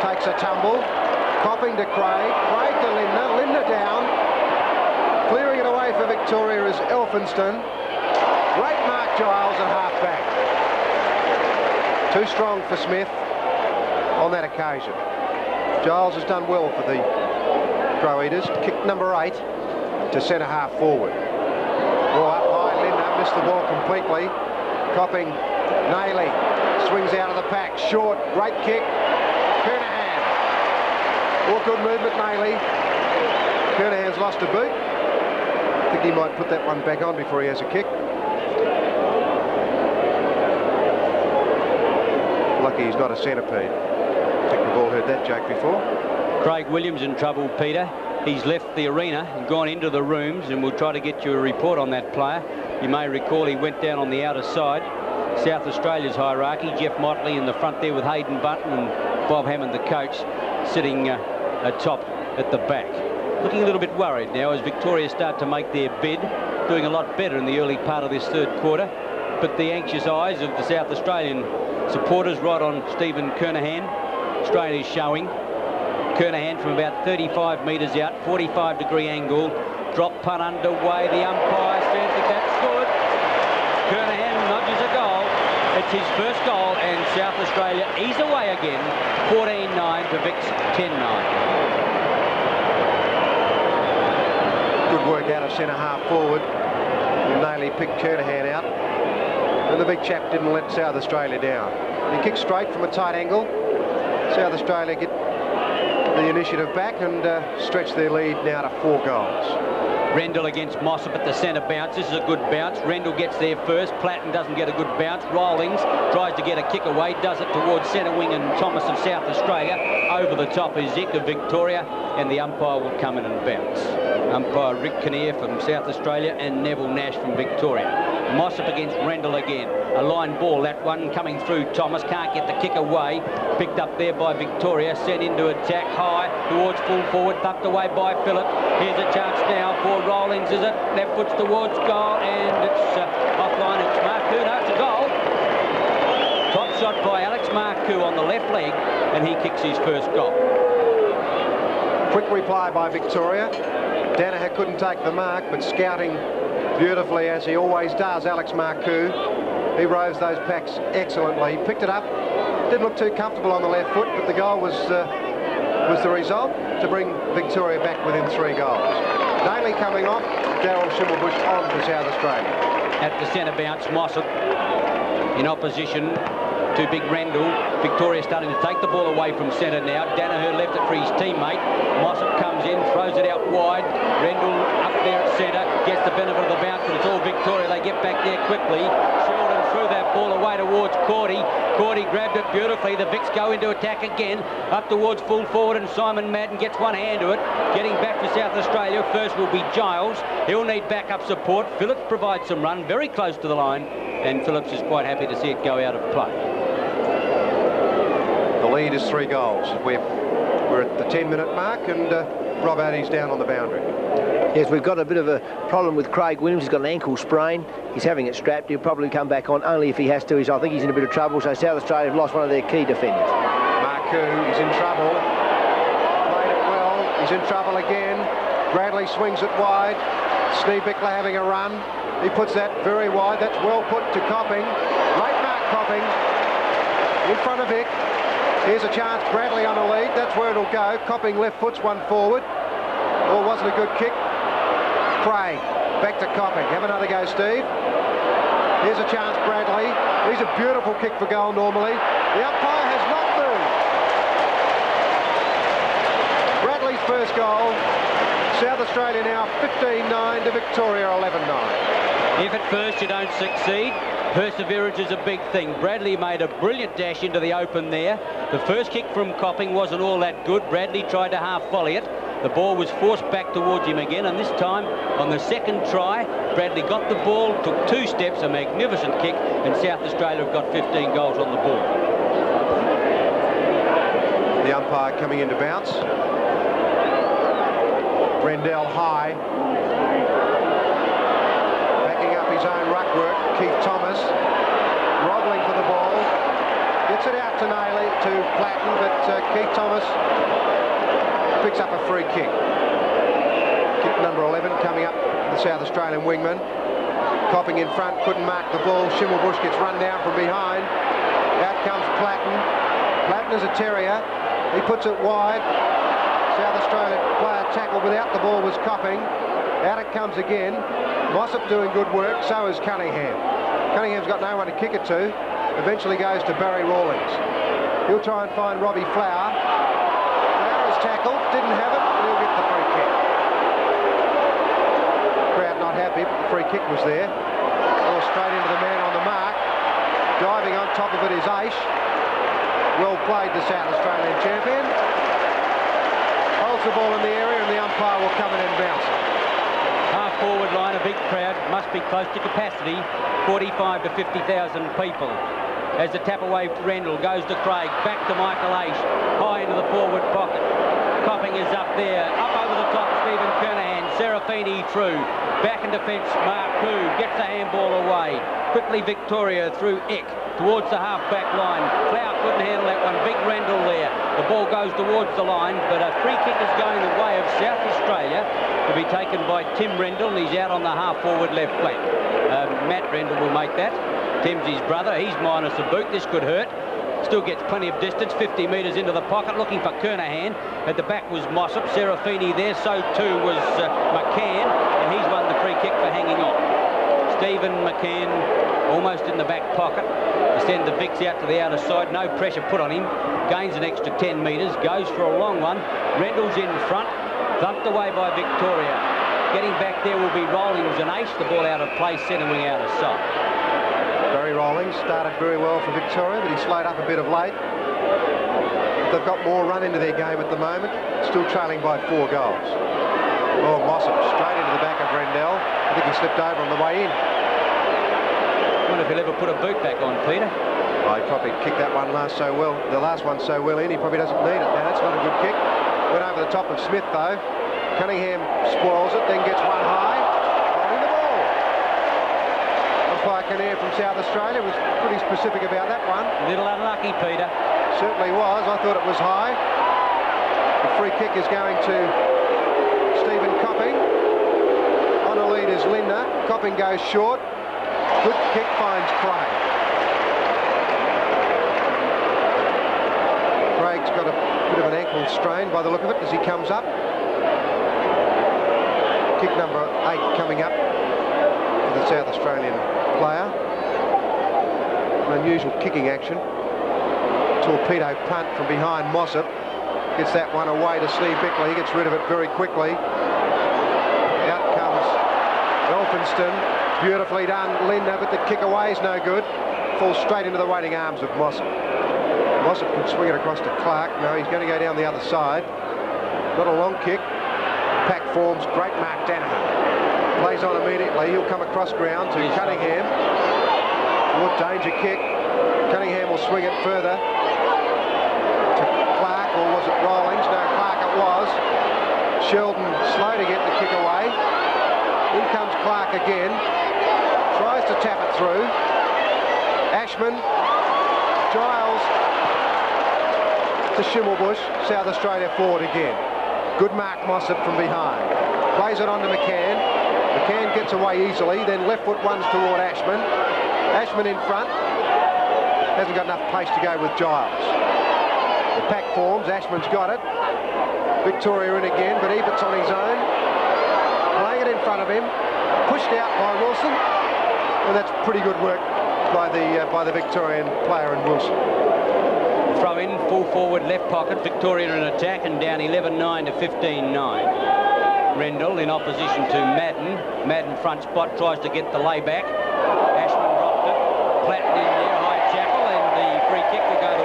takes a tumble. Copping to Craig. Craig to Lindner. Lindner down. Clearing it away for Victoria is Elphinston. Great mark, Giles, at half-back. Too strong for Smith on that occasion. Giles has done well for the Crow Eaters. Kick number 8 to centre half forward. Ball up high, Lindner missed the ball completely. Copping, Nayley swings out of the pack, short, great kick. Kernahan. Awkward movement, Nayley. Kernahan's lost a boot. I think he might put that one back on before he has a kick. Lucky he's not a centipede. I think we've all heard that joke before.
Craig Williams in trouble, Peter. He's left the arena and gone into the rooms, and we'll try to get you a report on that player. You may recall he went down on the outer side. South Australia's hierarchy, Jeff Motley in the front there with Hayden Button and Bob Hammond, the coach, sitting atop at the back. Looking a little bit worried now as Victoria start to make their bid, doing a lot better in the early part of this third quarter. But the anxious eyes of the South Australian supporters right on Stephen Kernahan. Australia's showing. Kernahan from about 35 metres out, 45-degree angle. Drop punt underway. The umpire says that that's good. Kernahan nudges a goal. It's his first goal, and South Australia ease away again. 14-9 to Vic's 10-9.
Good work out of centre half forward. Nayley picked Kernahan out. And the big chap didn't let South Australia down. He kicked straight from a tight angle. South Australia get the initiative back and stretch their lead now to 4 goals.
Rendell against Mossop at the centre bounce. This is a good bounce. Rendell gets there first. Platten doesn't get a good bounce. Rawlings tries to get a kick away, does it towards centre wing and Thomas of South Australia. Over the top is Zick of Victoria, and the umpire will come in and bounce. Umpire Rick Kinnear from South Australia and Neville Nash from Victoria. Mossop against Rendell again. A line ball, that one coming through. Thomas can't get the kick away. Picked up there by Victoria. Sent into attack high towards full forward. Tucked away by Phillip. Here's a chance now for Rawlings, is it? Left foot's towards goal, and it's offline. It's Marku. No, it's a goal. Top shot by Alex Marku on the left leg, and he kicks his first goal.
Quick reply by Victoria. Danaher couldn't take the mark, but scouting beautifully as he always does, Alex Marku. He roves those packs excellently. Picked it up. Didn't look too comfortable on the left foot, but the goal was the result to bring Victoria back within 3 goals. Daly coming off, Darryl Schimmelbusch on for South Australia.
At the centre bounce, Mossop in opposition to Big Rendell. Victoria starting to take the ball away from centre now. Danaher left it for his teammate. Mossop comes in, throws it out wide. Rendell up there at centre, gets the benefit of the bounce, but it's all Victoria. They get back there quickly. Sheldon threw that ball away towards Cordy. Cordy grabbed it beautifully. The Vics go into attack again, up towards full forward, and Simon Madden gets one hand to it. Getting back for South Australia, first will be Giles. He'll need backup support. Phillips provides some run, very close to the line, and Phillips is quite happy to see it go out of play.
The lead is 3 goals. We're at the 10-minute mark, and Rob Addy's down on the boundary.
Yes, we've got a bit of a problem with Craig Williams. He's got an ankle sprain. He's having it strapped. He'll probably come back on only if he has to. I think he's in a bit of trouble. So South Australia have lost one of their key defenders.
Marku, he's in trouble. Played it well. He's in trouble again. Bradley swings it wide. Sneebickler having a run. He puts that very wide. That's well put to Copping. Great mark, Copping. In front of Vic. Here's a chance. Bradley on a lead. That's where it'll go. Copping left foot's one forward. Oh, wasn't a good kick. Craig, back to Copping. Have another go, Steve. Here's a chance, Bradley. He's a beautiful kick for goal normally. The umpire has not moved. Bradley's first goal. South Australia now 15-9 to Victoria 11-9.
If at first you don't succeed, perseverance is a big thing. Bradley made a brilliant dash into the open there. The first kick from Copping wasn't all that good. Bradley tried to half volley it. The ball was forced back towards him again, and this time, on the second try, Bradley got the ball, took 2 steps, a magnificent kick, and South Australia have got 15 goals on the board.
The umpire coming in to bounce. Rendell high. Backing up his own ruck work, Keith Thomas. Grovelling for the ball. Gets it out to Naylor, to Platten, but Keith Thomas picks up a free kick. Kick number 11 coming up, the South Australian wingman. Copping in front, couldn't mark the ball. Schimmelbusch gets run down from behind. Out comes Platten. Platten is a terrier. He puts it wide. South Australian player tackled without the ball was Copping. Out it comes again. Mossop doing good work, so is Cunningham. Cunningham's got no one to kick it to. Eventually goes to Barry Rawlings. He'll try and find Robbie Flower. Tackled, didn't have it, and he'll get the free kick. Crowd not happy, but the free kick was there. Ball straight into the man on the mark. Diving on top of it is Aish. Well played, the South Australian champion. Holds the ball in the area, and the umpire will come in and bounce it.
Half forward line, a big crowd, must be close to capacity, 45 to 50,000 people. As the tap away Rendell goes to Craig, back to Michael Aish, high into the forward pocket. Copping is up there, up over the top, Stephen Kernahan, Serafini through, back in defence, Marku gets the handball away. Quickly Victoria through Eck, towards the half-back line. Flower couldn't handle that one, big Rendell there. The ball goes towards the line, but a free kick is going the way of South Australia, to be taken by Tim Rendell, and he's out on the half-forward left flank. Matt Rendell will make that. Tim's his brother, he's minus a boot, this could hurt. Still gets plenty of distance, 50 metres into the pocket, looking for Kernahan. At the back was Mossop, Serafini there, so too was McCann, and he's won the free kick for hanging on. Stephen McCann almost in the back pocket. To send the Vics out to the outer side, no pressure put on him. Gains an extra 10 metres, goes for a long one. Rendell's in front, thumped away by Victoria. Getting back there will be Rawlings and Aish, the ball out of place, centre wing out of sight.
Barry Rawlings started very well for Victoria, but he slowed up a bit of late. They've got more run into their game at the moment, still trailing by 4 goals. Oh, Mossop straight into the back of Rendell. I think he slipped over on the way in.
I wonder if he'll ever put a boot back on, Peter.
Oh, he probably kicked that one the last one so well in, he probably doesn't need it. Now, that's not a good kick. Went over the top of Smith, though. Cunningham spoils it, then gets one high. Holding the ball. Umpire Kinnear from South Australia was pretty specific about that one.
A little unlucky, Peter.
Certainly was. I thought it was high. The free kick is going to Stephen Copping. On a lead is Lindner. Copping goes short. Good kick finds Craig. Craig's got a bit of an ankle strain by the look of it as he comes up. Kick number 8 coming up for the South Australian player. An unusual kicking action. Torpedo punt from behind Mossop. Gets that one away to Steve Bickley. He gets rid of it very quickly. Out comes Elphinston. Beautifully done, Lindner, but the kick away is no good. Falls straight into the waiting arms of Mossop. Mossop can swing it across to Clark. No, he's going to go down the other side. Not a long kick. Pack forms, great mark Danaher. Plays on immediately. He'll come across ground to Cunningham. Good danger kick. Cunningham will swing it further to Clark, or was it Rawlings? No, Clark it was. Sheldon slow to get the kick away. In comes Clark again. Tries to tap it through. Ashman. Giles to Schimmelbusch. South Australia forward again. Good mark Mossop from behind. Plays it on to McCann. McCann gets away easily, then left foot ones toward Ashman. Ashman in front. Hasn't got enough pace to go with Giles. The pack forms. Ashman's got it. Victoria in again, but Ebert's on his own. Playing it in front of him. Pushed out by Wilson. And that's pretty good work by the Victorian player in Wilson.
Throw in, full forward, left pocket. Victoria in attack and down 11-9 to 15-9. Rendell in opposition to Madden. Madden front spot, tries to get the layback. Ashman dropped it. Platten in there, High-Chapel, and the free kick will go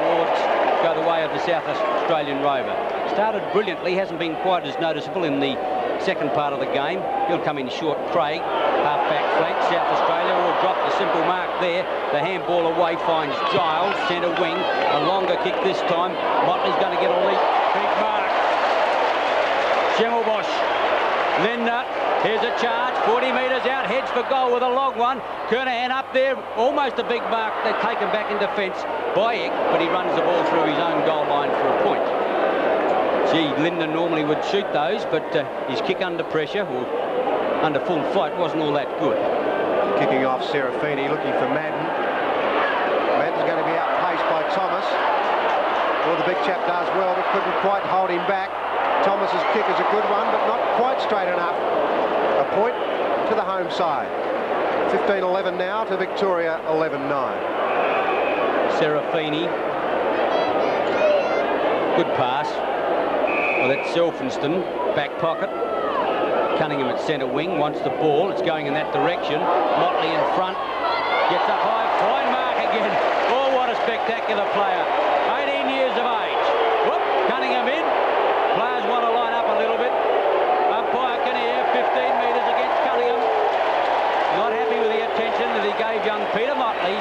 the way of the South Australian Rover. Started brilliantly, hasn't been quite as noticeable in the second part of the game. He'll come in short. Craig, half-back flank. South Australia will drop the simple mark there. The handball away finds Giles, centre wing. A longer kick this time. Motley's going to get a leap. Big mark. Schimmelbusch. Linda, here's a charge. 40 metres out. Heads for goal with a long one. Kernahan up there. Almost a big mark. They take him back in defence by Eck, but he runs the ball through his own goal line for a point. Gee, Linden normally would shoot those, but his kick under pressure, or under full flight, wasn't all that good.
Kicking off Serafini, looking for Madden. Madden's going to be outpaced by Thomas. Well, the big chap does well, but couldn't quite hold him back. Thomas's kick is a good one, but not quite straight enough. A point to the home side. 15-11 now to Victoria 11-9.
Serafini. Good pass. Well, that's Selfinston, back pocket. Cunningham at centre wing, wants the ball. It's going in that direction. Motley in front. Gets up high. Fine mark again. Oh, what a spectacular player. 18 years of age. Whoop, Cunningham in. Players want to line up a little bit. Umpire Kinnear, 15 metres against Cunningham. Not happy with the attention that he gave young Peter Motley.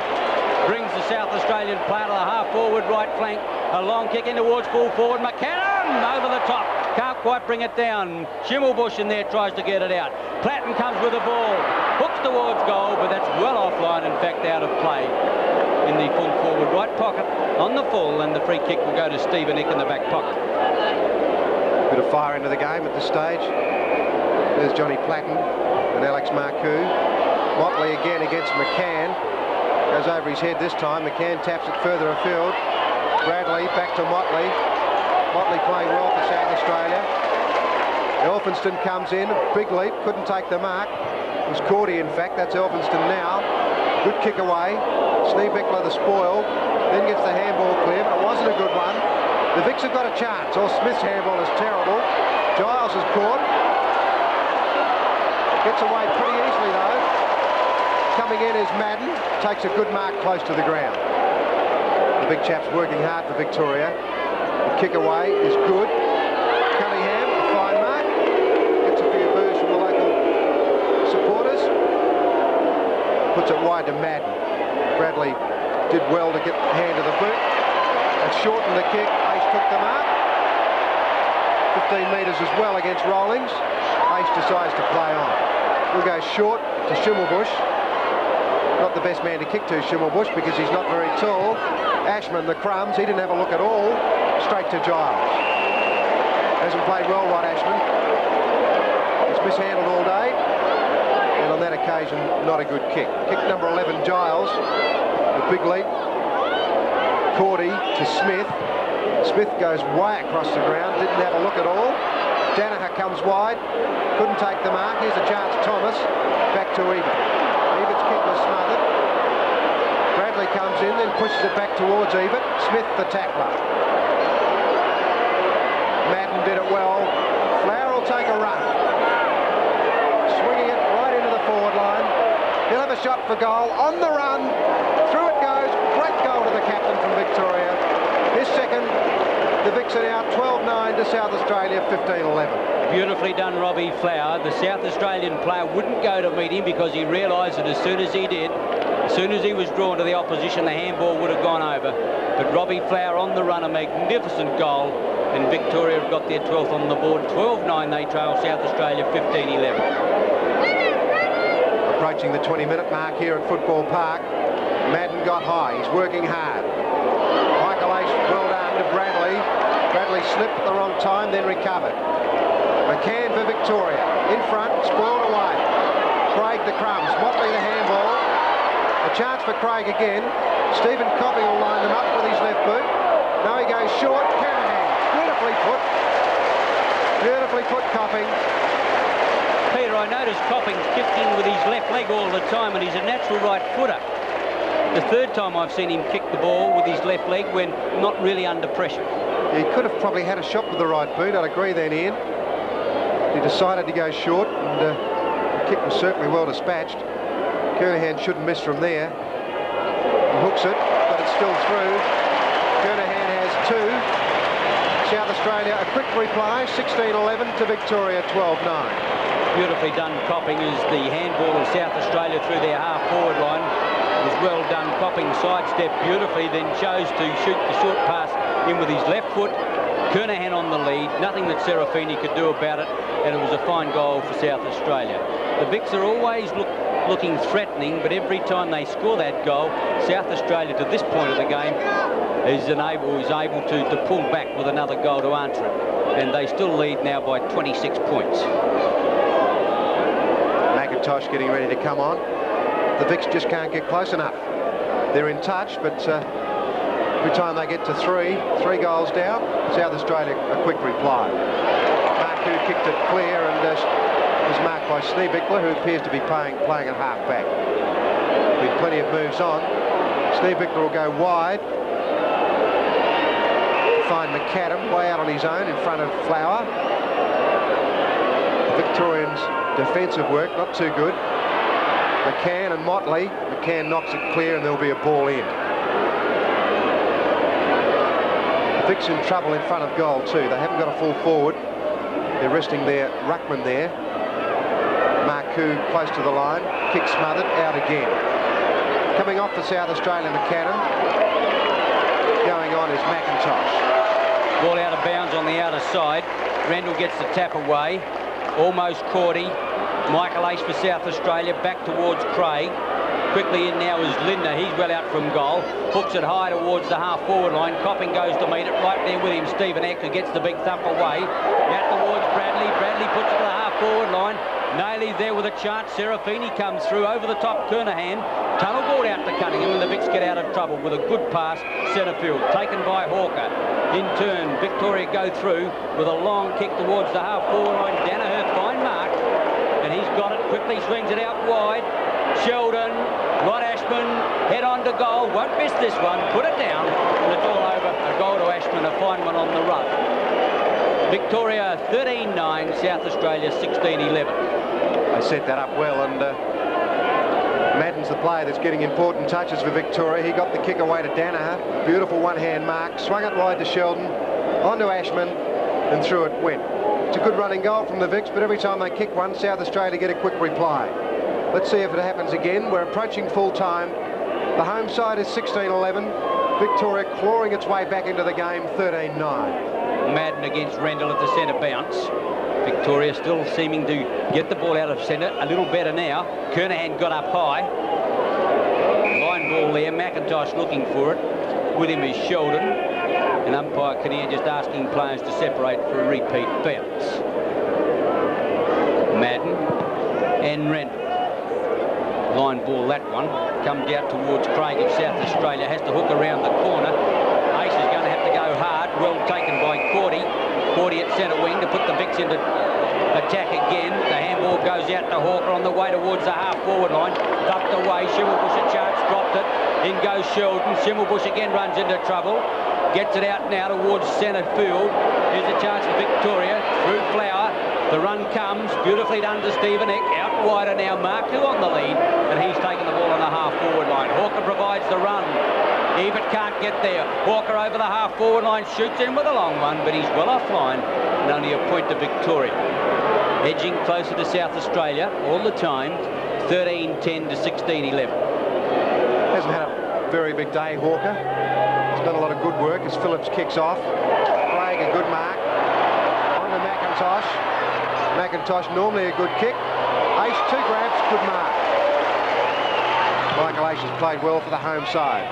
Brings the South Australian player to the half-forward right flank. A long kick in towards full forward. McCann over the top. Can't quite bring it down. Schimmelbusch in there tries to get it out. Platten comes with the ball. Hooks towards goal, but that's well offline, in fact, out of play. In the full forward right pocket on the full, and the free kick will go to Stephen Eck in the back pocket.
Bit of fire into the game at this stage. There's Johnny Platten and Alex Marcoux. Motley again against McCann. Goes over his head this time. McCann taps it further afield. Bradley back to Motley. Motley playing well for South Australia. Elphinston comes in, big leap, couldn't take the mark. It was Cordy, in fact. That's Elphinston now. Good kick away. Schneebeckler the spoil, then gets the handball clear, but it wasn't a good one. The Vics have got a chance. Or Smith's handball is terrible. Giles is caught. Gets away pretty easily though. Coming in is Madden. Takes a good mark close to the ground. The big chap's working hard for Victoria. The kick away is good. Cunningham, a fine mark. Gets a few boos from the local supporters. Puts it wide to Madden. Bradley did well to get the hand of the boot. And shortened the kick. Ace took the mark. 15 metres as well against Rawlings. Ace decides to play on. We'll go short to Schimmelbusch. Not the best man to kick to, Schimmelbusch, because he's not very tall. Ashman, the crumbs, he didn't have a look at all. Straight to Giles. Hasn't played well, Rod Ashman. He's mishandled all day. And on that occasion, not a good kick. Kick number 11, Giles. A big leap. Cordy to Smith. Smith goes way across the ground. Didn't have a look at all. Danaher comes wide. Couldn't take the mark. Here's a chance, Thomas. Back to Ebert. Ebert's kick was smothered. Bradley comes in, then pushes it back towards Ebert. Smith, the tackler. Madden did it well. Flower will take a run. Swinging it right into the forward line. He'll have a shot for goal. On the run. Through it goes. Great goal to the captain from Victoria. His second. The Vics are now 12-9 to South Australia, 15-11.
Beautifully done, Robbie Flower. The South Australian player wouldn't go to meet him because he realised that as soon as he did, as soon as he was drawn to the opposition, the handball would have gone over. But Robbie Flower on the run, a magnificent goal, and Victoria have got their 12th on the board. 12-9 they trail South Australia, 15-11.
Approaching the 20-minute mark here at Football Park. Madden got high. He's working hard. Michael Ace, well done to Bradley. Bradley slipped at the wrong time, then recovered. McCann for Victoria. In front, spoiled away. Craig the crumbs. Motley the handball. A chance for Craig again. Stephen Copping will line them up with his left boot. Now he goes short. Kernahan. Beautifully put. Beautifully put, Copping.
Peter I noticed Copping shifting with his left leg all the time, and he's a natural right footer. The third time I've seen him kick the ball with his left leg when not really under pressure.
He could have probably had a shot with the right boot. I'd agree then, Ian. He decided to go short, and the kick was certainly well dispatched. Kernahan shouldn't miss from there. He hooks it, but it's still through. Kernahan has two. South Australia a quick reply, 16-11 to Victoria 12-9.
Beautifully done, Copping, as the handball of South Australia through their half-forward line. It was well done. Copping sidestepped beautifully, then chose to shoot the short pass in with his left foot. Kernahan on the lead, nothing that Serafini could do about it, and it was a fine goal for South Australia. The Vics are always looking threatening, but every time they score that goal, South Australia to this point of the game is able to pull back with another goal to answer it, and they still lead now by 26 points.
McIntosh getting ready to come on. The Vics just can't get close enough. They're in touch, but every time they get to three goals down, South Australia a quick reply. Marku kicked it clear and was marked by Schneebichler, who appears to be playing at half-back. With plenty of moves on, Schneebichler will go wide. Find McAdam way out on his own in front of Flower. The Victorians' defensive work not too good. McCann and Motley. McCann knocks it clear and there'll be a ball in. The Vics in trouble in front of goal too. They haven't got a full forward. They're resting their ruckman there. Marku close to the line. Kick smothered. Out again. Coming off for South Australia, McAdam. Going on is McIntosh.
Ball out of bounds on the outer side. Rendell gets the tap away. Almost Cordy. Michael Ace for South Australia. Back towards Craig. Quickly in now is Lindner. He's well out from goal. Hooks it high towards the half-forward line. Copping goes to meet it. Right there with him, Stephen Eck, who gets the big thump away. Out towards Bradley. Bradley puts it to the half-forward line. Nailey's there with a chance. Serafini comes through over the top. Kernahan. Tunnel ball out to Cunningham, and the Vics get out of trouble with a good pass. Centre field. Taken by Hawker. In turn, Victoria go through with a long kick towards the half-forward line. Danaher, fine mark. And he's got it. Quickly swings it out wide. Sheldon, Rod Ashman, head on to goal. Won't miss this one. Put it down. And it's all over. A goal to Ashman. A fine one on the run. Victoria 13-9. South Australia 16-11.
They set that up well, and Madden's the player that's getting important touches for Victoria. He got the kick away to Danaher. Beautiful one-hand mark. Swung it wide to Sheldon. On to Ashman. And through it went. It's a good running goal from the Vics, but every time they kick one, South Australia get a quick reply. Let's see if it happens again. We're approaching full time. The home side is 16-11. Victoria clawing its way back into the game, 13-9.
Madden against Rendell at the centre bounce. Victoria still seeming to get the ball out of centre a little better now. Kernahan got up high. Line ball there. McIntosh looking for it. With him is Sheldon. And umpire Kinnear just asking players to separate for a repeat bounce. Madden and Rendell. Line ball, that one. Comes out towards Craig of South Australia. Has to hook around the corner. Ace is going to have to go hard. Well taken by Cordy. Cordy at centre wing to put the Vics into attack again. The handball goes out to Hawker on the way towards the half-forward line. Ducked away. Schimmelbusch a chance. Dropped it. In goes Sheldon. Schimmelbusch again runs into trouble. Gets it out now towards centre field. Here's a chance for Victoria. Through Flower. The run comes. Beautifully done to Stephen Eck. Out wider now. Marku on the lead. And he's taken the ball on the half-forward line. Hawker provides the run. Ebert can't get there. Hawker over the half-forward line. Shoots in with a long one. But he's well offline. And only a point to Victoria. Edging closer to South Australia all the time. 13-10 to 16-11.
Hasn't had a very big day, Hawker. He's done a lot of good work as Phillips kicks off. Craig, a good mark. On to McIntosh. McIntosh, normally a good kick. Ace, 2 grabs, good mark. Michael Ace has played well for the home side.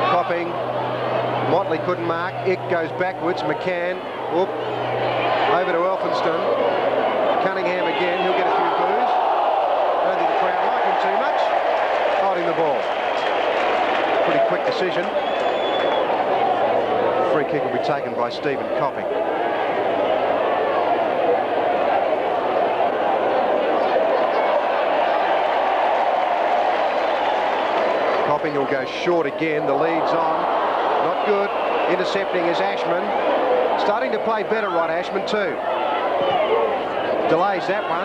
Copping. Motley couldn't mark. Ick goes backwards. McCann. Whoop. Over to Elphinston. Cunningham again. He'll get a few boos. I don't think the crowd like him too much. Holding the ball. Pretty quick decision. Free kick will be taken by Stephen Copping. Copping will go short again. The lead's on. Not good. Intercepting is Ashman. Starting to play better, Rod Ashman too. Delays that one.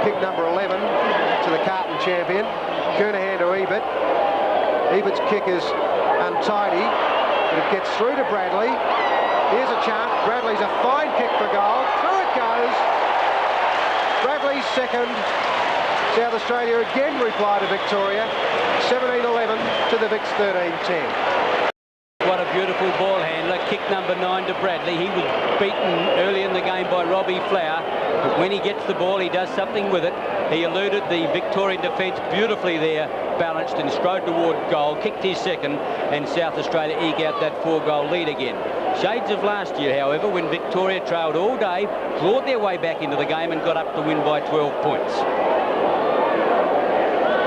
Kick number 11 to the Carlton champion. Kernahan to Ebert. Ebert's kick is untidy, but it gets through to Bradley. Here's a chance. Bradley's a fine kick for goal. Through it goes. Bradley's second. South Australia again reply to Victoria. 17-11 to the Vics 13-10.
What a beautiful ball handler. Kick number 9 to Bradley. He was beaten early in the game by Robbie Flower, but when he gets the ball, he does something with it. He eluded the Victorian defence beautifully there, balanced and strode toward goal, kicked his second, and South Australia eke out that 4-goal lead again. Shades of last year, however, when Victoria trailed all day, clawed their way back into the game and got up to win by 12 points.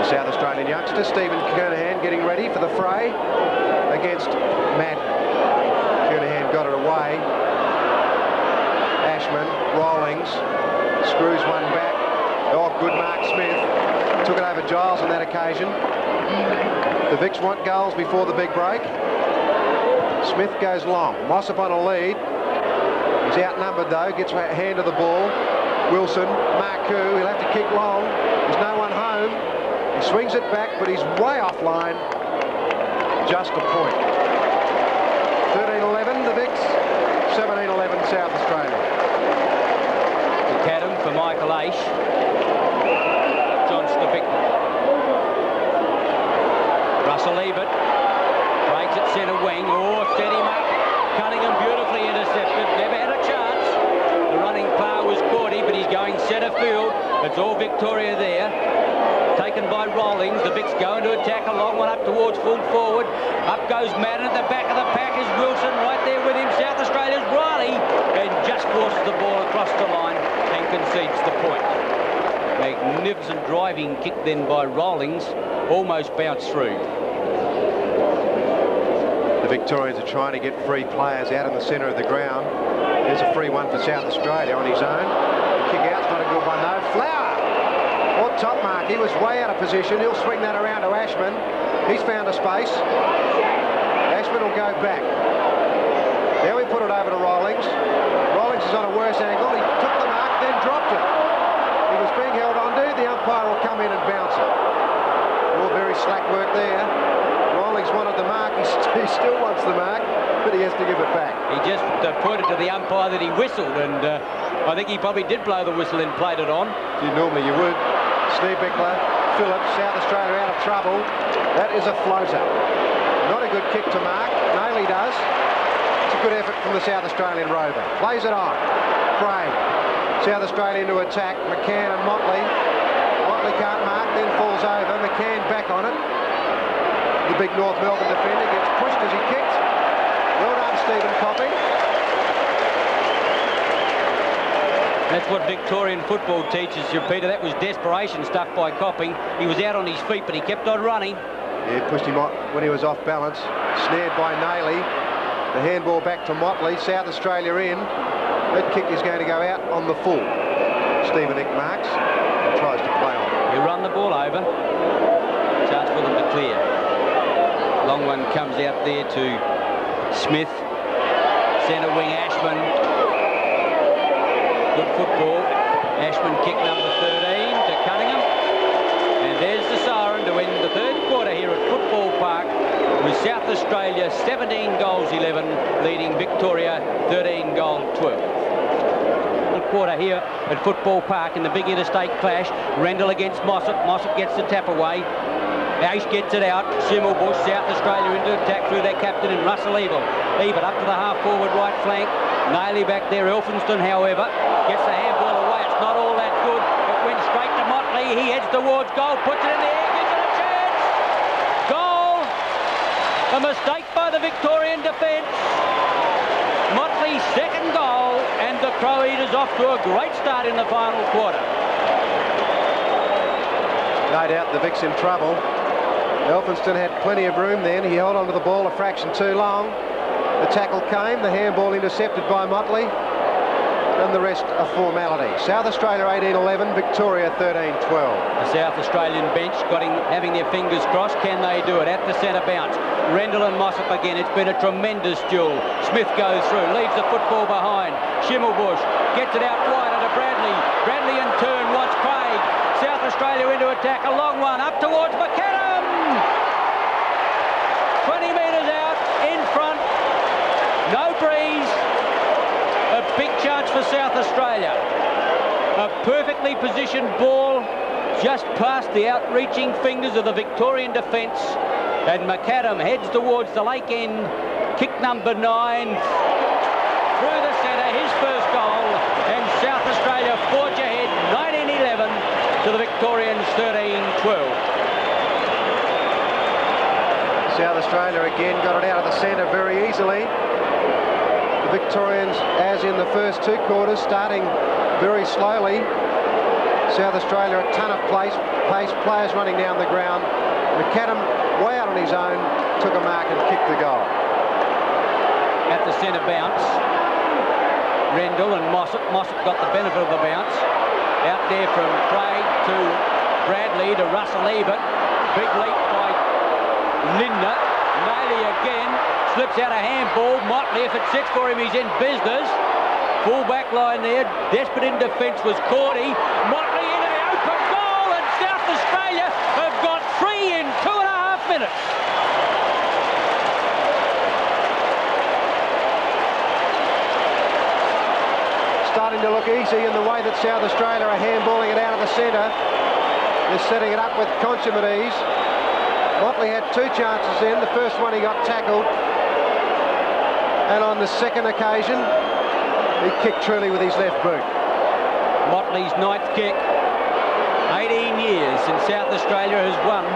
The South Australian youngster, Stephen Kernahan, getting ready for the fray against Madden. Kernahan got it away. Ashman, Rawlings, screws one back. Oh, good Mark Smith. Took it over Giles on that occasion. The Vics want goals before the big break. Smith goes long. Mossop on a lead. He's outnumbered though. Gets a hand of the ball. Wilson, Marcoux, he'll have to kick long. There's no one home. He swings it back, but he's way offline. Just a point. 13-11 the Vics. 17-11 South Australia.
McAdam for Michael Aish. John Stubicton. Russell Ebert breaks at centre wing. Oh, set him up. Cunningham beautifully intercepted. Never had a chance. The running player was Cordy, but he's going centre field. It's all Victoria there. Taken by Rawlings. The Vics going to attack a long one up towards full forward. Up goes Madden at the back of the pack is Wilson right there with him. South Australia's Riley and just forces the ball across the line and concedes the point. Magnificent driving kick then by Rawlings, almost bounced through.
The Victorians are trying to get free players out in the centre of the ground. There's a free one for South Australia on his own. The kick out's not a good one though. Flower on top mark. He was way out of position. He'll swing that around to Ashman. He's found a space. Ashman will go back. Now we put it over to Rawlings. Rawlings is on a worse angle. He took the mark, then dropped it. He was being held onto. The umpire will come in and bounce it. All very slack work there. Rawlings wanted the mark. He still wants the mark, but he has to give it back.
He just pointed to the umpire that he whistled, and I think he probably did blow the whistle and played it on.
Normally you would. Schneebickler, Phillips, South Australia out of trouble. That is a floater. Not a good kick to mark. Nailey does. It's a good effort from the South Australian rover. Plays it on. Craig. South Australia into attack. McCann and Motley. Motley can't mark, then falls over. McCann back on it. The big North Melbourne defender gets pushed as he kicked. Well done, Stephen Copping.
That's what Victorian football teaches you, Peter. That was desperation stuff by Copping. He was out on his feet, but he kept on running.
Yeah, pushed him off when he was off balance. Snared by Nailey. The handball back to Motley. South Australia in. That kick is going to go out on the full. Stephen Ick marks and tries to play on.
You run the ball over. Chance for them to clear. Long one comes out there to Smith. Centre wing Ashman. Good football. Ashman kick number 13 to Cunningham. And there's the siren to end the third quarter here at Football Park with South Australia 17 goals 11 leading Victoria 13 goals 12. The quarter here at Football Park in the big interstate clash. Rendell against Mossop. Mossop gets the tap away. Aish gets it out. Schimmelbusch, South Australia into attack through their captain and Russell Ebert. Ebert up to the half-forward right flank. Nailey back there. Elphinston, however, gets the handball away. It's not all that good. It went straight to Motley. He heads towards goal, puts it in the air, gives it a chance. Goal. A mistake by the Victorian defence. Motley's second goal, and the Crow Eaters off to a great start in the final quarter.
No doubt the Vics in trouble. Elphinston had plenty of room then. He held onto the ball a fraction too long. The tackle came, the handball intercepted by Motley. and the rest a formality. South Australia 18-11, Victoria 13-12.
The South Australian bench having their fingers crossed. Can they do it? At the centre bounce. Rendell and Mossop again. It's been a tremendous duel. Smith goes through, leaves the football behind. Schimmelbusch gets it out wide to Bradley. Bradley in turn wants Craig. South Australia into attack. A long one up towards McAdam. 20 metres out in front. No breeze. A big chance for South Australia. A perfectly positioned ball just past the outreaching fingers of the Victorian defence. And McAdam heads towards the lake end. Kick number 9. Through the centre, his first goal. And South Australia forge ahead 19-11 to the Victorians 13-12.
South Australia again got it out of the centre very easily. The Victorians, as in the first 2 quarters, starting very slowly. South Australia a ton of pace, players running down the ground. McAdam, way out on his own, took a mark and kicked the goal.
At the centre bounce, Rendell and Mossop. Mossop got the benefit of the bounce. Out there from Craig to Bradley to Russell Ebert. Big leap by Lindner. Maley again. Slips out a handball. Motley, if it sits for him, he's in business. Full back line there. Desperate in defence was Cordy. Motley into the open goal, and South Australia have got 3 in 2.5 minutes.
Starting to look easy in the way that South Australia are handballing it out of the centre. They're setting it up with consummate ease. Motley had 2 chances in. The first one he got tackled. And on the second occasion, he kicked truly with his left boot.
Motley's 9th kick. 18 years since South Australia has won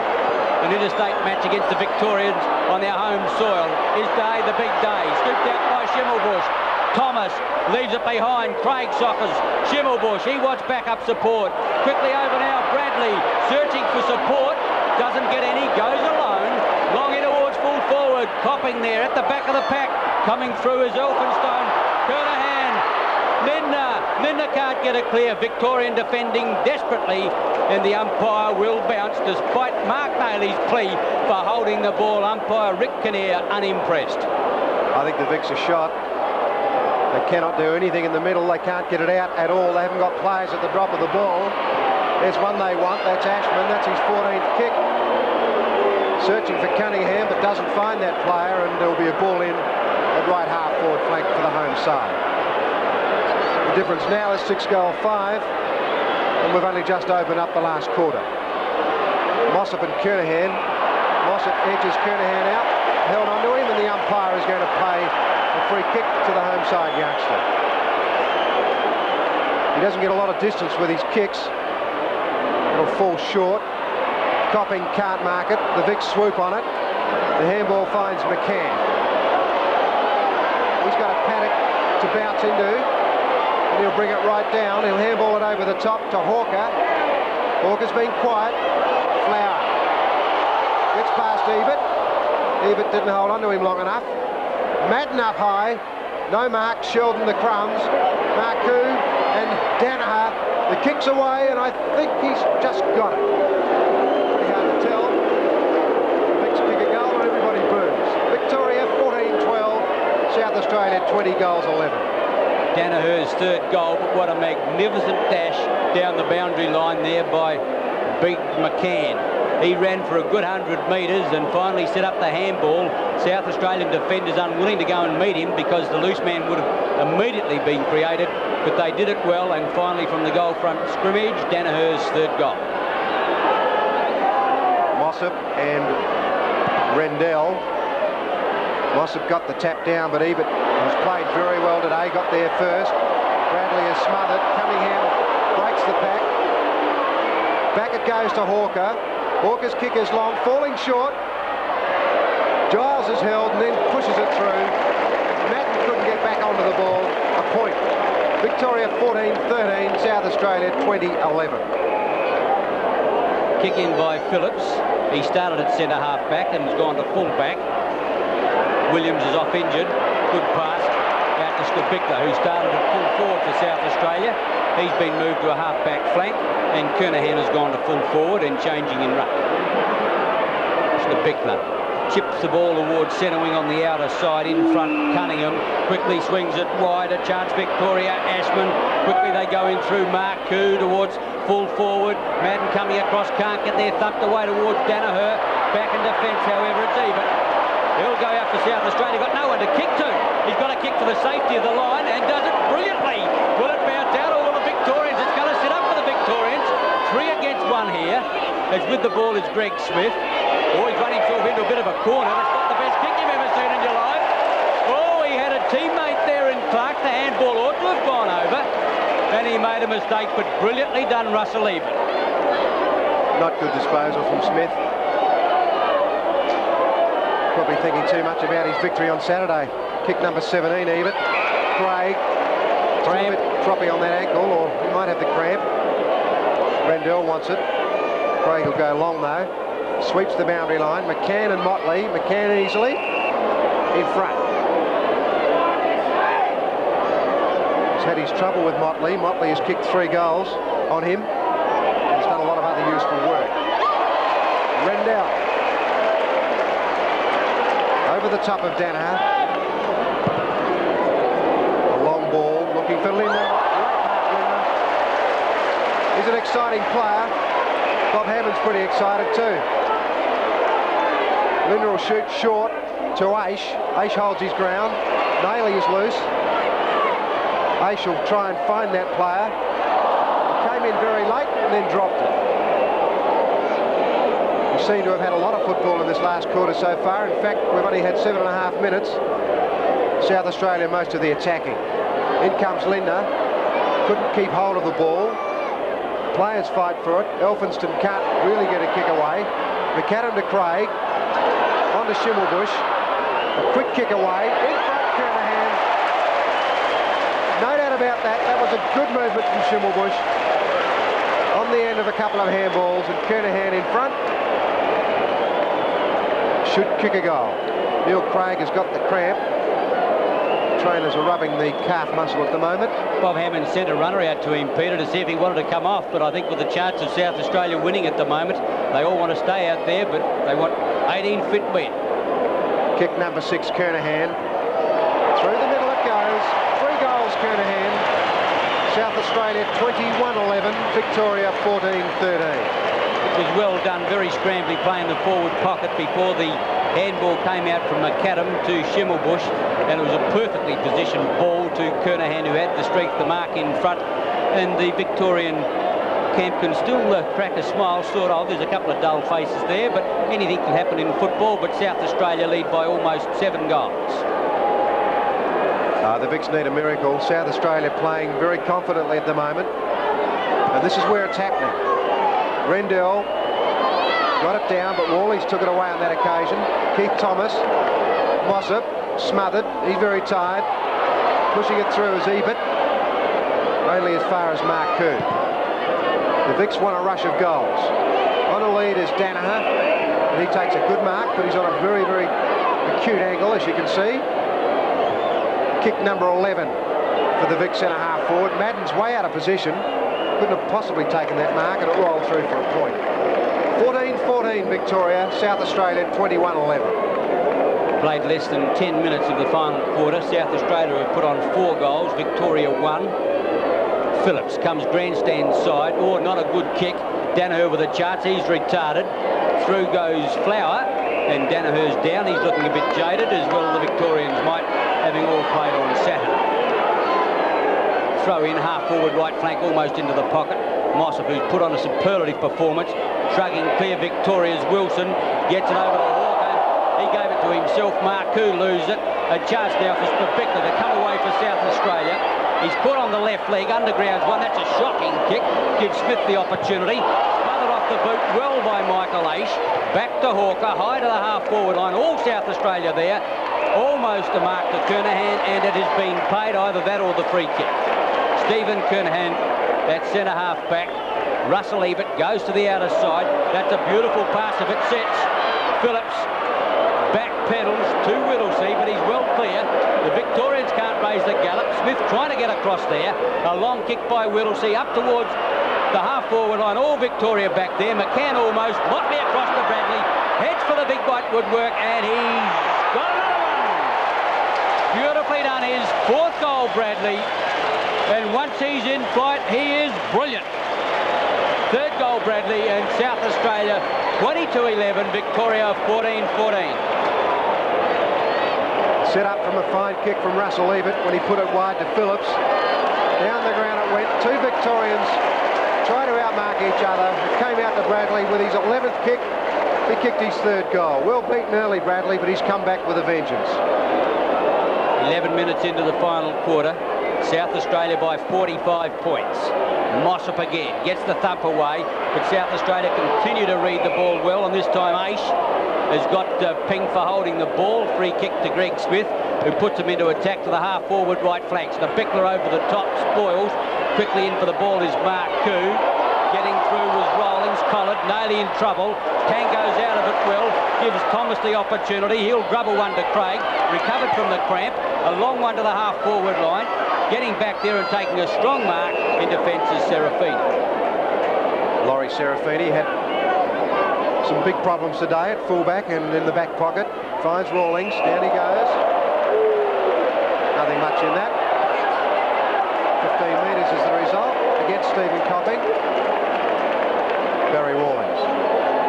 an interstate match against the Victorians on their home soil. His day, the big day. Scooped out by Schimmelbusch. Thomas leaves it behind. Craig Sockers. Schimmelbusch, he wants backup support. Quickly over now, Bradley searching for support. Doesn't get any, goes alone. Long in towards full forward. Copping there at the back of the pack. Coming through is Elphinstone. Kernahan. Lindner can't get it clear. Victorian defending desperately, and the umpire will bounce despite Mark Nayley's plea for holding the ball. Umpire Rick Kinnear unimpressed.
I think the Vics are shot. They cannot do anything in the middle. They can't get it out at all. They haven't got players at the drop of the ball. There's one they want. That's Ashman. That's his 14th kick. Searching for Cunningham, but doesn't find that player, and there'll be a ball in at right half forward flank for the home side. The difference now is 6-5, and we've only just opened up the last quarter. Mossop and Kernahan. Mossop edges Kernahan out, held onto him, and the umpire is going to play a free kick to the home side youngster. He doesn't get a lot of distance with his kicks. It'll fall short. Copping can't mark it. The Vics swoop on it. The handball finds McCann. He's got a paddock to bounce into, and he'll bring it right down. He'll handball it over the top to Hawker. Hawker's been quiet. Flower gets past Ebert. Ebert didn't hold on to him long enough. Madden up high. No mark. Sheldon the crumbs. Marcoux and Danaher. The kick's away, and I think he's just got it. Pretty hard to tell. Vics kick a goal, and everybody boos. Victoria 14-12. South Australia 20 goals 11.
Danaher's 3rd goal, but what a magnificent dash down the boundary line there by Big McCann. He ran for a good 100 metres and finally set up the handball. South Australian defenders unwilling to go and meet him because the loose man would have immediately been created, but they did it well, and finally from the goal front scrimmage, Danaher's 3rd goal.
Mossop and Rendell. Mossop got the tap down, but Ebert, who's played very well today, got there first. Bradley is smothered. Cunningham breaks the pack. Back it goes to Hawker. Hawker's kick is long, falling short. Giles is held and then pushes it through. Madden couldn't get back onto the ball. A point. Victoria 14-13, South Australia 20-11.
Kick in by Phillips. He started at centre half back and has gone to full back. Williams is off injured. Good pass out to Skubikler, who started at full forward for South Australia. He's been moved to a half-back flank, and Kernahan has gone to full forward and changing in ruck. Skubikler chips the ball towards centre wing on the outer side. In front, Cunningham quickly swings it wide. A chance, Victoria. Ashman, quickly they go in through Marcoux towards full forward. Madden coming across, can't get there, thumped away towards Danaher. Back in defence, however, it's even. He'll go out for South Australia, got no one to kick to. He's got to kick for the safety of the line and does it brilliantly. Will it bounce out or will the Victorians? It's going to sit up for the Victorians. 3 against 1 here. As with the ball is Greg Smith. Oh, he's run himself into a bit of a corner. That's not the best kick you've ever seen in your life. Oh, he had a teammate there in Clark. The handball ought to have gone over. And he made a mistake, but brilliantly done, Russell Eben.
Not good disposal from Smith. Probably thinking too much about his victory on Saturday. Kick number 17, even. Craig. A bit droppy on that ankle, or he might have the cramp. Rendell wants it. Craig will go long, though. Sweeps the boundary line. McCann and Motley. McCann easily in front. He's had his trouble with Motley. Motley has kicked 3 goals on him. He's done a lot of other useful work. Rendell. Over the top of Danaher. A long ball looking for Linder. He's an exciting player. Bob Hammond's pretty excited too. Linder will shoot short to Aish. Aish holds his ground. Nailey is loose. Aish will try and find that player. Came in very late and then dropped it. We seem to have had a lot of football in this last quarter so far. In fact, we've only had 7.5 minutes. South Australia most of the attacking. In comes Linder. Couldn't keep hold of the ball. Players fight for it. Elphinston can't really get a kick away. McAdam to Craig. On to Schimmelbusch. A quick kick away. In front, Kernahan. No doubt about that. That was a good movement from Schimmelbusch. On the end of a couple of handballs, and Kernahan in front. Should kick a goal. Neil Craig has got the cramp. Trainers are rubbing the calf muscle at the moment.
Bob Hammond sent a runner out to him, Peter, to see if he wanted to come off, but I think with the chance of South Australia winning at the moment, they all want to stay out there, but they want 18 fit men.
Kick number 6, Kernahan. Through the middle it goes. 3 goals, Kernahan. South Australia 21-11, Victoria 14-13.
It was well done, very scrambly play in the forward pocket before the handball came out from McAdam to Schimmelbusch, and it was a perfectly positioned ball to Kernahan, who had the strength to mark in front, and the Victorian camp can still crack a smile, sort of. There's a couple of dull faces there, but anything can happen in football, but South Australia lead by almost 7 goals.
The Vics need a miracle. South Australia playing very confidently at the moment, and this is where it's happening. Rendell got it down, but Wally's took it away on that occasion. Keith Thomas, Mossop, smothered. He's very tired. Pushing it through is Ebert. Only as far as Marcoux. The Vics want a rush of goals. On a lead is Danaher, and he takes a good mark, but he's on a very, very acute angle, as you can see. Kick number 11 for the Vic centre-half forward. Madden's way out of position. Couldn't have possibly taken that mark, and it rolled through for a point. 14-14 Victoria, South Australia 21-11.
Played less than 10 minutes of the final quarter. South Australia have put on 4 goals, Victoria 1. Phillips comes grandstand side. Oh, not a good kick. Danaher with a chance. He's retarded. Through goes Flower, and Danaher's down. He's looking a bit jaded, as well the Victorians might, having all played on Saturday. Throw in, half forward, right flank, almost into the pocket. Mossop, who's put on a superlative performance, shrugging clear Victoria's Wilson, gets it over to Hawker. He gave it to himself. Marcoux loses it. A chance now for Skubikler to come away for South Australia. He's caught on the left leg, underground's one. That's a shocking kick. Gives Smith the opportunity. Smothered off the boot, well by Michael Aish. Back to Hawker, high to the half forward line. All South Australia there. Almost a mark to Kernahan, and it has been paid, either that or the free kick. Stephen Kernahan, that centre-half back. Russell Ebert goes to the outer side. That's a beautiful pass if it sets. Phillips back pedals to Whittlesey, but he's well clear. The Victorians can't raise the gate. across there. A long kick by Whittlesey up towards the half-forward line. All Victoria back there. McCann almost. Motley across to Bradley. Heads for the big white woodwork, and he's got another one. Beautifully done. His 4th goal, Bradley. And once he's in flight, he is brilliant. 3rd goal, Bradley, and South Australia 22-11, Victoria 14-14.
Set up from a fine kick from Russell Ebert when he put it wide to Phillips. Down the ground it went. 2 Victorians trying to outmark each other. It came out to Bradley with his 11th kick. He kicked his 3rd goal. Well beaten early, Bradley, but he's come back with a vengeance.
11 minutes into the final quarter. South Australia by 45 points. Mossop again gets the thump away, but South Australia continue to read the ball well, and this time Aish has got pinged for holding the ball. Free kick to Greg Smith, who puts him into attack to the half-forward right flank. So the Bickler over the top, spoils. Quickly in for the ball is Mark Koo. Getting through was Rollins. Collett nearly in trouble. Tang goes out of it well. Gives Thomas the opportunity. He'll grubble one to Craig. Recovered from the cramp. A long one to the half-forward line. Getting back there and taking a strong mark in defence is Serafini.
Laurie Serafini had some big problems today at fullback and in the back pocket. Finds Rawlings. Down he goes. Nothing much in that. 15 metres is the result against Stephen Copping. Barry Rawlings.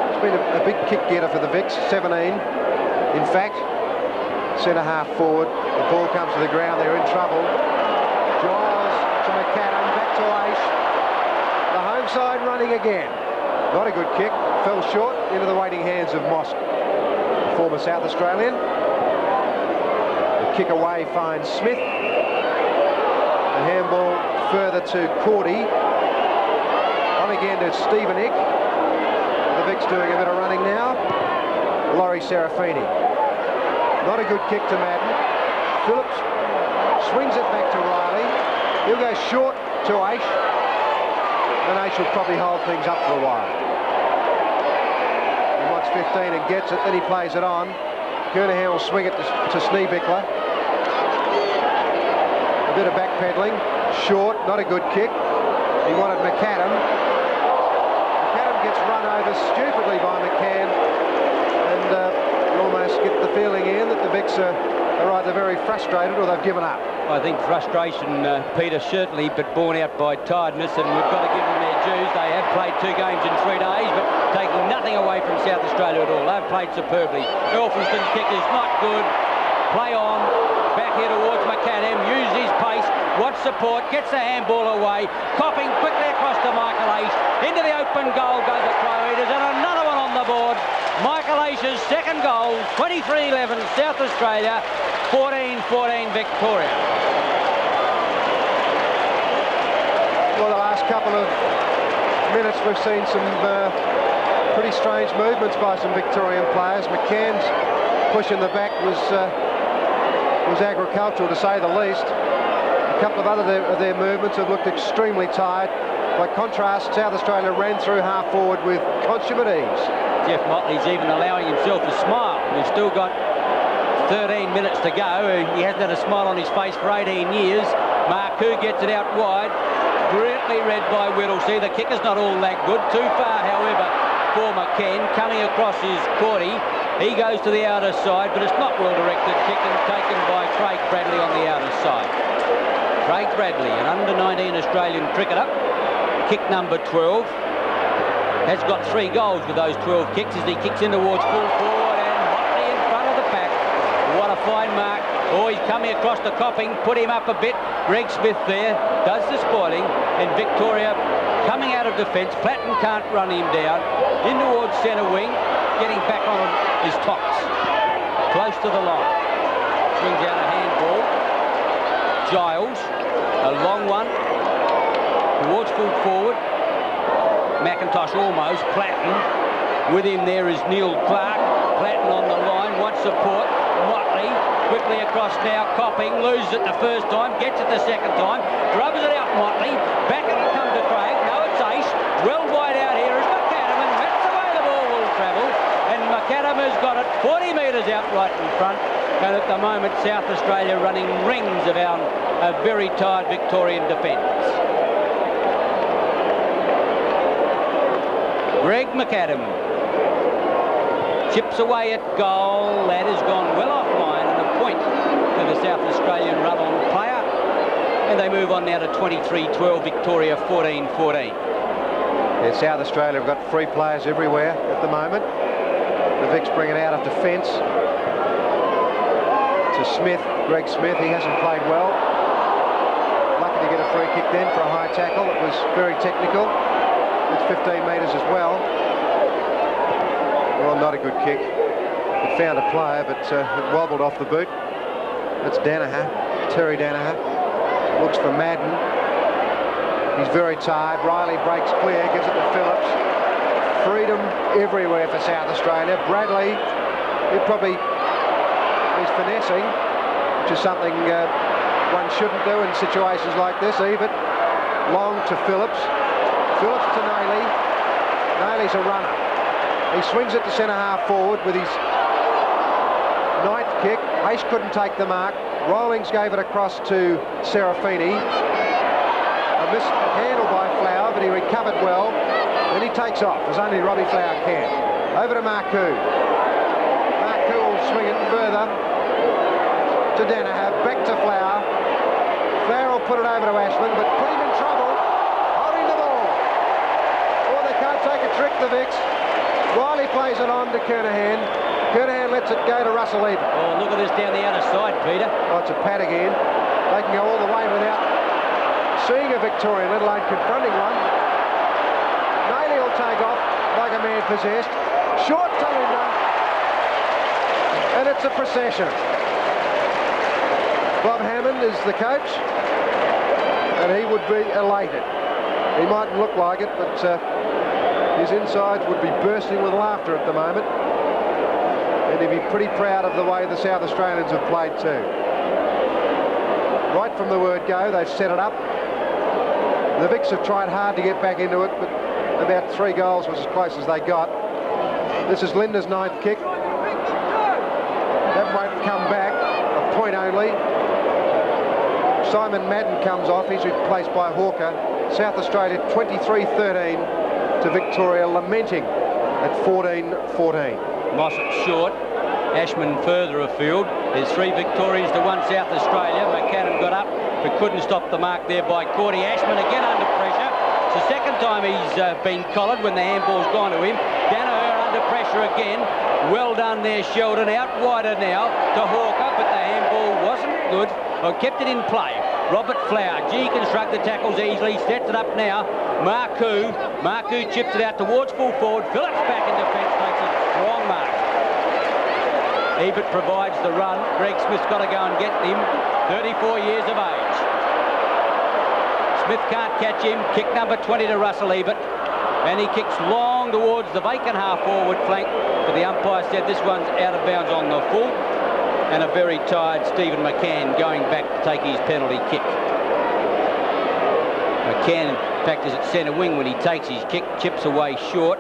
It's been a big kick getter for the Vics. 17. In fact, centre half forward. The ball comes to the ground. They're in trouble. Giles to McAdam. Back to Aish. The home side running again. Not a good kick. Fell short into the waiting hands of Mosk, the former South Australian. The kick away finds Smith. The handball further to Cordy. On again to Stephen Ick. The Vics doing a bit of running now. Laurie Serafini. Not a good kick to Madden. Phillips swings it back to Riley. He'll go short to Aish. And Aish will probably hold things up for a while. He wants 15 and gets it, then he plays it on. Kernahan will swing it to Sneebickler. A bit of backpedaling. Short, not a good kick. He wanted McAdam. McAdam gets run over stupidly by McCann. And you almost get the feeling, Ian, that the Vics are either very frustrated or they've given up.
I think frustration, Peter, certainly, but borne out by tiredness, and we've got to give them their dues. They have played 2 games in 3 days, but taking nothing away from South Australia at all. They've played superbly. Elphinston's kick is not good. Play on. Back here towards McAdam. Use his pace. Watch support. Gets the handball away. Copping quickly across to Michael Aish. Into the open goal goes the throw eaters, and another one on the board. Michael Aish's 2nd goal. 23-11 South Australia. 14-14 Victoria.
Well, the last couple of minutes we've seen some pretty strange movements by some Victorian players. McCann's push in the back was agricultural, to say the least. A couple of other of their movements have looked extremely tired. By contrast, South Australia ran through half forward with consummate ease.
Jeff Motley's even allowing himself a smile. We've still got 13 minutes to go. He hasn't had a smile on his face for 18 years. Marku gets it out wide. Brilliantly read by Whittlesey. The kicker's not all that good. Too far, however, for McCann. Coming across is Cordy. He goes to the outer side, but it's not well-directed. Kick and taken by Craig Bradley on the outer side. Craig Bradley, an under-19 Australian cricketer. Kick number 12. Has got 3 goals with those 12 kicks as he kicks in towards full forward, and Motley in front of the pack. What a fine mark. Oh, he's coming across the Copping, put him up a bit. Greg Smith there does the spoiling, and Victoria coming out of defence. Platten can't run him down. In towards centre wing, getting back on his tops. Close to the line. Swings out a handball. Giles, a long one. Towards full forward. McIntosh almost. Platten. With him there is Neil Clark. Platten on the line, wants support. Motley quickly across now. Copping loses it the first time, gets it the second time. Rubs it out Motley. Back it comes to Craig. No, it's Aish. Well wide out here is McAdam, and that's the way the ball will travel. And McAdam has got it 40 metres out right in front. And at the moment, South Australia running rings around a very tired Victorian defence. Greg McAdam chips away at goal. That has gone well offline, and a point to the South Australian run-on player. And they move on now to 23-12, Victoria 14-14.
Yeah, South Australia have got free players everywhere at the moment. The Vic's bring it out of defence to Smith, Greg Smith. He hasn't played well. Lucky to get a free kick then for a high tackle. It was very technical. It's 15 metres as well. Well, not a good kick. It found a player, but it wobbled off the boot. That's Danaher, Terry Danaher. Looks for Madden. He's very tired. Riley breaks clear, gives it to Phillips. Freedom everywhere for South Australia. Bradley, he's finessing, which is something one shouldn't do in situations like this. Ebert, long to Phillips. Phillips to Nailey. Nailey's a runner. He swings it to centre-half forward with his ninth kick. Aish couldn't take the mark. Rawlings gave it across to Serafini. A mishandle by Flower, but he recovered well. Then he takes off, as only Robbie Flower can. Over to Marcoux. Marcoux will swing it further to Danaher. Back to Flower. Flower will put it over to Ashman, but put him in trouble. Holding the ball. Oh, they can't take a trick, the Vics. Riley plays it on to Kernahan. Kernahan lets it go to Russell Ebert.
Oh, look at this down the outer side, Peter.
Oh, it's a pad again. They can go all the way without seeing a Victorian, let alone confronting one. Nailey will take off like a man possessed. Short to Linda. And it's a procession. Bob Hammond is the coach, and he would be elated. He mightn't look like it, but his insides would be bursting with laughter at the moment. And he'd be pretty proud of the way the South Australians have played too. Right from the word go, they've set it up. The Vics have tried hard to get back into it, but about 3 goals was as close as they got. This is Linda's ninth kick. That won't come back, a point only. Simon Madden comes off, he's replaced by Hawker. South Australia 23-13 to Victoria, lamenting at 14-14.
Mossop short, Ashman further afield. There's 3 Victorians to 1 South Australia. McCann got up but couldn't stop the mark there by Cordy. Ashman again under pressure. It's the second time he's been collared when the handball's gone to him. Danaher under pressure again. Well done there, Sheldon. Out wider now to Hawker, but the handball wasn't good. Kept it in play. Robert Flower, he can shrug the tackles easily, sets it up now. Marcoux chips it out towards full forward. Phillips back in defence, takes a strong mark. Ebert provides the run. Greg Smith's got to go and get him. 34 years of age. Smith can't catch him. Kick number 20 to Russell Ebert. And he kicks long towards the vacant half-forward flank. But the umpire said this one's out of bounds on the full. And a very tired Stephen McCann going back to take his penalty kick. McCann, in fact, is at centre wing when he takes his kick. Chips away short.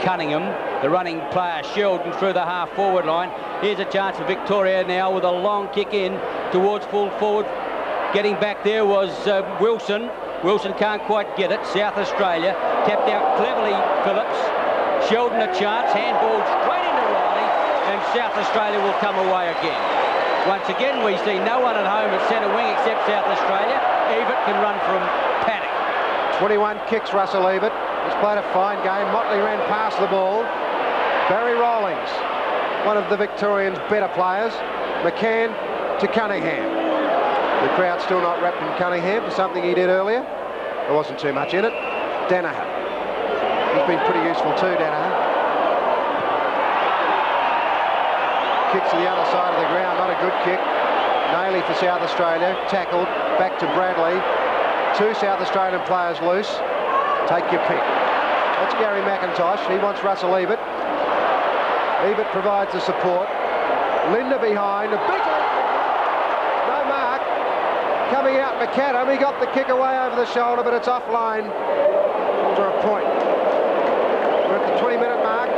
Cunningham, the running player, Sheldon through the half-forward line. Here's a chance for Victoria now with a long kick in towards full forward. Getting back there was Wilson. Wilson can't quite get it. South Australia tapped out cleverly Phillips. Sheldon a chance, handball straight into Riley, and South Australia will come away again. Once again, we see no one at home at centre wing except South Australia. Ebert can run from paddock.
21 kicks, Russell Ebert. He's played a fine game. Motley ran past the ball. Barry Rawlings, one of the Victorians' better players. McCann to Cunningham. The crowd's still not wrapped in Cunningham for something he did earlier. There wasn't too much in it. Danaher. He's been pretty useful too, Danaher. Kick to the other side of the ground, not a good kick. Nailey for South Australia, tackled, back to Bradley. 2 South Australian players loose. Take your pick. That's Gary McIntosh. He wants Russell Ebert. Ebert provides the support. Linda behind. A big leap. No mark. Coming out McAdam. He got the kick away over the shoulder, but it's offline for a point. We're at the 20-minute mark.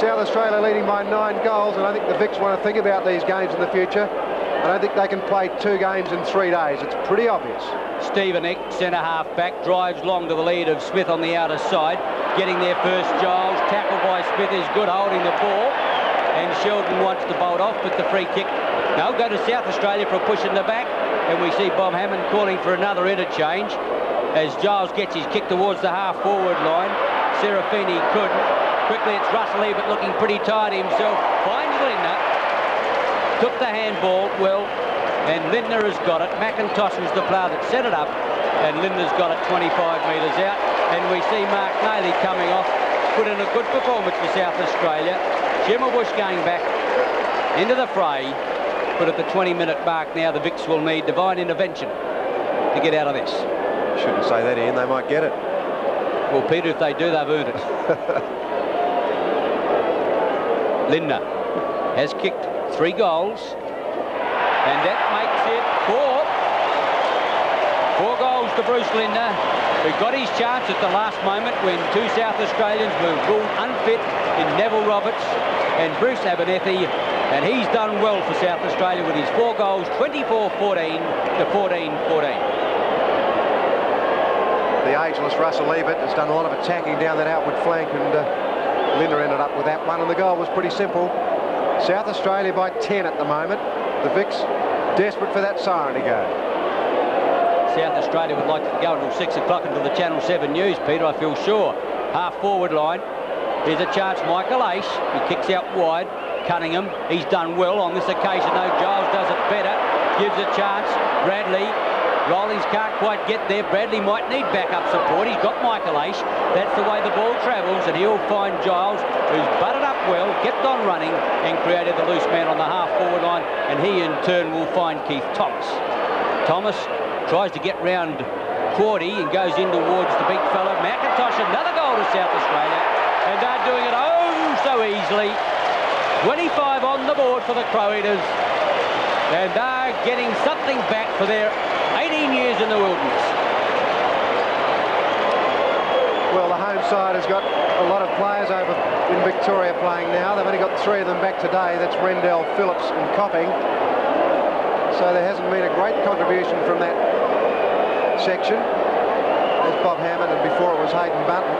South Australia leading by 9 goals, and I think the Vics want to think about these games in the future. I don't think they can play 2 games in 3 days. It's pretty obvious.
Stephen Eck, centre-half back, drives long to the lead of Smith on the outer side. Getting there first, Giles. Tackled by Smith is good, holding the ball. And Sheldon wants to bolt off, but the free kick. No, go to South Australia for a push in the back. And we see Bob Hammond calling for another interchange as Giles gets his kick towards the half-forward line. Serafini couldn't. Quickly, it's Russell Ebert looking pretty tired himself. Finds Lindner. Took the handball well, and Lindner has got it. McIntosh was the player that set it up, and Lindner's got it 25 metres out. And we see Mark Nayley coming off, put in a good performance for South Australia. Schimmelbusch going back into the fray, but at the 20-minute mark now, the Vics will need divine intervention to get out of this.
Shouldn't say that, Ian. They might get it.
Well, Peter, if they do, they've earned it. Lindner has kicked 3 goals, and that makes it 4. 4 goals to Bruce Lindner, who got his chance at the last moment when 2 South Australians were ruled unfit in Neville Roberts and Bruce Abernethy, and he's done well for South Australia with his 4 goals, 24-14 to 14-14.
The ageless Russell Ebert has done a lot of attacking down that outward flank, and Lindner ended up with that one, and the goal was pretty simple. South Australia by 10 at the moment. The Vics desperate for that siren to go.
South Australia would like to go until 6 o'clock until the Channel 7 news, Peter, I feel sure. Half-forward line. Here's a chance, Michael Aish. He kicks out wide. Cunningham, he's done well on this occasion, though. Giles does it better. Gives a chance. Bradley. Rollins can't quite get there. Bradley might need backup support. He's got Michael Aish. That's the way the ball travels, and he'll find Giles, who's butted up well, kept on running, and created the loose man on the half-forward line, and he in turn will find Keith Thomas. Thomas tries to get round Quaddy and goes in towards the big fella. McIntosh, another goal to South Australia, and they're doing it oh so easily. 25 on the board for the Crow Eaters, and they're getting something back for their 18 years in the wilderness.
Well, the home side has got a lot of players over in Victoria playing now. They've only got 3 of them back today. That's Rendell, Phillips and Copping. So there hasn't been a great contribution from that section. There's Bob Hammond, and before it was Hayden Bunton.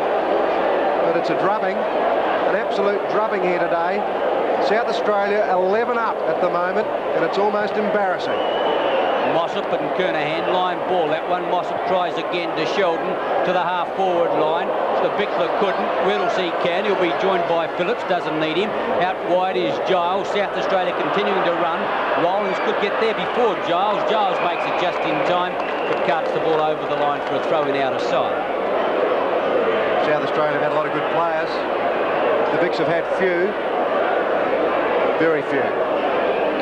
But it's a drubbing, an absolute drubbing here today. South Australia 11 up at the moment, and it's almost embarrassing.
Mossop and Kernahan, line ball. That one, Mossop tries again to Sheldon, to the half-forward line. The Bickler couldn't. Whittles he can. He'll be joined by Phillips, doesn't need him. Out wide is Giles. South Australia continuing to run. Rollins could get there before Giles. Giles makes it just in time, but carts the ball over the line for a throw-in outer side.
South Australia have had a lot of good players. The Vics have had few. Very few.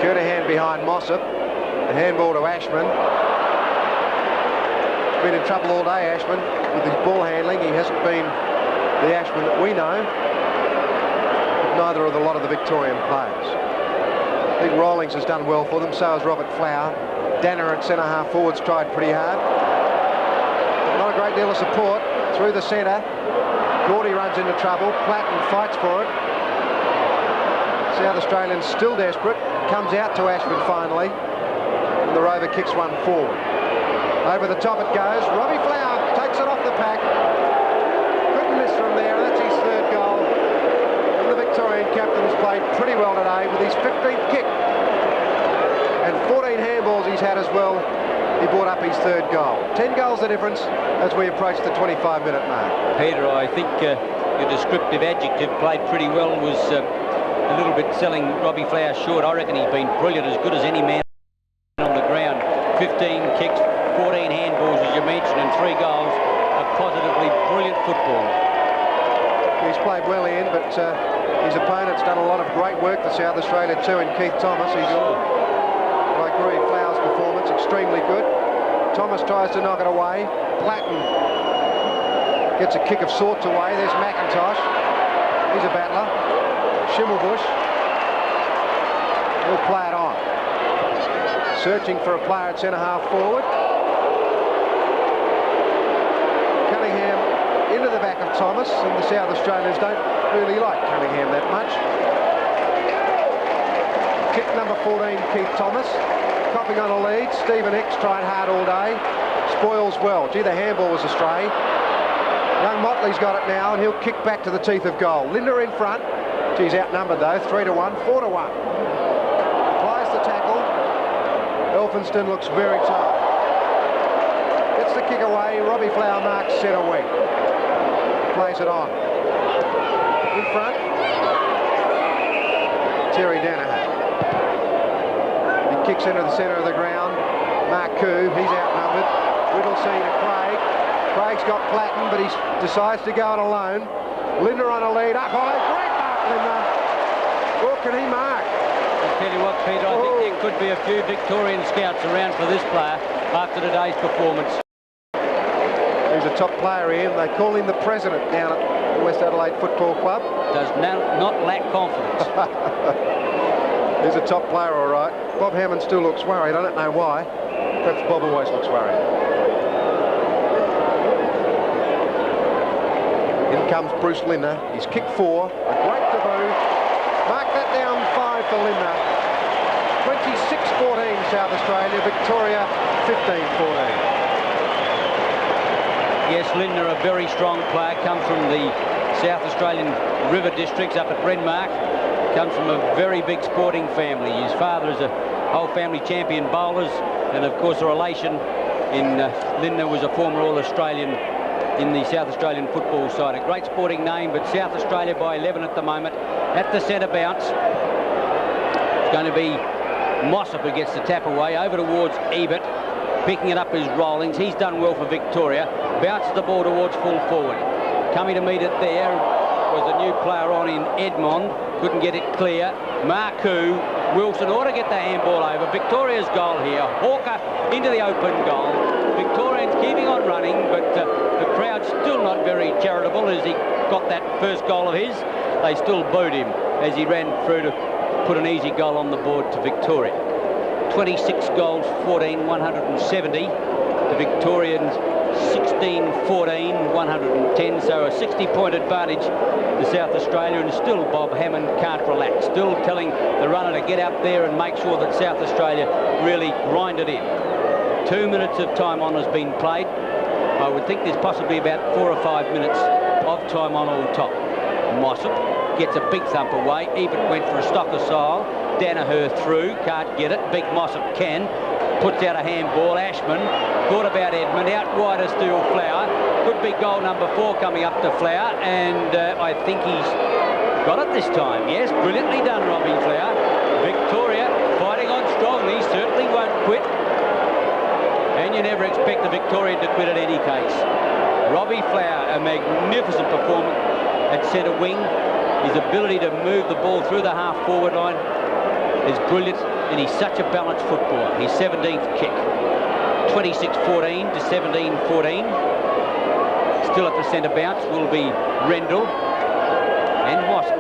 Kernahan behind Mossop. The handball to Ashman. He's been in trouble all day, Ashman, with his ball handling. He hasn't been the Ashman that we know, but neither are a lot of the Victorian players. I think Rawlings has done well for them, so has Robert Flower. Danner at centre-half forwards tried pretty hard, but not a great deal of support. Through the centre, Gordy runs into trouble. Platten fights for it. South Australians still desperate. Comes out to Ashman finally. And the Rover kicks one forward. Over the top it goes. Robbie Flower takes it off the pack. Couldn't miss from there. That's his 3rd goal. And the Victorian captain's played pretty well today with his 15th kick. And 14 handballs he's had as well. He brought up his 3rd goal. 10 goals the difference as we approach the 25-minute mark.
Peter, I think your descriptive adjective, played pretty well, was a little bit selling Robbie Flower short. I reckon he's been brilliant, as good as any man on the ground. 15 kicks, 14 handballs, as you mentioned, and 3 goals. A positively brilliant football.
He's played well, Ian, but his opponent's done a lot of great work for South Australia too in Keith Thomas. I agree, Flower's performance extremely good. Thomas tries to knock it away. Platten gets a kick of sorts away. There's McIntosh. He's a battler. Schimmelbusch. He'll play it on. Searching for a player at centre-half forward. Cunningham into the back of Thomas, and the South Australians don't really like Cunningham that much. Kick number 14, Keith Thomas. Copping on a lead. Stephen X tried hard all day. Spoils well. Gee, the handball was astray. Young Motley's got it now, and he'll kick back to the teeth of goal. Linda in front. He's outnumbered though, 3-1, 4-1. Applies the tackle. Elphinston looks very tired. Gets the kick away. Robbie Flower marks centre wing. Plays it on. In front. Terry Danaher. He kicks into the centre of the ground. Mark Koo, he's outnumbered. Whittlesey to Craig. Craig's got Platten, but he decides to go it alone. Linda on a lead, up high. Great mark, Linda. What can he mark?
I'll tell you what, Peter, I think there could be a few Victorian scouts around for this player after today's performance.
He's a top player here. They call him the president down at the West Adelaide Football Club.
Does not lack confidence.
He's a top player, all right. Bob Hammond still looks worried. I don't know why. Perhaps Bob always looks worried. In comes Bruce Linda. He's kicked 4. A great debut. Mark that down 5 for Linda. 26-14 South Australia. Victoria 15-14.
Yes, Linda, a very strong player, comes from the South Australian River Districts up at Renmark. Comes from a very big sporting family. His father is a whole family champion bowlers, and of course a relation in Linda was a former All-Australian in the South Australian football side. A great sporting name, but South Australia by 11 at the moment. At the centre bounce, it's going to be Mossop who gets the tap away, over towards Ebert, picking it up as Rollings. He's done well for Victoria. Bounces the ball towards full forward. Coming to meet it there was a new player on in Edmond. Couldn't get it clear. Marku, Wilson ought to get the handball over. Victoria's goal here. Hawker into the open goal. Victorians keeping on running, but the crowd still not very charitable as he got that first goal of his. They still booed him as he ran through to put an easy goal on the board to Victoria. 26 goals, 14, 170. The Victorians 16-14, 110, so a 60-point advantage to South Australia, and still Bob Hammond can't relax, still telling the runner to get out there and make sure that South Australia really grind it in. 2 minutes of time on has been played. I would think there's possibly about 4 or 5 minutes of time on all top. Mossop gets a big thump away. Ebert went for a stock asile. Danaher through, can't get it. Big Mossop can. Puts out a handball. Ashman thought about Edmund. Out wide of Steel Flower. Could be goal number 4 coming up to Flower, and I think he's got it this time. Yes, brilliantly done, Robbie Flower. Victoria fighting on strongly, certainly won't quit. And you never expect the Victorian to quit in any case. Robbie Flower, a magnificent performance at centre wing. His ability to move the ball through the half-forward line is brilliant, and he's such a balanced footballer. His 17th kick. 26-14 to 17-14. Still at the centre bounce will be Rendell and Mossop.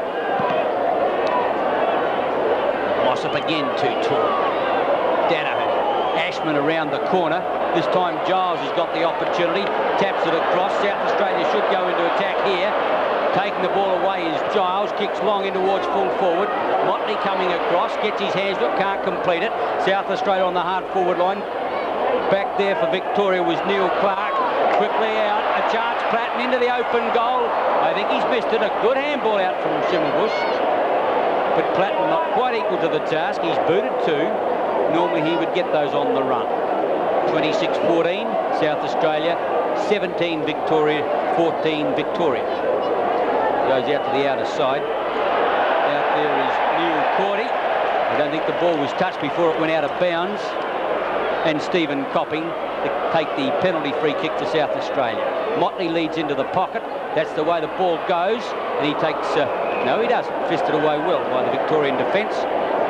Mossop again too tall. Danaher. Ashman around the corner. This time Giles has got the opportunity. Taps it across. South Australia should go into attack here. Taking the ball away is Giles. Kicks long in towards full forward. Motley coming across. Gets his hands up. Can't complete it. South Australia on the hard forward line. Back there for Victoria was Neil Clark. Quickly out. A chance. Platten into the open goal. I think he's missed it. A good handball out from Schimmelbusch. But Platten not quite equal to the task. He's booted too. Normally he would get those on the run. 26-14, South Australia, 17 Victoria, 14 Victoria. Goes out to the outer side. Out there is Neil Cordy. I don't think the ball was touched before it went out of bounds. And Stephen Copping to take the penalty free kick to South Australia. Motley leads into the pocket. That's the way the ball goes. And he takes, no he doesn't, fisted away well by the Victorian defence.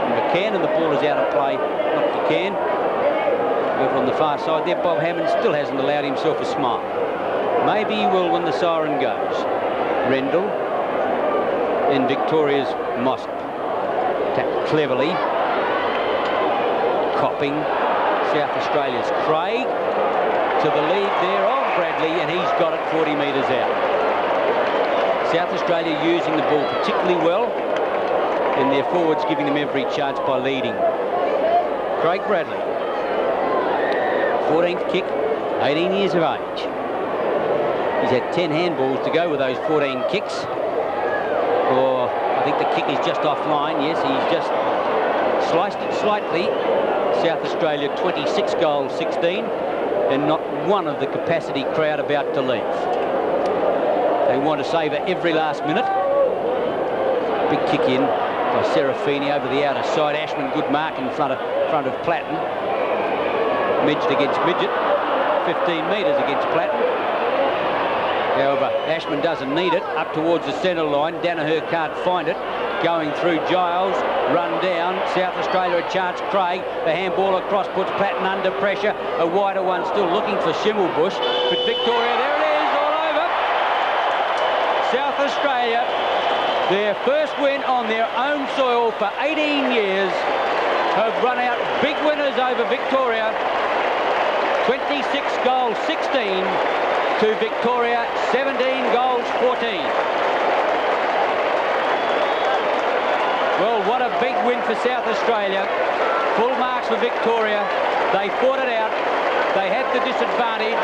McCann, and the ball is out of play. Not McCann. Over on the far side there, Bob Hammond still hasn't allowed himself a smile. Maybe he will when the siren goes. Rendell and Victoria's Mossop. Tapped cleverly. Copping. South Australia's Craig. to the lead there of Bradley, and he's got it 40 metres out. South Australia using the ball particularly well, and their forwards giving them every chance by leading. Craig Bradley, 14th kick, 18 years of age. He's had 10 handballs to go with those 14 kicks. Or I think the kick is just offline. Yes, he's just sliced it slightly. South Australia 26 goals, 16, and not one of the capacity crowd about to leave. They want to savour every last minute. Big kick in by Serafini over the outer side. Ashman, good mark in front of Platten. Midged against Midget, 15 metres against Platten. However, Ashman doesn't need it. Up towards the centre line. Danaher can't find it. Going through Giles, run down. South Australia a chance. Craig, the handball across, puts Platten under pressure. A wider one still looking for Schimmelbusch. But Victoria, there it is, all over. South Australia, their first win on their own soil for 18 years, have run out big winners over Victoria. 26 goals, 16 to Victoria, 17 goals, 14. Well, what a big win for South Australia. Full marks for Victoria. They fought it out. They had the disadvantage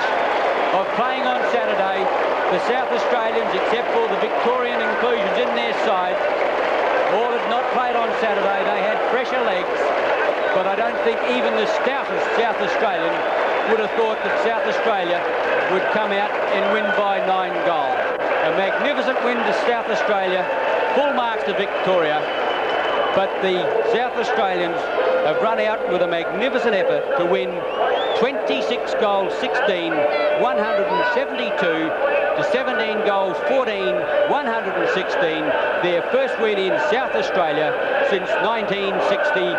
of playing on Saturday. The South Australians, except for the Victorian inclusions in their side, all had not played on Saturday. They had fresher legs, but I don't think even the stoutest South Australian would have thought that South Australia would come out and win by 9 goals. A magnificent win to South Australia, full marks to Victoria, but the South Australians have run out with a magnificent effort to win 26 goals, 16, 172 to 17 goals, 14, 116, their first win in South Australia since 1965.